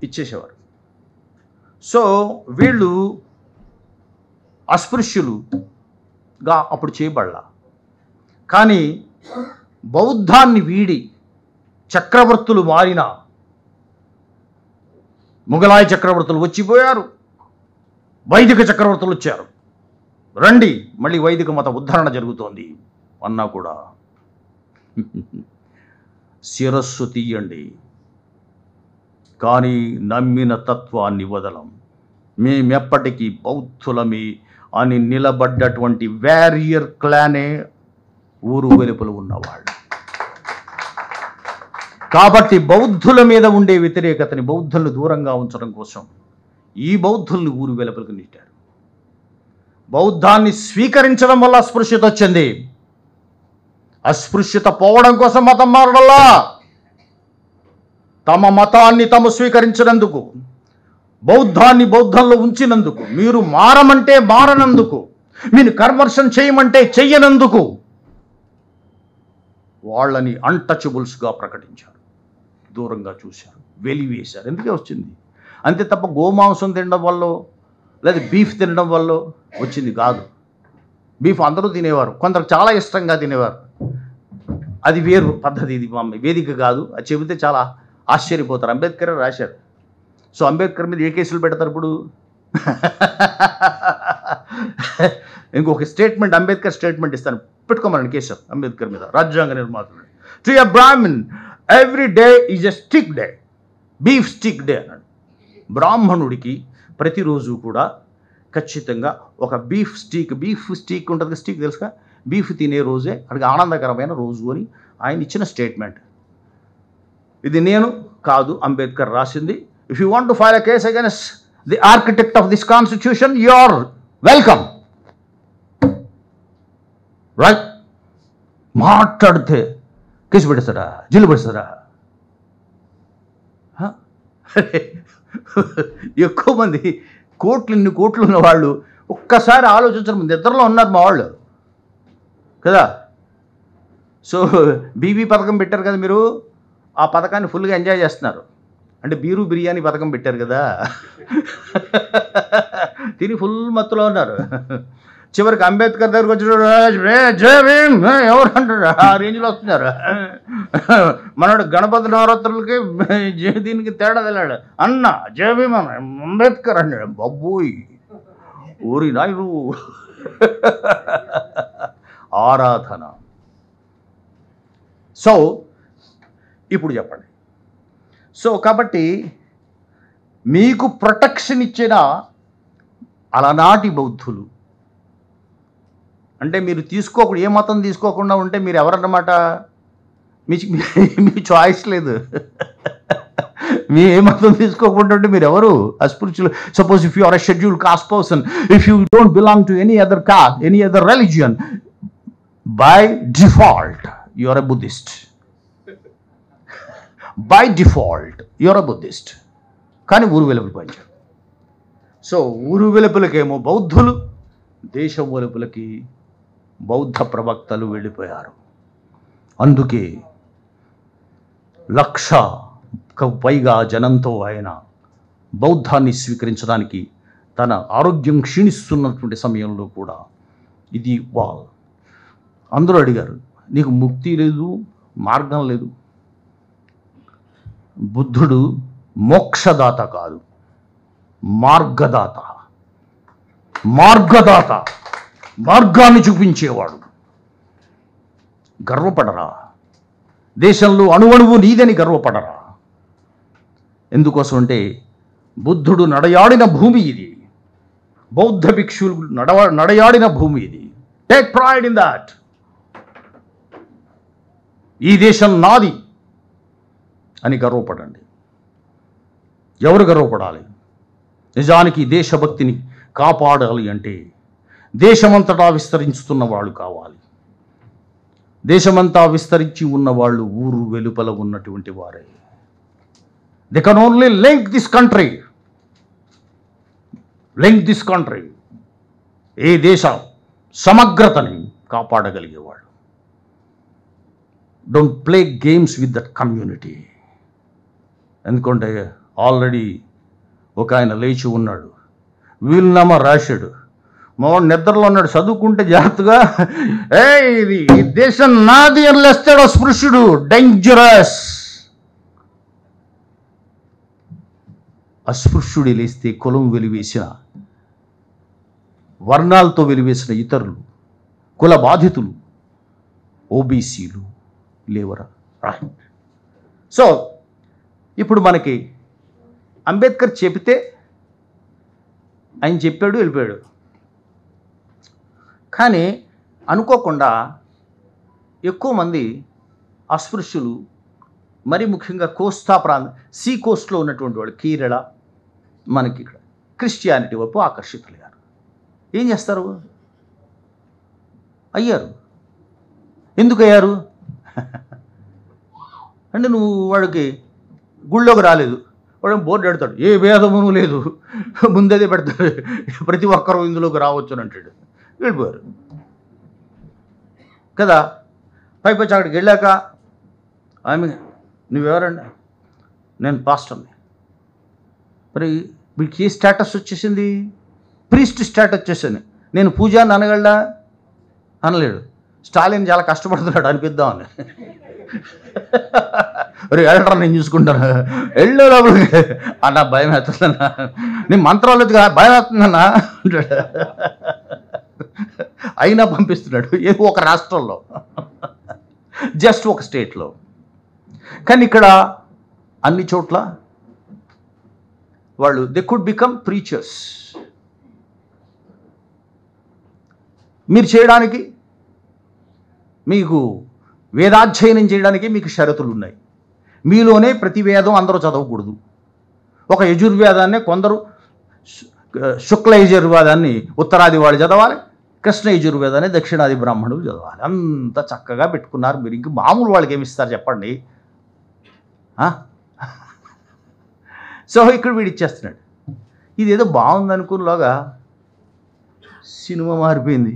A: ఇచ్చేసేవారు. సో వీళ్ళు అస్పృశ్యులుగా అప్పుడు చేయబడలా. కానీ బౌద్ధాన్ని వీడి చక్రవర్తులు మారిన మొఘలాయ చక్రవర్తులు వచ్చిపోయారు, వైదిక చక్రవర్తులు వచ్చారు, రండి మళ్ళీ వైదిక మత ఉద్ధరణ జరుగుతోంది అన్నా కూడా శిరస్సు తీయండి, కానీ నమ్మిన తత్వాన్ని వదలం, మేమెప్పటికీ బౌద్ధులమి అని నిలబడ్డటువంటి వారియర్ క్లానే ఊరు వెలుపల ఉన్నవాళ్ళు. కాబట్టి బౌద్ధుల మీద ఉండే వ్యతిరేకతని, బౌద్ధులను దూరంగా ఉంచడం కోసం ఈ బౌద్ధుల్ని ఊరు వెలుపలకు నెట్టారు. బౌద్ధాన్ని స్వీకరించడం వల్ల అస్పృశ్యత వచ్చింది. అస్పృశ్యత పోవడం కోసం మతం మారడల్లా, తమ మతాన్ని తాము స్వీకరించినందుకు, బౌద్ధాన్ని బౌద్ధంలో ఉంచినందుకు, మీరు మారమంటే మారనందుకు, మీరు కన్వర్షన్ చేయమంటే చెయ్యనందుకు వాళ్ళని అన్టచబుల్స్గా ప్రకటించారు, దూరంగా చూశారు, వెలివేశారు. ఎందుకే వచ్చింది అంతే తప్ప గోమాంసం తినడం వల్ల లేదా బీఫ్ తినడం వల్ల వచ్చింది కాదు. బీఫ్ అందరూ తినేవారు, కొందరు చాలా ఇష్టంగా తినేవారు, అది వేరు పద్ధతి. ఇది వేదిక కాదు, అది చెబితే చాలా ఆశ్చర్యపోతారు. అంబేద్కర్ రాశారు. సో అంబేద్కర్ మీద ఏ కేసులు పెడతారు ఇప్పుడు? ఇంకొక స్టేట్మెంట్, అంబేద్కర్ స్టేట్మెంట్ ఇస్తాను, పెట్టుకోమని కేసు అంబేద్కర్ మీద, రాజ్యాంగ నిర్మాతలు. To a Brahmin every day is a steak day, beef steak day అన్నాడు. బ్రాహ్మణుడికి ప్రతిరోజు కూడా ఖచ్చితంగా ఒక బీఫ్ స్టీక్ ఉంటుంది, స్టీక్ తెలుసుగా, బీఫ్ తినే రోజే అడిగి ఆనందకరమైన రోజు అని ఆయన ఇచ్చిన స్టేట్మెంట్. ఇది నేను కాదు, అంబేద్కర్ రాసింది. If you want to file a case against the architect of this constitution, you are welcome. Right? మాట్లాడితే కేసు పెడతారా, జైలు పెడతారా? ఎక్కువ మంది ఇన్ని కోట్లు ఉన్న వాళ్ళు ఒక్కసారి ఆలోచించడం, నిద్రలో ఉన్నారు మా వాళ్ళు కదా. సో బీబీ పథకం పెట్టారు కదా మీరు, ఆ పథకాన్ని ఫుల్గా ఎంజాయ్ చేస్తున్నారు. అంటే బీరు బిర్యానీ పథకం పెట్టారు కదా, తిని ఫుల్ మత్తులో ఉన్నారు. చివరికి అంబేద్కర్ దగ్గరకు వచ్చి ఎవరు అంటారు, ఆ రేంజ్లో వస్తున్నారు. మనోడు గణపతి నవరాత్రులకి దీనికి తేడా తెలియాడు, అన్న జయ భీమ్ అంబేద్కర్ అన్నాడు. బాబోయ్ ఊరి నాయుడు ఆరాధన. సో ఇప్పుడు చెప్పండి. సో కాబట్టి మీకు ప్రొటెక్షన్ ఇచ్చిన అలనాటి బౌద్ధులు అంటే మీరు తీసుకోకుండా, ఏ మతం తీసుకోకుండా ఉంటే మీరు ఎవరన్నమాట? మీ చాయిస్ లేదు. మీ ఏ మతం తీసుకోకుండా ఉంటే మీరు ఎవరు? అస్పృశ్యులు. Suppose if you are a scheduled caste person, if you don't belong to any other caste, any other religion, by default you are a Buddhist. By default you are a Buddhist. కానీ ఊరు వెలుపల పంచారు. So ఊరు వెలుపలకేమో బౌద్ధులు, దేశం వెలుపలకి బౌద్ధ ప్రవక్తలు వెళ్ళిపోయారు. అందుకే 1,00,000కు పైగా జనంతో ఆయన బౌద్ధాన్ని స్వీకరించడానికి తన ఆరోగ్యం క్షీణిస్తున్నటువంటి సమయంలో కూడా ఇది అందరూ అడిగారు, నీకు ముక్తి లేదు, మార్గం లేదు. బుద్ధుడు మోక్షదాత కాదు, మార్గదాత. మార్గాన్ని చూపించేవాడు. గర్వపడరా, దేశంలో అణువణువు నీదని గర్వపడరా. ఎందుకోసం అంటే బుద్ధుడు నడయాడిన భూమి ఇది, బౌద్ధ భిక్షులు నడయాడిన భూమి ఇది. Take pride in that. ఈ దేశం నాది అని గర్వపడండి. ఎవరు గర్వపడాలి? నిజానికి దేశభక్తిని కాపాడాలి అంటే దేశమంతటా విస్తరించుతున్న వాళ్ళు కావాలి. దేశమంతా విస్తరించి ఉన్నవాళ్ళు ఊరు వెలుపల ఉన్నటువంటి వారే. They can only link this country. ఏ దేశ సమగ్రతని కాపాడగలిగేవాళ్ళు. Don't play games with that community. ఎందుకంటే ఆల్రెడీ ఒక ఆయన లేచి ఉన్నాడు, వీలునామా రాశాడు, మావాడు నిద్రలో ఉన్నాడు, చదువుకుంటే జాగ్రత్తగా, ఇది ఈ దేశం నాది అని లేస్తాడు అస్పృశ్యుడు, డేంజరస్. అస్పృశ్యుడి లేస్తే కులం వెలివేసిన, వర్ణాలతో వెలివేసిన ఇతరులు, కుల బాధితులు, ఓబీసీలు లేవరా. సో ఇప్పుడు మనకి అంబేద్కర్ చెబితే ఆయన చెప్పాడు, వెళ్ళిపోయాడు. కానీ అనుకోకుండా ఎక్కువ మంది అస్పృశ్యులు, మరి ముఖ్యంగా కోస్తా ప్రాంతం, సీ కోస్ట్లో ఉన్నటువంటి వాళ్ళు, కేరళ, మనకి ఇక్కడ క్రిస్టియానిటీ వైపు ఆకర్షితులయ్యారు. ఏం చేస్తారు? అయ్యారు. ఎందుకు అయ్యారు అంటే, నువ్వు వాడికి గుళ్ళోకి రాలేదు, వాడు బోర్డు పెడతాడు, ఏ భేదము లేదు, ముందదే పెడతాడు, ప్రతి ఒక్కరూ ఇందులోకి రావచ్చు అని అంటాడు, వెళ్ళిపోయారు కదా. పైపచ్చి అక్కడికి వెళ్ళాక ఆమె, నువ్వెవరండి? నేను పాస్టర్ని. మరి వీడికి ఏ స్టేటస్ వచ్చేసింది? ప్రీస్ట్ స్టేటస్ వచ్చేసింది. నేను పూజాన్ని అనగలడా? అనలేడు. స్టాలిన్ చాలా కష్టపడుతున్నాడు అనిపిద్దామని. మరి వెళ్ళరా, నేను చూసుకుంటాను, వెళ్ళు లోపలికి అన్న, భయం వేస్తుందన్నా, నేను మంత్రాలు భయం వేస్తుందన్నా అంటాడు. అయినా పంపిస్తున్నాడు, ఏదో ఒక రాష్ట్రంలో, జస్ట్ ఒక స్టేట్లో. కానీ ఇక్కడ అన్ని చోట్ల వాళ్ళు దే కుడ్ బికమ్ ప్రీచర్స్. మీరు చేయడానికి, మీకు వేదాధ్యయనం చేయడానికి మీకు షరతులు ఉన్నాయి. మీలోనే ప్రతి వేదం అందరూ చదవకూడదు. ఒక యజుర్వేదాన్ని కొందరు, శుక్ల యజుర్వేదాన్ని ఉత్తరాది వాళ్ళు చదవాలి, కృష్ణ యజుర్వేదాన్ని దక్షిణాది బ్రాహ్మణులు చదవాలి. అంత చక్కగా పెట్టుకున్నారు మీరు. ఇంక మామూలు వాళ్ళకి ఏమి ఇస్తారు చెప్పండి? సో ఇక్కడ వీడు ఇచ్చేస్తున్నాడు. ఇదేదో బాగుంది అనుకున్నలోగా సినిమా మారిపోయింది.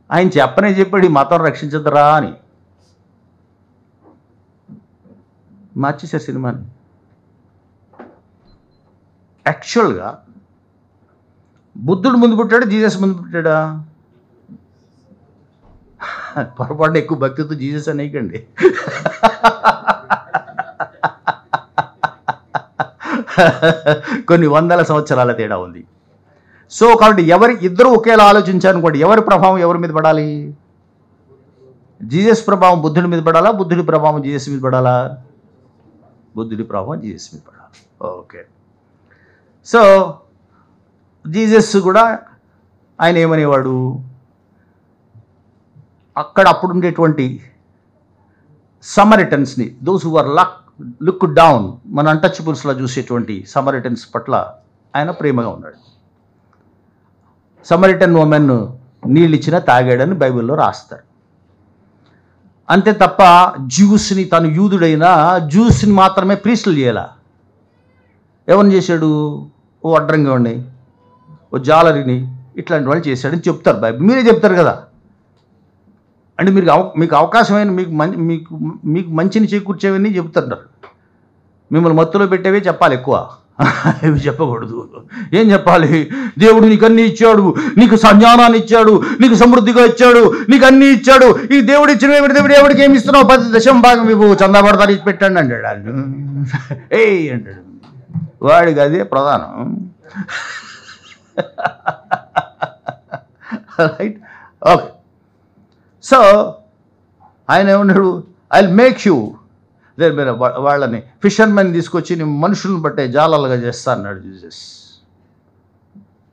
A: ఆయన చెప్పనే చెప్పాడు, ఈ మతం రక్షించదురా అని. మార్చేశారు సినిమాని. యాక్చువల్గా బుద్ధుడు ముందు పుట్టాడు, జీసస్ ముందు పుట్టాడా? పొరపాటు ఎక్కువ భక్తితో జీసస్ అనేకండి. కొన్ని వందల సంవత్సరాల తేడా ఉంది. సో కాబట్టి ఇద్దరు ఒకేలా ఆలోచించారనుకోండి, ఎవరి ప్రభావం ఎవరి మీద పడాలి? జీసస్ ప్రభావం బుద్ధుడి మీద పడాలా? బుద్ధుడి ప్రభావం జీసస్ మీద పడాలా? బుద్ధుడి ప్రభావం జీసస్ మీద పడాలి. ఓకే. సో జీసస్ కూడా ఆయన ఏమనేవాడు? అక్కడ అప్పుడు ఉండేటువంటి సమరిటన్స్ని, those who are look down, మన అన్టచబుల్స్లో చూసేటువంటి సమరిటన్స్ పట్ల ఆయన ప్రేమగా ఉన్నాడు. సమరిటన్ ఉమెన్ నీళ్ళు ఇచ్చినా తాగాడని బైబిల్లో రాస్తారు. అంతే తప్ప జ్యూస్ని, తను యూదుడైనా జ్యూస్ని మాత్రమే ప్రీస్టులు చేయాల. ఎవరిని చేశాడు? ఓ అడ్రంగివాడిని, ఓ జాలరిని, ఇట్లాంటి వాళ్ళు చేశాడని చెప్తారు బైబిల్. మీరే చెప్తారు కదా. అంటే మీకు అవకాశమైన, మీకు మంచిని చేకూర్చేవన్నీ చెబుతుంటారు. మిమ్మల్ని మత్తులో పెట్టేవే చెప్పాలి ఎక్కువ, ఇవి చెప్పకూడదు. ఏం చెప్పాలి? దేవుడు నీకు అన్నీ ఇచ్చాడు, నీకు సంజ్ఞానాన్ని ఇచ్చాడు, నీకు సమృద్ధిగా ఇచ్చాడు, నీకు అన్నీ ఇచ్చాడు. ఈ దేవుడు ఇచ్చిన దేవుడు ఎవడికి ఏమి ఇస్తున్నావు? 10% ఇవ్వు, చందా పడతారు, ఇచ్చి పెట్టండి అంటాడు. అంటాడు. వాడికి అదే ప్రధానం. రైట్. ఓకే. సో ఆయన ఏమన్నాడు? ఐ విల్ మేక్ యూ, వాళ్ళని ఫిషర్మెన్ తీసుకొచ్చి నేను మనుషులను బట్టే జాలాలుగా చేస్తా అన్నాడు జీసస్.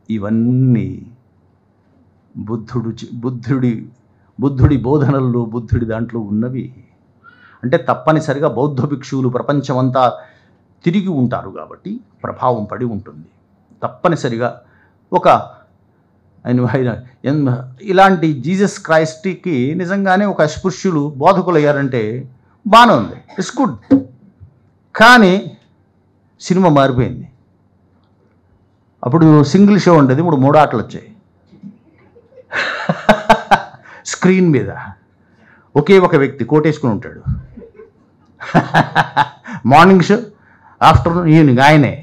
A: ఇవన్నీ బుద్ధుడి బోధనల్లో, బుద్ధుడి దాంట్లో ఉన్నవి. అంటే తప్పనిసరిగా బౌద్ధ భిక్షువులు ప్రపంచమంతా తిరిగి ఉంటారు కాబట్టి ప్రభావం పడి ఉంటుంది. తప్పనిసరిగా ఒక ఆయన ఇలాంటి జీసస్ క్రైస్ట్కి నిజంగానే ఒక అస్పృశ్యులు బోధకులు అయ్యారంటే బాగానే ఉంది, ఇట్స్ గుడ్. కానీ సినిమా మారిపోయింది. అప్పుడు సింగిల్ షో ఉండేది, ఇప్పుడు 3 ఆటలు వచ్చాయి స్క్రీన్ మీద. ఒకే ఒక వ్యక్తి కోటేసుకుని ఉంటాడు. మార్నింగ్ షో, ఆఫ్టర్నూన్, ఈవినింగ్ ఆయనే.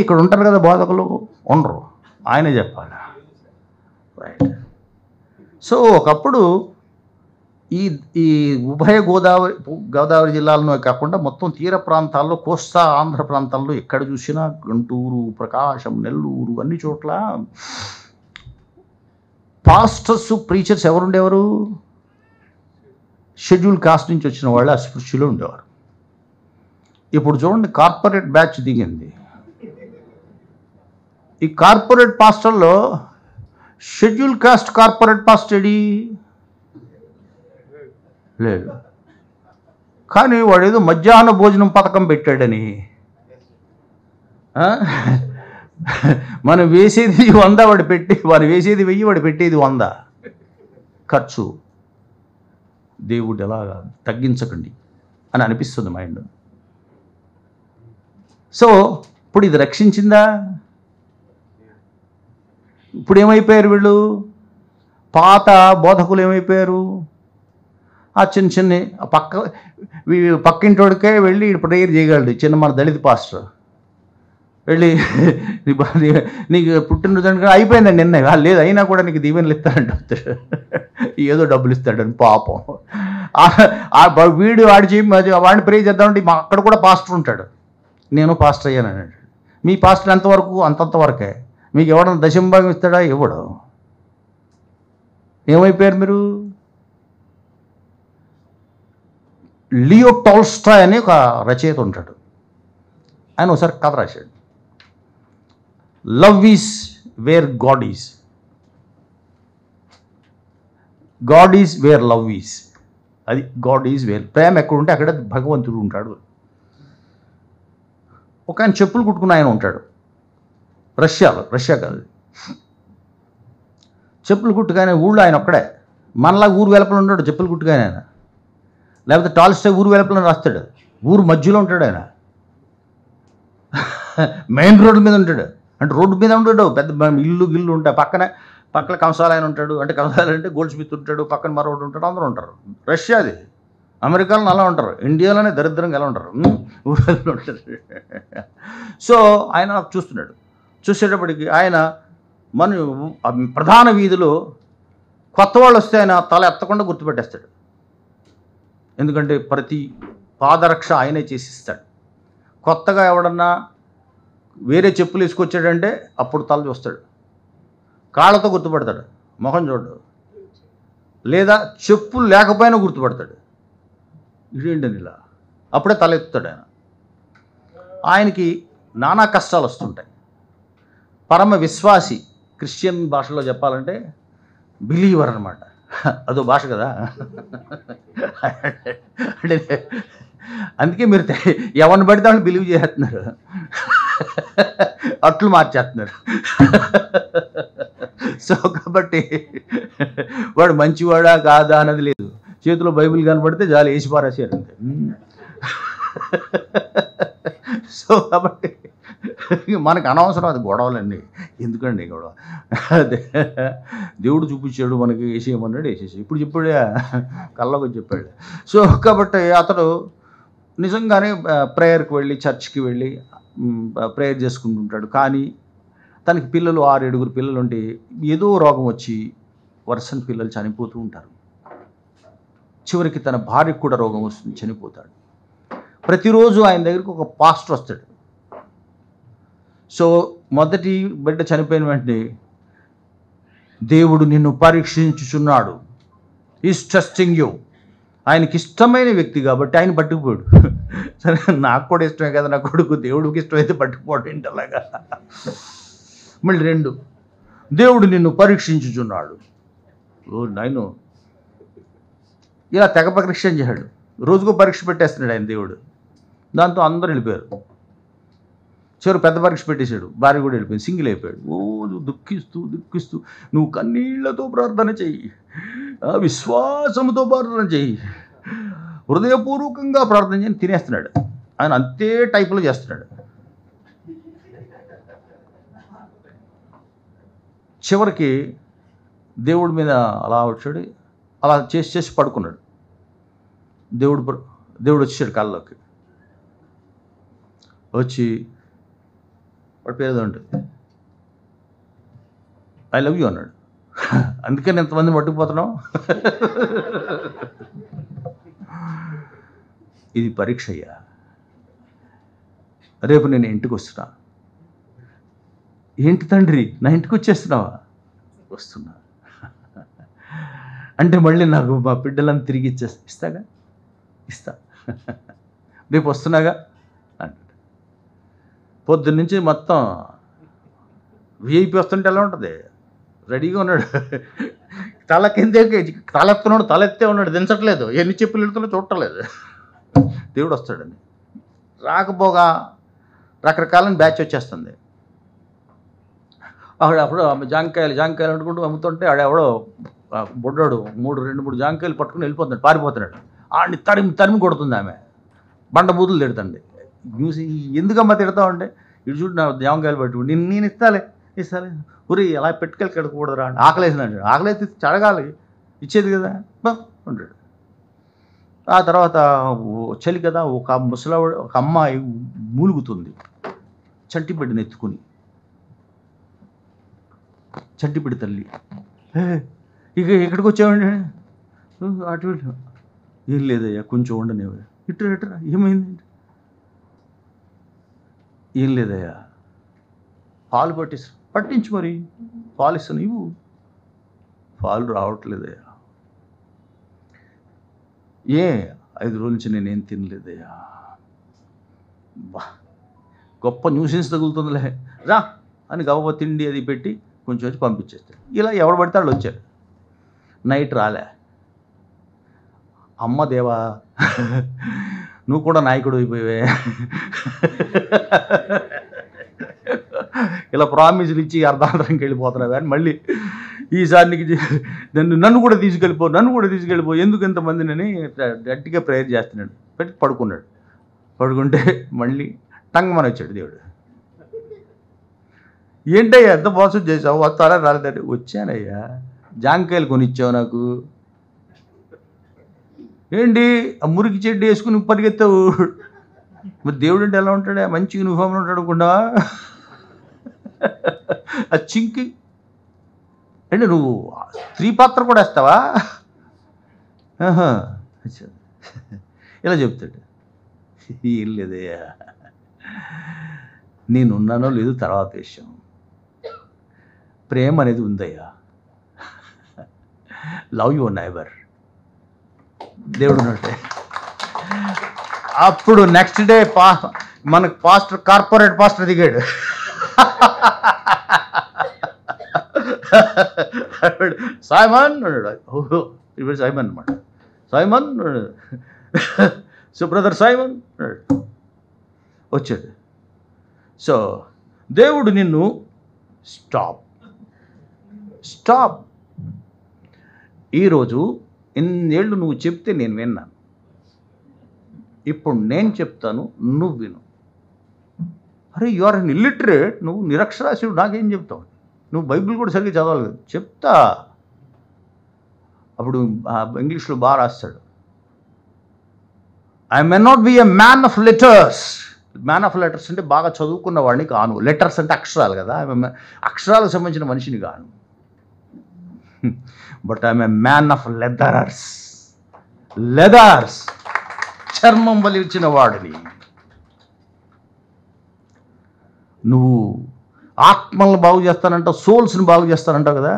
A: ఇక్కడ ఉంటారు కదా బోధకులు, ఉండరు, ఆయనే చెప్పాలి. రైట్. సో ఒకప్పుడు ఈ ఈ ఉభయ గోదావరి జిల్లాలను కాకుండా మొత్తం తీర ప్రాంతాల్లో, కోస్తా ఆంధ్ర ప్రాంతాల్లో ఎక్కడ చూసినా గుంటూరు, ప్రకాశం, నెల్లూరు అన్ని చోట్ల పాస్టర్స్, ప్రీచర్స్ ఎవరుండేవారు? షెడ్యూల్ కాస్ట్ నుంచి వచ్చిన వాళ్ళు అస్పృశ్యులు ఉండేవారు. ఇప్పుడు చూడండి, కార్పొరేట్ బ్యాచ్ దిగింది. ఈ కార్పొరేట్ పాస్టర్లో షెడ్యూల్ కాస్ట్ కార్పొరేట్ పాస్టర్ లేదు. కానీ వాడు ఏదో మధ్యాహ్న భోజనం పథకం పెట్టాడని మనం వేసేది 100, వాడు వేసేది 1000, వాడు పెట్టేది 100 ఖర్చు. దేవుడు ఎలాగా తగ్గించకండి అని అనిపిస్తుంది మైండ్. సో ఇప్పుడు ఇది రక్షించిందా? ఇప్పుడు ఏమైపోయారు వీళ్ళు? పాత బోధకులు ఏమైపోయారు? ఆ చిన్న పక్కింటోడికే వెళ్ళి ప్రేయర్ చేయగలడు. చిన్న మన దళిత పాస్టర్ వెళ్ళి నీకు పుట్టినరోజు అంటే అయిపోయిందండి నిన్న, లేదు అయినా కూడా నీకు దీవెనలు ఇస్తాడంట, ఏదో డబ్బులు ఇస్తాడని పాపం. వీడు వాడిని ప్రే చేద్దామంటే అక్కడ కూడా పాస్టర్ ఉంటాడు. నేను పాస్టర్ అయ్యాను అన్నాడు. మీ పాస్టర్ ఎంతవరకు? అంతంతవరకే. మీకు ఎవడన్నా దశంభాగం ఇస్తాడా? ఇవ్వడు. ఏమైపోయారు మీరు? లియో టాల్స్టాయ్ అని ఒక రచయిత ఉంటాడు. ఆయన ఒకసారి కథ రాశాడు. Love is where God is, God is where love is. అది గాడ్ ఈజ్ వేర్. ప్రేమ ఎక్కడ ఉంటే అక్కడ భగవంతుడు ఉంటాడు. ఒక ఆయన చెప్పులు కుట్టుకున్న ఆయన ఉంటాడు. రష్యా కాదు, చెప్పులు కుట్టుగానే ఊళ్ళో ఆయన ఒక్కడే. మనలా ఊరు వెలపలు ఉంటాడు చెప్పులు కుట్టుగానే ఆయన. లేకపోతే టాల్స్టాయ్ ఊరు వెలపలను రాస్తాడు. ఊరు మధ్యలో ఉంటాడు ఆయన, మెయిన్ రోడ్డు మీద ఉంటాడు. అంటే రోడ్డు మీద ఉంటాడు, పెద్ద ఇల్లు ఉంటాయి, పక్కన కంసాల ఆయన ఉంటాడు. అంటే కంసాల అంటే గోల్డ్ స్మిత్ ఉంటాడు, పక్కన మరొకటి ఉంటాడు, అందరూ ఉంటారు. రష్యాది. అమెరికాలో అలా ఉంటారు, ఇండియాలోనే దరిద్రంగా ఎలా ఉంటారు, ఊళ్ళో ఉంటారు. సో ఆయన చూస్తున్నాడు. చూసేటప్పటికి ఆయన ప్రధాన వీధిలో కొత్త వాళ్ళు వస్తే ఆయన తల ఎత్తకుండా గుర్తుపెట్టేస్తాడు. ఎందుకంటే ప్రతి పాదరక్ష ఆయనే చేసిస్తాడు. కొత్తగా ఎవడన్నా వేరే చెప్పులు వేసుకొచ్చాడంటే అప్పుడు తల చూస్తాడు, కాళ్ళతో గుర్తుపడతాడు, మొహం చూడడు. లేదా చెప్పులు లేకపోయినా గుర్తుపడతాడు, ఇదేంటని ఇలా. అప్పుడే తల ఎత్తుతాడు ఆయన. ఆయనకి నానా కష్టాలు వస్తుంటాయి. పరమ విశ్వాసి, క్రిస్టియన్ భాషలో చెప్పాలంటే బిలీవర్ అనమాట. అదో భాష కదా. అంటే అందుకే మీరు ఎవరిని పడితే వాళ్ళు బిలీవ్ చేస్తున్నారు, అట్లు మార్చేస్తున్నారు. సో కాబట్టి వాడు మంచివాడా కాదా అన్నది లేదు. చేతిలో బైబిల్ కనబడితే చాలు వేసి పారేసారు అంతే. సో కాబట్టి మనకు అనవసరం అది గొడవలండి. ఎందుకండి గొడవ? అదే దేవుడు చూపించాడు మనకి, వేసేయమన్నాడు, వేసేసి ఇప్పుడు చెప్పాడు, కళ్ళకు చెప్పాడు. సో కాబట్టి అతడు నిజంగానే ప్రేయర్కి వెళ్ళి, చర్చ్కి వెళ్ళి ప్రేయర్ చేసుకుంటుంటాడు. కానీ తనకి పిల్లలు 6-7 పిల్లలు ఉంటే ఏదో రోగం వచ్చి వరుసన పిల్లలు చనిపోతూ ఉంటారు. చివరికి తన భార్యకు కూడా రోగం వస్తుంది, చనిపోతాడు. ప్రతిరోజు ఆయన దగ్గరికి ఒక పాస్టర్ వస్తాడు. సో మొదటి బిడ్డ చనిపోయిన వెంటనే దేవుడు నిన్ను పరీక్షించుచున్నాడు, ఈజ్ టెస్టింగ్ యూ. ఆయనకి ఇష్టమైన వ్యక్తి కాబట్టి ఆయన పట్టుకుపోయాడు. సరే నాకు కూడా ఇష్టమే కదా నా కొడుకు, దేవుడికి ఇష్టమైతే పట్టుకుపోవడం ఏంటి అలాగా. మళ్ళీ 2, దేవుడు నిన్ను పరీక్షించుచున్నాడు. ఓ నాయను, ఇలా తెగ పరీక్ష చేశాడు. రోజుకో పరీక్ష పెట్టేస్తున్నాడు ఆయన దేవుడు. దాంతో అందరూ వెళ్ళిపోయారు. చివరి పెద్ద పరీక్ష పెట్టేశాడు, భార్య కూడా వెళ్ళిపోయింది, సింగిల్ అయిపోయాడు. ఓ దుఃఖిస్తూ నువ్వు కన్నీళ్లతో ప్రార్థన చెయ్యి, విశ్వాసంతో ప్రార్థన చెయ్యి, హృదయపూర్వకంగా ప్రార్థన చేయని తినేస్తున్నాడు ఆయన. అంతే టైపులో చేస్తున్నాడు. చివరికి దేవుడి మీద అలా వచ్చాడు, అలా చేసి పడుకున్నాడు. దేవుడు వచ్చాడు కాళ్ళలోకి వచ్చి, వాడి పేరు ఉంటుంది, ఐ లవ్ యూ అన్నాడు. అందుకని ఎంతమంది పట్టుకుపోతున్నాం. ఇది పరీక్ష అయ్యా. రేపు నేను ఇంటికి వస్తున్నా. ఏంటి తండ్రి, నా ఇంటికి వచ్చేస్తున్నావా? వస్తున్నా. అంటే మళ్ళీ నాకు మా బిడ్డలను తిరిగి ఇస్తాగా, ఇస్తా, రేపు వస్తున్నాగా అంటాడు. పొద్దున్నుంచి మొత్తం విఐపి వస్తుంటే ఎలా ఉంటుంది, రెడీగా ఉన్నాడు. తల కిందే తలెత్తున్నాడు, తలెత్తే ఉన్నాడు, దించట్లేదు. ఎన్ని చెప్పులు వెళ్తున్నా చూడటలేదు. దేవుడు వస్తాడని రాకపోగా రకరకాలని బ్యాచ్ వచ్చేస్తుంది. అప్పుడు జాంకాయలు అనుకుంటూ అమ్ముతుంటే ఆడెవడో బొడ్డాడు 2-3 జాంకాయలు పట్టుకుని వెళ్ళిపోతున్నాడు, పారిపోతున్నాడు. ఆడిని తరిమి కొడుతుంది ఆమె, బండ బూతులు తిడుతుంది. న్యూస్ ఎందుకమ్మా తిడతామంటే, ఇటు చూడు నా జాంకాయలు పట్టుకుని నేను ఇస్తాలే ఊరి అలా పెట్టుకెళ్ళి కడకూడదురా, ఆకలేసినాడు. ఆకలేసి చడగాలి, ఇచ్చేది కదా ఉంటాడు. ఆ తర్వాత చలి కదా, ఒక ముసలావిడ, ఒక అమ్మాయి మూలుగుతుంది చంటిబిడ్డని ఎత్తుకుని. చంటిబిడ్డ తల్లి, ఇక ఎక్కడికి వచ్చావండి? అటు ఏం లేదయ్యా, కొంచెం ఉండనివ్వ. ఇట్రా ఏమైంది? ఏం లేదయ్యా, పాలు పట్టించు, మరి పాలు ఇస్తాను, ఇవ్వు. పాలు రావట్లేదయ్యా. 5 రోజుల నుంచి నేనేం తినలేదయ్యా. గొప్ప న్యూసెన్స్ తగులుతుందిలే, రా అని గవ్వ తిండి అది పెట్టి కొంచెం వచ్చి పంపించేస్తాడు. ఇలా ఎవడు పడితే వాళ్ళు వచ్చారు. నైట్ రాలే. అమ్మ దేవా, నువ్వు కూడా నాయకుడు అయిపోయావే. ఇలా ప్రామిసులు ఇచ్చి అర్ధాంతరంకి వెళ్ళిపోతున్నావే అని మళ్ళీ ఈసారి నీకు నన్ను కూడా తీసుకెళ్ళిపో, ఎందుకు ఇంతమందిని గట్టిగా ప్రేయర్ చేస్తున్నాడు. పెట్టి పడుకున్నాడు. పడుకుంటే మళ్ళీ టంగమని వచ్చాడు దేవుడు. ఏంటయ్యా ఎంత మోసం చేసావు, వస్తారా రాలేదంటే, వచ్చానయ్యా, జాంకాయలు కొనిచ్చావు నాకు. ఏంటి ఆ మురికి చెడ్డి వేసుకుని పరిగెత్తావు? మరి దేవుడు అంటే ఎలా ఉంటాడా, మంచి యూనిఫామ్లో ఉంటాడు అనుకున్నావా? ఆ చింకి అంటే నువ్వు స్త్రీ పాత్ర కూడా వేస్తావా? ఇలా చెప్తాడు. ఏం లేదయ్యా, నేనున్నానో లేదు తర్వాత విషయం. ప్రేమ అనేది ఉందయ్యా. Love your neighbour. దేవుడు ఉన్నట్టే. అప్పుడు నెక్స్ట్ డే మనకు కార్పొరేట్ పాస్టర్ దిగాడు. సైమన్ అన్నాడు. ఇప్పుడు సైమన్ అనమాట. సైమన్ సో బ్రదర్ సైమన్ వచ్చాడు. సో దేవుడు నిన్ను స్టాప్, ఈరోజు ఇన్నేళ్ళు నువ్వు చెప్తే నేను విన్నాను, ఇప్పుడు నేను చెప్తాను, నువ్వు విను. అరే యు ఆర్ అన్ ఇల్లిటరేట్, నువ్వు నిరక్షరాస్యుడు, నాకేం చెప్తావు? నువ్వు బైబిల్ కూడా సరిగ్గా చదవాలి కదా. చెప్తా. అప్పుడు ఇంగ్లీష్లో బాగా రాస్తాడు, I may not be a man of letters. Man of letters అంటే బాగా చదువుకున్న వాడిని కాను. లెటర్స్ అంటే అక్షరాలు కదా, అక్షరాలకు సంబంధించిన మనిషిని కాను. But I'm a man of leathers, చర్మం వలిచిన వాడిని. నువ్వు ఆత్మలను బాగు చేస్తానంటావు, సోల్స్ని బాగు చేస్తానంటావు కదా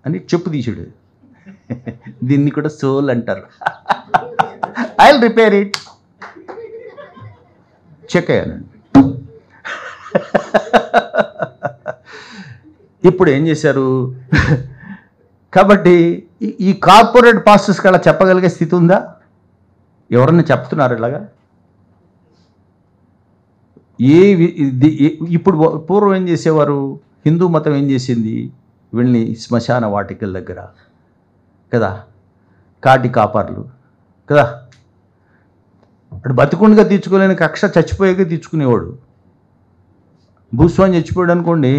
A: అని చెప్పు తీసాడు. దీన్ని కూడా సోల్ అంటారు. I will repair it. Check అయ్యానండి. ఇప్పుడు ఏం చేశారు? కాబట్టి ఈ కార్పొరేట్ పాస్టర్స్కి అలా చెప్పగలిగే స్థితి ఉందా? ఎవరన్నా చెప్తున్నారు ఇలాగా? ఇప్పుడు పూర్వం ఏం చేసేవారు? హిందూ మతం ఏం చేసింది? వీళ్ళని శ్మశాన వాటికల దగ్గర కదా, కాటి కాపర్లు కదా, అటు బతికుండగా తీర్చుకోలేని కక్ష చచ్చిపోయాక తీర్చుకునేవాడు. భూస్వామి చచ్చిపోయాడు అనుకోండి,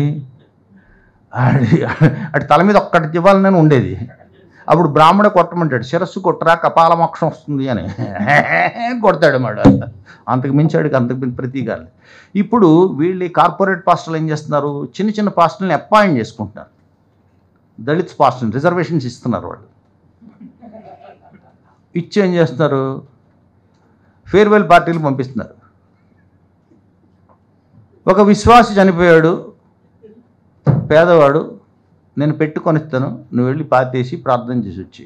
A: అటు తల మీద ఒక్కటి ఇవ్వాలని ఉండేది. అప్పుడు బ్రాహ్మణ కొట్టమంటాడు, శిరస్సు కొట్టరా కపాల మోక్షం వస్తుంది అని కొడతాడు మాట. అంతకు మించాడికి అంతకు మించి ప్రతీకాలు. ఇప్పుడు వీళ్ళు కార్పొరేట్ పాస్టర్లు ఏం చేస్తున్నారు? చిన్న చిన్న పాస్టర్ని అపాయింట్ చేసుకుంటున్నారు. దళిత్ పాస్టర్ రిజర్వేషన్స్ ఇస్తున్నారు వాళ్ళు. ఇచ్చి ఏం చేస్తున్నారు, ఫేర్వెల్ పార్టీలు పంపిస్తున్నారు. ఒక విశ్వాసి చనిపోయాడు, పేదవాడు, నేను పెట్టుకొనిస్తాను, నువ్వు వెళ్ళి పాతేసి ప్రార్థన చేసి వచ్చి.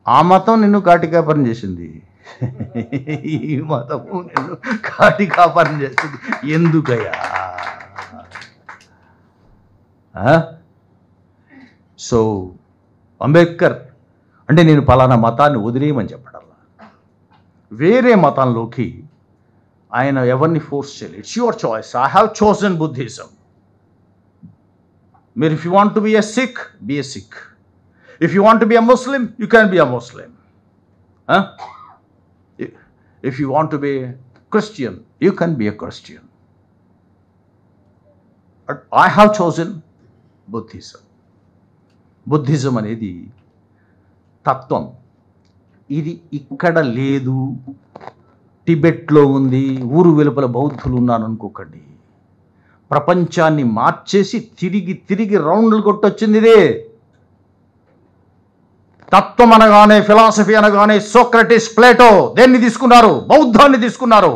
A: ఆ మతం నిన్ను కాటికాపరం చేసింది, ఈ మతము నిన్ను కాటికాపరం చేసింది. ఎందుకయ్యా? సో అంబేద్కర్ అంటే నేను పలానా మతాన్ని వదిలేయమని చెప్పడల్లా, వేరే మతంలోకి ఆయన ఎవరిని ఫోర్స్ చేయలేదు. It's your choice. I have chosen Buddhism. మీరు if you want to be a Sikh, be a Sikh. If you want to be a Muslim, you can be a Muslim. If you want to be Christian, you can be a Christian. But I have chosen Buddhism. Buddhism అనేది తత్వం. ఇది ఇక్కడ లేదు, టిబెట్లో ఉంది, ఊరు వెలుపల బౌద్ధులు ఉన్నాను అనుకోకండి. ప్రపంచాన్ని మార్చేసి తిరిగి తిరిగి రౌండ్లు కొట్టొచ్చింది ఇదే. తత్వం అనగానే, ఫిలాసఫీ అనగానే సోక్రటిస్, ప్లేటో దేన్ని తీసుకున్నారు? బౌద్ధాన్ని తీసుకున్నారు.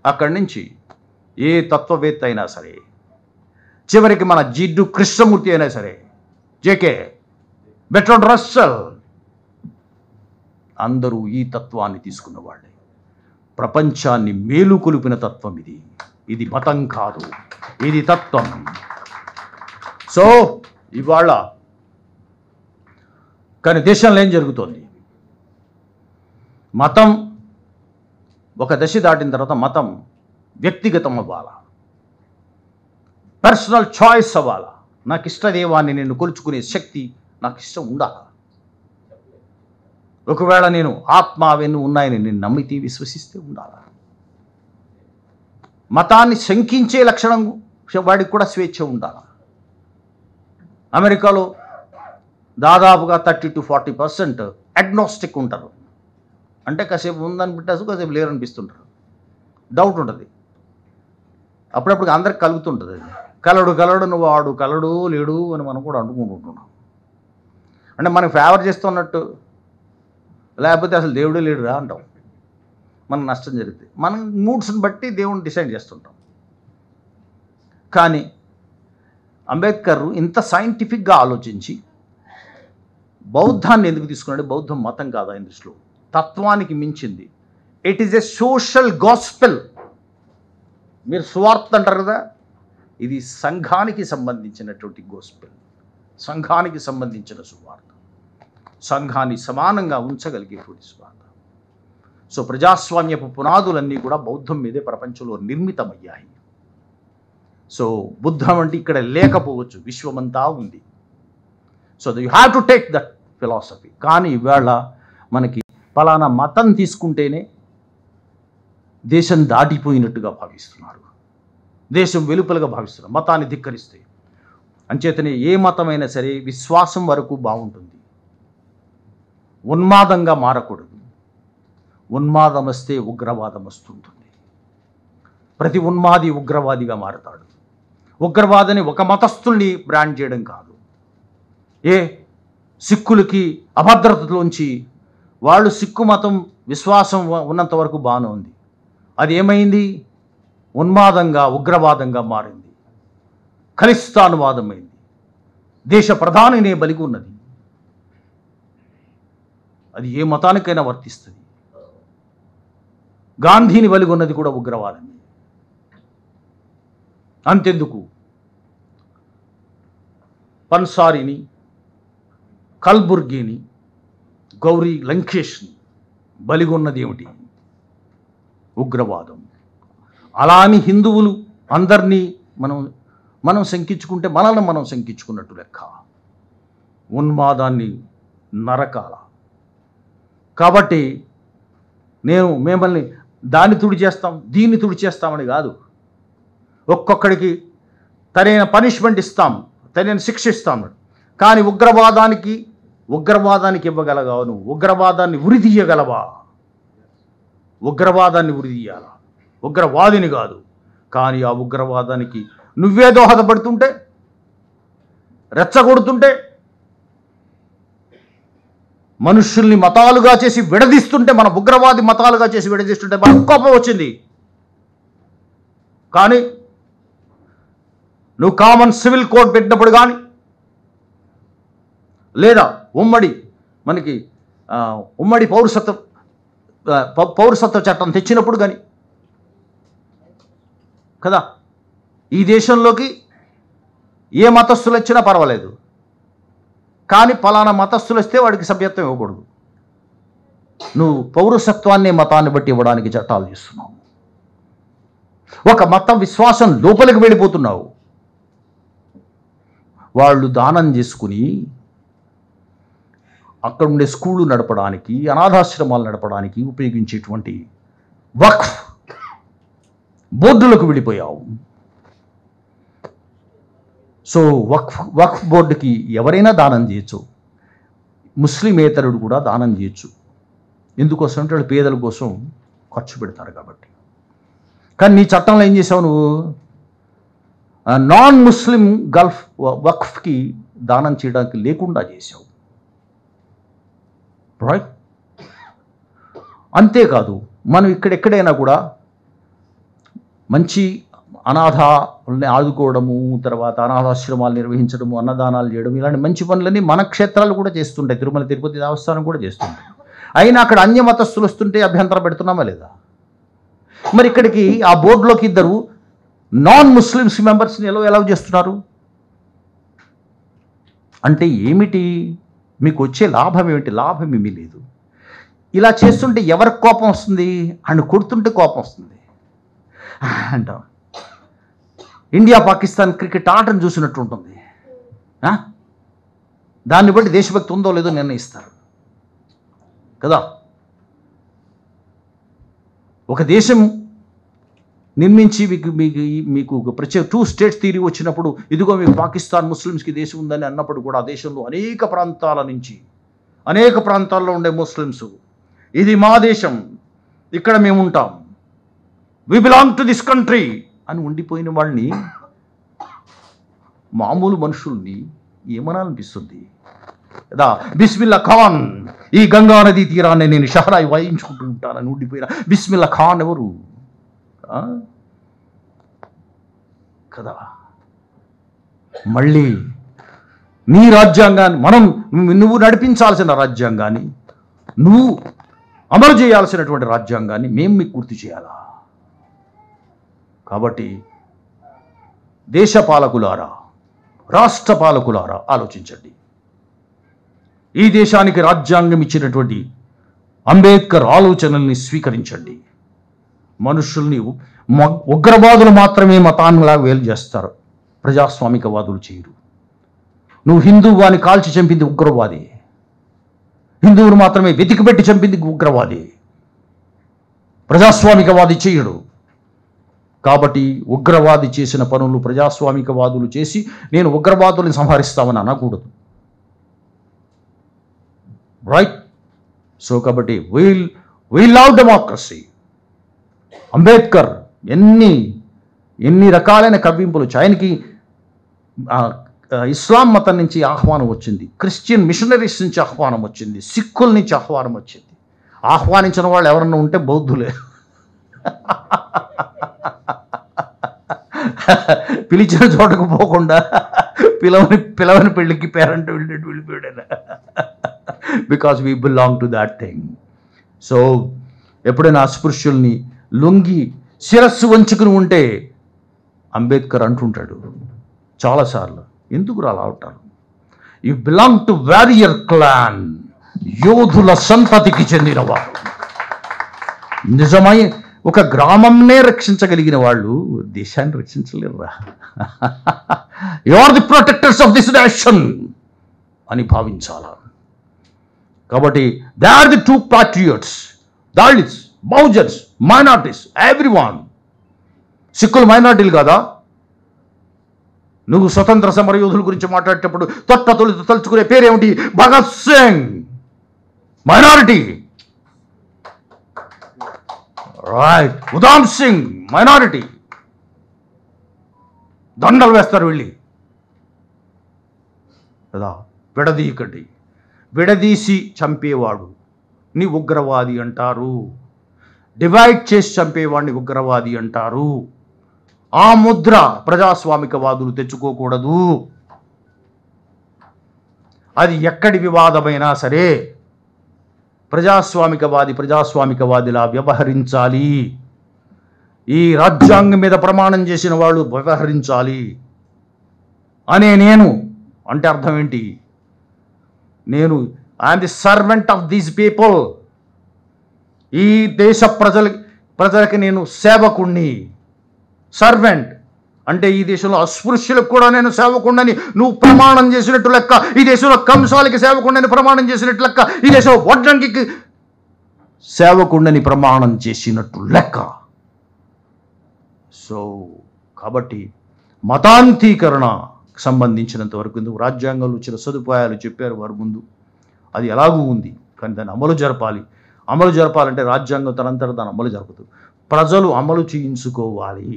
A: అక్కడి నుంచి ఏ తత్వవేత్త అయినా సరే, చివరికి మన జిడ్డు కృష్ణమూర్తి అయినా సరే, జేకే, బెర్ట్రాండ్ రస్సెల్, అందరూ ఈ తత్వాన్ని తీసుకున్న వాళ్ళే. ప్రపంచాన్ని మేలుకొలిపిన తత్వం ఇది. ఇది మతం కాదు, ఇది తత్వం. సో ఇవాళ కానీ దేశంలో ఏం జరుగుతోంది? మతం ఒక దశ దాటిన తర్వాత మతం వ్యక్తిగతం అవ్వాలా, పర్సనల్ చాయిస్ అవ్వాలా. నాకు ఇష్టదేవాన్ని నేను కొలుచుకునే శక్తి నాకు ఇష్టం ఉండాలా. ఒకవేళ నేను ఆత్మ అవన్నీ ఉన్నాయని నేను నమ్మితే, విశ్వసిస్తే ఉండాలా. మతాన్ని శంకించే లక్షణం వాడికి కూడా స్వేచ్ఛ ఉండాలా. అమెరికాలో దాదాపుగా 30 to 40% అగ్నోస్టిక్ ఉంటారు. అంటే కాసేపు ఉందనిపిట్టాసు, కాసేపు లేరనిపిస్తుంటారు. డౌట్ ఉంటుంది అప్పుడప్పుడు, అందరికి కలుగుతుంటుంది. అది కలడు నువ్వు వాడు కలడు లేడు అని మనం కూడా అనుకుంటుంటున్నాం. అంటే మనకు ఫేవర్ చేస్తున్నట్టు, లేకపోతే అసలు దేవుడే లేడురా అంటాం. మనకు నష్టం జరిగితే మనం మూడ్స్ని బట్టి దేవుడిని డిసైడ్ చేస్తుంటాం. కానీ అంబేద్కర్ ఇంత సైంటిఫిక్గా ఆలోచించి బౌద్ధాన్ని ఎందుకు తీసుకున్నాడు? బౌద్ధం మతం కాదు ఆయన దృష్టిలో, తత్వానికి మించింది. It is a social gospel. మీరు సువార్త అంటారు కదా, ఇది సంఘానికి సంబంధించినటువంటి గోస్పెల్, సంఘానికి సంబంధించిన సువార్త, సంఘాన్ని సమానంగా ఉంచగలిగేటువంటి సువార్త. సో ప్రజాస్వామ్యపు పునాదులన్నీ కూడా బౌద్ధం మీదే ప్రపంచంలో నిర్మితమయ్యాయి. సో బుద్ధం అంటే ఇక్కడ లేకపోవచ్చు, విశ్వమంతా ఉంది. So you have to take that philosophy. కానీ ఇవాళ మనకి పలానా మతం తీసుకుంటేనే దేశం దాటిపోయినట్టుగా భావిస్తున్నారు, దేశం వెలుపలుగా భావిస్తున్నారు మతాన్ని ధిక్కరిస్తే. అంచేతనే ఏ మతమైనా సరే విశ్వాసం వరకు బాగుంటుంది, ఉన్మాదంగా మారకూడదు. ఉన్మాదం వస్తే ఉగ్రవాదం వస్తుంటుంది. ప్రతి ఉన్మాది ఉగ్రవాదిగా మారతాడు. ఉగ్రవాదని ఒక మతస్థుల్ని బ్రాండ్ చేయడం కాదు. సిక్కులకి అభద్రతలోంచి వాళ్ళు సిక్కు మతం విశ్వాసం ఉన్నంత వరకు బాగానే ఉంది, అది ఏమైంది? ఉన్మాదంగా ఉగ్రవాదంగా మారింది, ఖలిస్తానువాదమైంది, దేశ ప్రధానినే బలిగి ఉన్నది. అది ఏ మతానికైనా వర్తిస్తుంది. గాంధీని బలిగి ఉన్నది కూడా ఉగ్రవాదమే. అంతెందుకు, పన్సారిని, కల్బుర్గిని, గౌరీ లంకేష్ని బలిగొన్నది ఏమిటి? ఉగ్రవాదం. అలా అని హిందువులు అందరినీ మనం శంకించుకుంటే మనల్ని మనం శంకించుకున్నట్టు లెక్క. ఉన్మాదాన్ని నరకాల. కాబట్టి నేను మిమ్మల్ని దాన్ని తుడి చేస్తాం, దీన్ని తుడి చేస్తామని కాదు. ఒక్కొక్కడికి తరైన పనిష్మెంట్ ఇస్తాం, తరైన శిక్ష ఇస్తాం. కానీ ఉగ్రవాదానికి ఇవ్వగలగావు నువ్వు? ఉగ్రవాదాన్ని ఉరిదీయగలవా? ఉగ్రవాదాన్ని ఉరిదీయాలా, ఉగ్రవాదిని కాదు. కానీ ఆ ఉగ్రవాదానికి నువ్వే దోహదపడుతుంటే, రెచ్చగొడుతుంటే, మనుషుల్ని మతాలుగా చేసి విడదీస్తుంటే, మన ఉగ్రవాది మతాలుగా చేసి విడదీస్తుంటే మనకు కోపం వచ్చింది. కానీ నువ్వు కామన్ సివిల్ కోడ్ పెట్టినప్పుడు కానీ, లేదా మనకి ఉమ్మడి పౌరసత్వ చట్టం తెచ్చినప్పుడు కానీ కదా, ఈ దేశంలోకి ఏ మతస్థులు వచ్చినా పర్వాలేదు, కానీ పలానా మతస్థులు వస్తే వాడికి సభ్యత్వం ఇవ్వకూడదు. నువ్వు పౌరసత్వాన్ని మతాన్ని బట్టి ఇవ్వడానికి చట్టాలు చేస్తున్నావు. ఒక మత విశ్వాసం లోపలికి వెళ్ళిపోతున్నావు. వాళ్ళు దానం చేసుకుని అక్కడ ఉండే స్కూళ్ళు నడపడానికి, అనాథాశ్రమాలు నడపడానికి ఉపయోగించేటువంటి వక్ఫ్ బోర్డులకు వెళ్ళిపోయావు. సో వక్ఫ్ బోర్డుకి ఎవరైనా దానం చేయొచ్చు, ముస్లిమేతరుడు కూడా దానం చేయొచ్చు. ఎందుకోసం అంటే వాళ్ళు పేదల కోసం ఖర్చు పెడతారు కాబట్టి. కానీ నీ చట్టంలో ఏం చేసావు? నువ్వు నాన్ ముస్లిం వక్ఫ్కి దానం చేయడానికి లేకుండా చేసావు. రైట్? అంతేకాదు, మనం ఎక్కడైనా కూడా మంచి అనాథాలని ఆదుకోవడము, తర్వాత అనాథాశ్రమాలు నిర్వహించడము, అన్నదానాలు చేయడం, ఇలాంటి మంచి పనులన్నీ మన క్షేత్రాలు కూడా చేస్తుంటాయి. తిరుమల తిరుపతి దేవస్థానం కూడా చేస్తుంటాయి. అయినా అక్కడ అన్య మతస్థులు వస్తుంటే అభ్యంతరం పెడుతున్నామా లేదా? మరి ఇక్కడికి ఆ బోర్డులోకి ఇద్దరు నాన్ ముస్లిమ్స్ మెంబర్స్ని ఎలా చేస్తున్నారు అంటే ఏమిటి? మీకు వచ్చే లాభం ఏమిటి? లాభం ఏమీ లేదు. ఇలా చేస్తుంటే ఎవరికి కోపం వస్తుంది? అని కొడుతుంటే కోపం వస్తుంది అంటాం. ఇండియా పాకిస్తాన్ క్రికెట్ ఆటను చూసినట్టు ఉంటుంది. దాన్ని బట్టి దేశభక్తి ఉందో లేదో నిర్ణయిస్తారు కదా. ఒక దేశం నిర్మించి మీకు ప్రత్యేక 2 స్టేట్స్ థియరీ వచ్చినప్పుడు, ఇదిగో మీకు పాకిస్తాన్ ముస్లిమ్స్కి దేశం ఉందని అన్నప్పుడు కూడా ఆ దేశంలో అనేక ప్రాంతాల నుంచి, అనేక ప్రాంతాల్లో ఉండే ముస్లిమ్స్, ఇది మా దేశం, ఇక్కడ మేము ఉంటాం, we belong to this country అని ఉండిపోయిన వాళ్ళని, మామూలు మనుషుల్ని ఏమనాలనిపిస్తుంది కదా. బిస్మిల్లా ఖాన్, ఈ గంగా నదీ తీరాన్ని నేను షహరాయి వాయించుకుంటూ ఉంటానని ఉండిపోయిన బిస్మిల్లా ఖాన్ ఎవరు కదా. మళ్ళీ నీ రాజ్యాంగాన్ని నువ్వు నడిపించాల్సిన రాజ్యాంగాన్ని, నువ్వు అమలు చేయాల్సినటువంటి రాజ్యాంగాన్ని మేము మీకు గుర్తు చేయాలా? కాబట్టి దేశ పాలకులారా, రాష్ట్ర పాలకులారా ఆలోచించండి. ఈ దేశానికి రాజ్యాంగం ఇచ్చినటువంటి అంబేద్కర్ ఆలోచనల్ని స్వీకరించండి. మనుషుల్ని ఉగ్రవాదులు మాత్రమే మతాన్నిలా వేలు చేస్తారు, ప్రజాస్వామికవాదులు చేయరు. నువ్వు హిందువాన్ని కాల్చి చంపింది ఉగ్రవాది, హిందువులు మాత్రమే వెతికిపెట్టి చంపింది ఉగ్రవాది, ప్రజాస్వామికవాది చేయడు. కాబట్టి ఉగ్రవాది చేసిన పనులు ప్రజాస్వామికవాదులు చేసి నేను ఉగ్రవాదులను సంహరిస్తామని అనకూడదు. రైట్? సో కాబట్టి we love democracy. అంబేద్కర్ ఎన్ని రకాలైన కవ్వింపులు. ఆయనకి ఇస్లాం మతం నుంచి ఆహ్వానం వచ్చింది, క్రిస్టియన్ మిషనరీస్ నుంచి ఆహ్వానం వచ్చింది, సిక్కుల నుంచి ఆహ్వానం వచ్చింది. ఆహ్వానించిన వాళ్ళు ఎవరన్నా ఉంటే బౌద్ధులే. పిలిచిన చోటకు పోకుండా పిలవని పెళ్ళికి పేరెంట్ వెళ్ళినట్టు వెళ్ళిపోయాడు. Because we belong to that thing. So ఎప్పుడైనా అస్పృశ్యుల్ని లొంగి శిరస్సు వంచుకుని ఉంటే అంబేద్కర్ అంటుంటాడు చాలాసార్లు, ఎందుకు అలా ఉంటారు? You belong to warrior clan, యోధుల సంతతికి చెందినవారు. నిజమై ఒక గ్రామంనే రక్షించగలిగిన వాళ్ళు దేశాన్ని రక్షించలేరురా. You are the protectors of this nation అని భావించాల. కాబట్టి they are the true patriots. Dalits, Bahujans, minorities, everyone. సిక్కులు మైనారిటీలు కాదా? నువ్వు స్వతంత్ర సమర యోధుల గురించి మాట్లాడేటప్పుడు తలుచుకునే పేరేమిటి? Bhagat Singh, minority. Right. Udham Singh, minority. దండలు వేస్తారు వెళ్ళి కదా. విడదీయకండి, విడదీసి చంపేవాడు ని ఉగ్రవాది అంటారు. డివైడ్ చేసి చంపేవాడిని ఉగ్రవాది అంటారు. ఆ ముద్ర ప్రజాస్వామికవాదులు తెచ్చుకోకూడదు. అది ఎక్కడి వివాదమైనా సరే ప్రజాస్వామికవాదిలా వ్యవహరించాలి. ఈ రాజ్యాంగం మీద ప్రమాణం చేసిన వాళ్ళు వ్యవహరించాలి అనే నేను అంటే అర్థం ఏంటి? నేను I'm the servant of these people. ఈ దేశ ప్రజలకి నేను సేవకుణ్ణి. సర్వెంట్ అంటే ఈ దేశంలో అస్పృశ్యులకు కూడా నేను సేవకుండని నువ్వు ప్రమాణం చేసినట్టు లెక్క. ఈ దేశంలో కంసాలకి సేవకుండని ప్రమాణం చేసినట్టు లెక్క. ఈ దేశంలో వడ్రంగికి సేవకుండని ప్రమాణం చేసినట్టు లెక్క. సో కాబట్టి మతాంతీకరణ సంబంధించినంత వరకు రాజ్యాంగంలో ఇచ్చిన సదుపాయాలు చెప్పారు వారి ముందు. అది ఎలాగూ ఉంది, కానీ దాన్ని అమలు జరపాలి. అమలు జరపాలంటే రాజ్యాంగం తనంతట దాన్ని అమలు జరపదు. ప్రజలు అమలు చేయించుకోవాలి,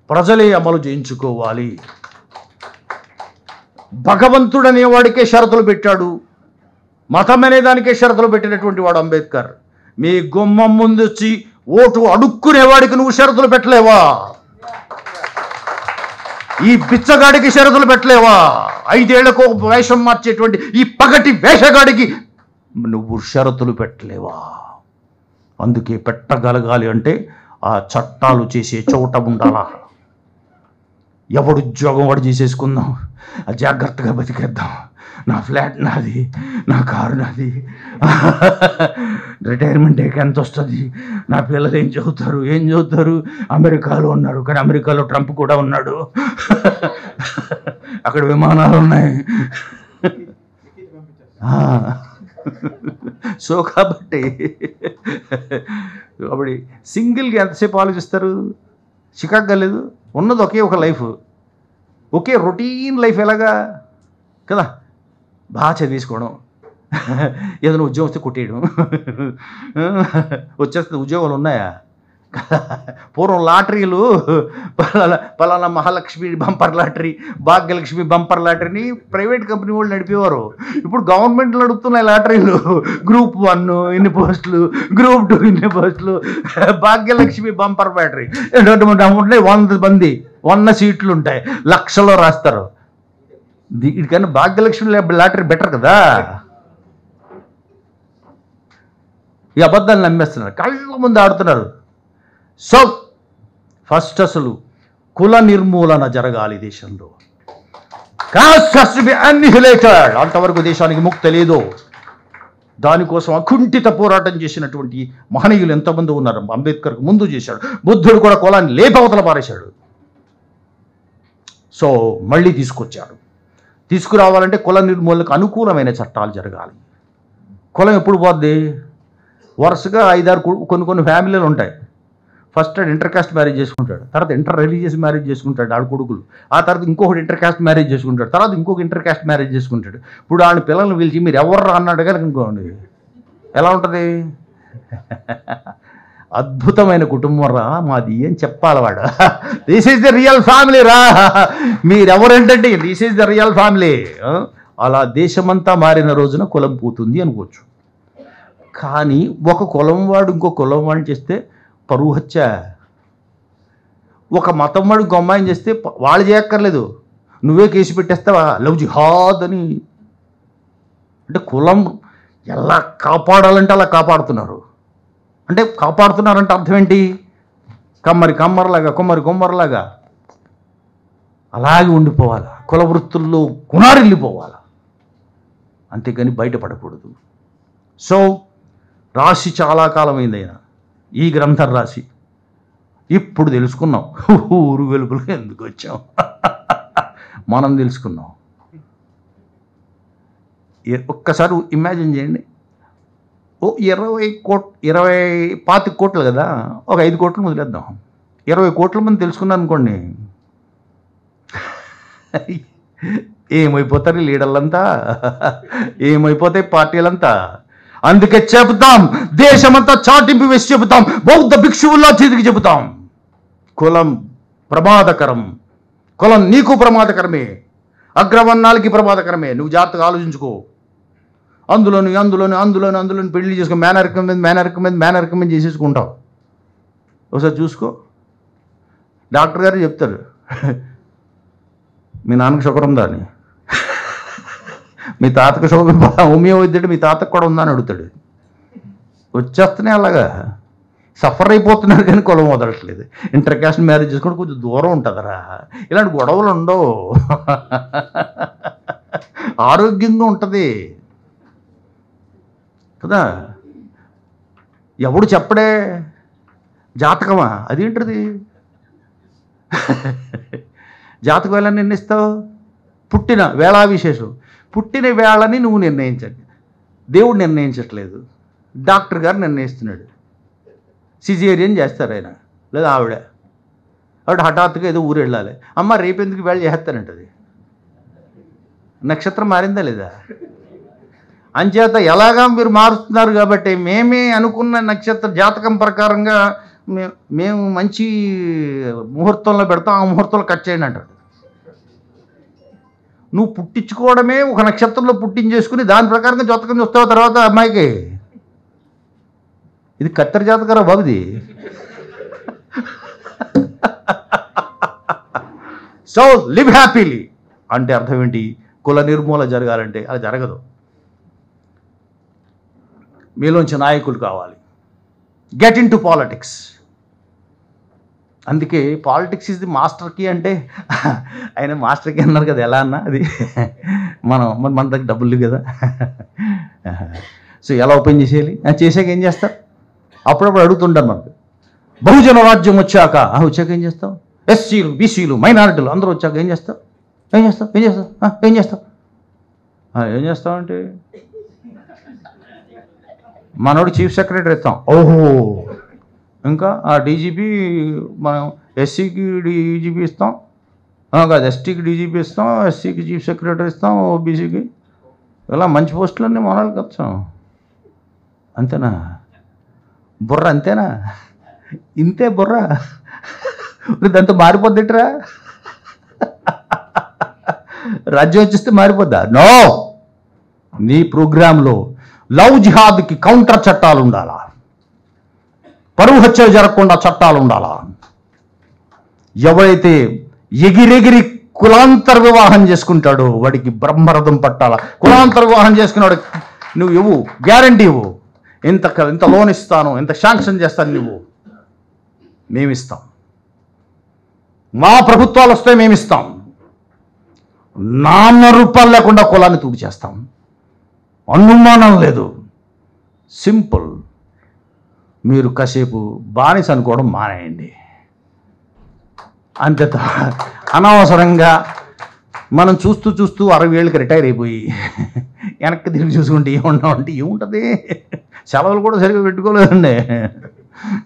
A: ప్రజలే అమలు చేయించుకోవాలి. భగవంతుడు అనేవాడికే షరతులు పెట్టాడు, మతం అనే దానికే షరతులు పెట్టినటువంటి వాడు అంబేద్కర్. మీ గుమ్మం ముందు వచ్చి ఓటు అడుక్కునేవాడికి నువ్వు షరతులు పెట్టలేవా? ఈ బిచ్చగాడికి షరతులు పెట్టలేవా? 5 ఏళ్లకు వేషం మార్చేటువంటి ఈ పగటి వేషగాడికి నువ్వు షరతులు పెట్టలేవా? అందుకే పెట్టగలగాలి అంటే ఆ చట్టాలు చేసే చోట ఉండాలా. ఎవడు ఉద్యోగం వాడు చేసేసుకుందాం, జాగ్రత్తగా బతికేద్దాం. నా ఫ్లాట్ నాది, నా కారు నాది, రిటైర్మెంట్ ఎంత వస్తుంది, నా పిల్లలు ఏం చదువుతారు. అమెరికాలో ఉన్నారు, కానీ అమెరికాలో ట్రంప్ కూడా ఉన్నాడు, అక్కడ విమానాలు ఉన్నాయి. సో కాబట్టి సింగిల్గా ఎంతసేపు ఆలోచిస్తారు? చికాగ్గా లేదు, ఉన్నది ఒకే ఒక లైఫ్, ఒకే రొటీన్ లైఫ్. ఎలాగా కదా, బాగా చదివేసుకోవడం, ఏదైనా ఉద్యోగం వస్తే కొట్టేయడం, వచ్చేస్తే ఉద్యోగాలు ఉన్నాయా? పూర్వం లాటరీలు పలానా Mahalakshmi bumper lottery, Bhagyalakshmi bumper లాటరీని ప్రైవేట్ కంపెనీ వాళ్ళు నడిపేవారు. ఇప్పుడు గవర్నమెంట్లు నడుపుతున్నాయి లాటరీలు. గ్రూప్ 1 ఇన్ని పోస్టులు, గ్రూప్ 2 ఇన్ని పోస్టులు, భాగ్యలక్ష్మి బంపర్ లాటరీ ఉంటాయి. 100 మంది 100 సీట్లు ఉంటాయి, లక్షలో రాస్తారు. వీటికన్నా భాగ్యలక్ష్మి లాటరీ బెటర్ కదా. ఈ అబద్ధాలు నమ్మేస్తున్నారు, కళ్ళ ముందు ఆడుతున్నారు. సో ఫస్ట్ అసలు కుల నిర్మూలన జరగాలి దేశంలో. Caste has to be annihilated. అంతవరకు దేశానికి ముక్తి లేదు. దానికోసం అకుంఠిత పోరాటం చేసినటువంటి మహనీయులు ఎంతమంది ఉన్నారు. అంబేద్కర్కు ముందు చేశాడు, బుద్ధుడు కూడా కులాన్ని లేపవతల పారేశాడు. సో మళ్ళీ తీసుకురావాలంటే కుల నిర్మూలనకు అనుకూలమైన చట్టాలు జరగాలి. కులం ఎప్పుడు పోద్ది? వరుసగా 5-6 కొన్ని ఫ్యామిలీలు ఉంటాయి. ఫస్ట్ ఇంటర్ కాస్ట్ మ్యారేజ్ చేసుకుంటాడు, తర్వాత ఇంటర్ రిలీజియస్ మ్యారేజ్ చేసుకుంటాడు ఆడు కొడుకులు, ఆ తర్వాత ఇంకొకటి ఇంటర్ కాస్ట్ మ్యారేజ్ చేసుకుంటాడు, తర్వాత ఇంకొక ఇంటర్ కాస్ట్ మ్యారేజ్ చేసుకుంటాడు. ఇప్పుడు ఆయన పిల్లల్ని పిలిచి మీరు ఎవరు అన్నాడు కనుక అనుకోండి, ఎలా ఉంటుంది? అద్భుతమైన కుటుంబం రా మాది అని చెప్పాలి వాడు. This is the real family రా, మీరెవరంటే this is the real family. అలా దేశమంతా మారిన రోజున కులం పోతుంది అనుకోవచ్చు. కానీ ఒక కులం వాడు ఇంకో కులం వాడిని చేస్తే పరువు హత్య. ఒక మతం వాడు ఇంకో అమ్మాయిని చేస్తే వాళ్ళు చేయక్కర్లేదు, నువ్వే కేసు పెట్టేస్తావా లవ్ జిహాద్ అని. అంటే కులం ఎలా కాపాడాలంటే అలా కాపాడుతున్నారు. అంటే కాపాడుతున్నారంటే అర్థం ఏంటి? కొమ్మరిలాగా అలాగే ఉండిపోవాలి, కుల వృత్తుల్లో గుణారిల్లిపోవాలి, అంతేకాని బయటపడకూడదు. సో రాసి చాలా కాలమైంది అయినా ఈ గ్రంథం రాసి ఇప్పుడు తెలుసుకున్నాం ఊరు వెలుపులకు ఎందుకు వచ్చాం. మనం తెలుసుకున్నాం. ఒక్కసారి ఇమాజిన్ చేయండి, 25 కోట్లు కదా, ఒక 5 కోట్లు వదిలేద్దాం, 20 కోట్ల మంది తెలుసుకున్నాను అనుకోండి, ఏమైపోతారు లీడర్లంతా, ఏమైపోతాయి పార్టీలంతా. అందుకే చెబుతాం, దేశమంతా చాటింపు వేసి చెబుతాం, బౌద్ధ భిక్షువుల్లా చేతికి చెబుతాం, కులం ప్రమాదకరం, కులం నీకు ప్రమాదకరమే, అగ్రవర్ణాలకి ప్రమాదకరమే. నువ్వు జాగ్రత్తగా ఆలోచించుకో. అందులోని పెళ్లి చేసుకో, మేనరికం మీద చేసేసుకుంటావు. ఒకసారి చూసుకో. డాక్టర్ గారు చెప్తారు, మీ నాన్నకు షుగర్ ఉందా అని. మీ తాతకు షుగర్, హోమియో వైద్యుడు మీ తాతకు కూడా ఉందా అని అడుగుతాడు. వచ్చేస్తున్నాయి అలాగా. సఫర్ అయిపోతున్నారు కానీ కులం వదలట్లేదు. ఇంటర్ క్యాస్ట్ మ్యారేజ్ చేసుకుంటే కొంచెం దూరం ఉంటుందిరా. ఇలాంటి గొడవలు ఉండవు, ఆరోగ్యంగా ఉంటుంది కదా. ఎవడు చెప్పడే జాతకమా, అదేంటిది? జాతకం ఎలా నిర్ణయిస్తావు? పుట్టిన వేళా విశేషం, పుట్టిన వేళని నువ్వు నిర్ణయించండి. దేవుడు నిర్ణయించట్లేదు, డాక్టర్ గారు నిర్ణయిస్తున్నాడు. సిజేరియన్ చేస్తారు ఆయన లేదా ఆవిడ హఠాత్తుగా ఏదో ఊరు వెళ్ళాలి. అమ్మ రేపు ఎందుకు వేళ చేస్తానంటది. నక్షత్రం మారిందా లేదా? అంచేత ఎలాగా మీరు మారుతున్నారు కాబట్టి మేమే అనుకున్న నక్షత్ర జాతకం ప్రకారంగా మేము మంచి ముహూర్తంలో పెడతాం, ఆ ముహూర్తంలో కట్ చేయండి అంటాడు. నువ్వు పుట్టించుకోవడమే ఒక నక్షత్రంలో పుట్టించేసుకుని దాని ప్రకారంగా జాతకం చూస్తావు తర్వాత అమ్మాయికి. ఇది కత్తెర జాతకరా బాబుది. సో లివ్ హ్యాపీలీ అంటే అర్థం ఏంటి? కుల నిర్మూలన జరగాలంటే అది జరగదు. మీలోంచి నాయకులు కావాలి. Get into politics. అందుకే politics is the master key అంటే ఆయన మాస్టర్ కీ అన్నారు కదా. ఎలా అన్నా అది మన దగ్గర డబ్బులు కదా. సో ఎలా ఓపెన్ చేసేయాలి? చేసాక ఏం చేస్తారు? అప్పుడప్పుడు అడుగుతుంటారు మనకు, బహుజన రాజ్యం వచ్చాక ఏం చేస్తావు? ఎస్సీలు, బీసీలు, మైనారిటీలు అందరూ వచ్చాక ఏం చేస్తావు? ఏం చేస్తావు అంటే మనోడు చీఫ్ సెక్రటరీ ఇస్తాం. ఓహో, ఇంకా ఆ డీజీపీ మనం ఎస్సీకి డీజీపీ ఇస్తాం కాదు, ఎస్టీకి డీజీపీ ఇస్తాం, ఎస్సీకి చీఫ్ సెక్రటరీ ఇస్తాం, ఓబీసీకి ఇలా మంచి పోస్టులన్నీ మనోళ్ళకి వచ్చాం. అంతేనా? బుర్ర అంతేనా? ఇంతే బుర్ర. దాంతో మారిపోద్దిట్రా? రాజ్యం వచ్చేస్తే మారిపోద్దా? నో. నీ ప్రోగ్రాంలో లవ్ జిహాద్కి కౌంటర్ చట్టాలు ఉండాలా, పరువు హత్యలు జరగకుండా చట్టాలు ఉండాలా. ఎవరైతే ఎగిరెగిరి కులాంతర వివాహం చేసుకుంటాడో వాడికి బ్రహ్మరథం పట్టాలా. కులాంతర వివాహం చేసుకున్నాడు నువ్వు ఇవ్వు, గ్యారంటీ ఇవ్వు, ఇంత లోన్ ఇస్తాను, ఇంత శాంక్షన్ చేస్తాను, నువ్వు మేమిస్తాం, మా ప్రభుత్వాలు వస్తే మేమిస్తాం, ₹4 లేకుండా కులాన్ని తూగు చేస్తాం, అనుమానం లేదు. సింపుల్. మీరు కాసేపు బానిస అనుకోవడం మానేయండి. అంతే. అనవసరంగా మనం చూస్తూ 60 ఏళ్ళకి రిటైర్ అయిపోయి వెనక్కి తిరిగి చూసుకుంటే ఏముంటామంటే ఏముంటుంది? సెలవులు కూడా సరిగ్గా పెట్టుకోలేదండి.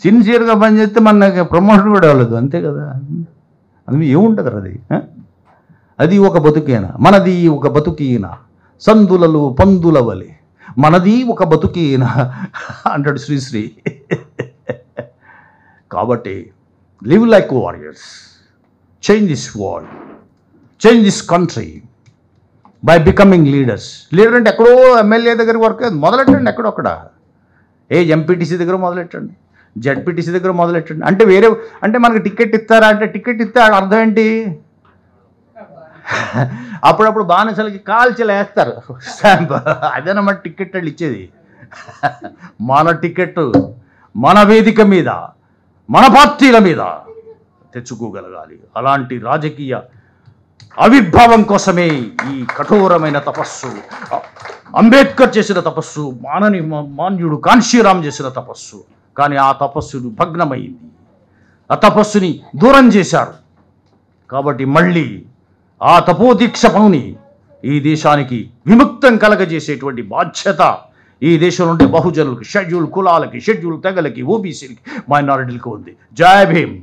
A: సిన్సియర్గా పనిచేస్తే మనకి ప్రమోషన్ కూడా ఇవ్వలేదు, అంతే కదా. అది ఏముంటుంది? అది ఒక బతుకేనా? మనది ఒక బతుకీనా, సందులలో పందుల వలె మనది ఒక బతుకీనా అంటాడు శ్రీశ్రీ. కాబట్టి live like warriors, change this world, change this country by becoming leaders. Leader అంటే ఎక్కడో ఎమ్మెల్యే దగ్గర వరకు మొదలెట్టండి, ఎక్కడొక్కడ ఎంపీటీసీ దగ్గర మొదలెట్టండి, జెడ్పీటీసీ దగ్గర మొదలెట్టండి. అంటే వేరే అంటే మనకి టికెట్ ఇస్తారా అంటే టికెట్ ఇస్తే అర్థం ఏంటి? అప్పుడప్పుడు బానిసలకి కాల్చలు వేస్తారు స్టాంప్, అదేనమాట టికెట్ వాళ్ళు ఇచ్చేది. మన టికెట్ మన వేదిక మీద మన పార్టీల మీద తెచ్చుకోగలగాలి. అలాంటి రాజకీయ ఆవిర్భావం కోసమే ఈ కఠోరమైన తపస్సు, అంబేద్కర్ చేసిన తపస్సు, మాన్యుడు కాన్షీరామ్ చేసిన తపస్సు. కానీ ఆ తపస్సును భగ్నమైంది, ఆ తపస్సుని దూరం చేశారు. కాబట్టి మళ్ళీ ఆ తపోదీక్ష పనుని ఈ దేశానికి విముక్తం కలగజేసేటువంటి బాధ్యత ఈ దేశంలో ఉండే బహుజనులకు, షెడ్యూల్ కులాలకి, షెడ్యూల్ తెగలకి, ఓబీసీలకి, మైనారిటీలకు ఉంది. జై భీమ్.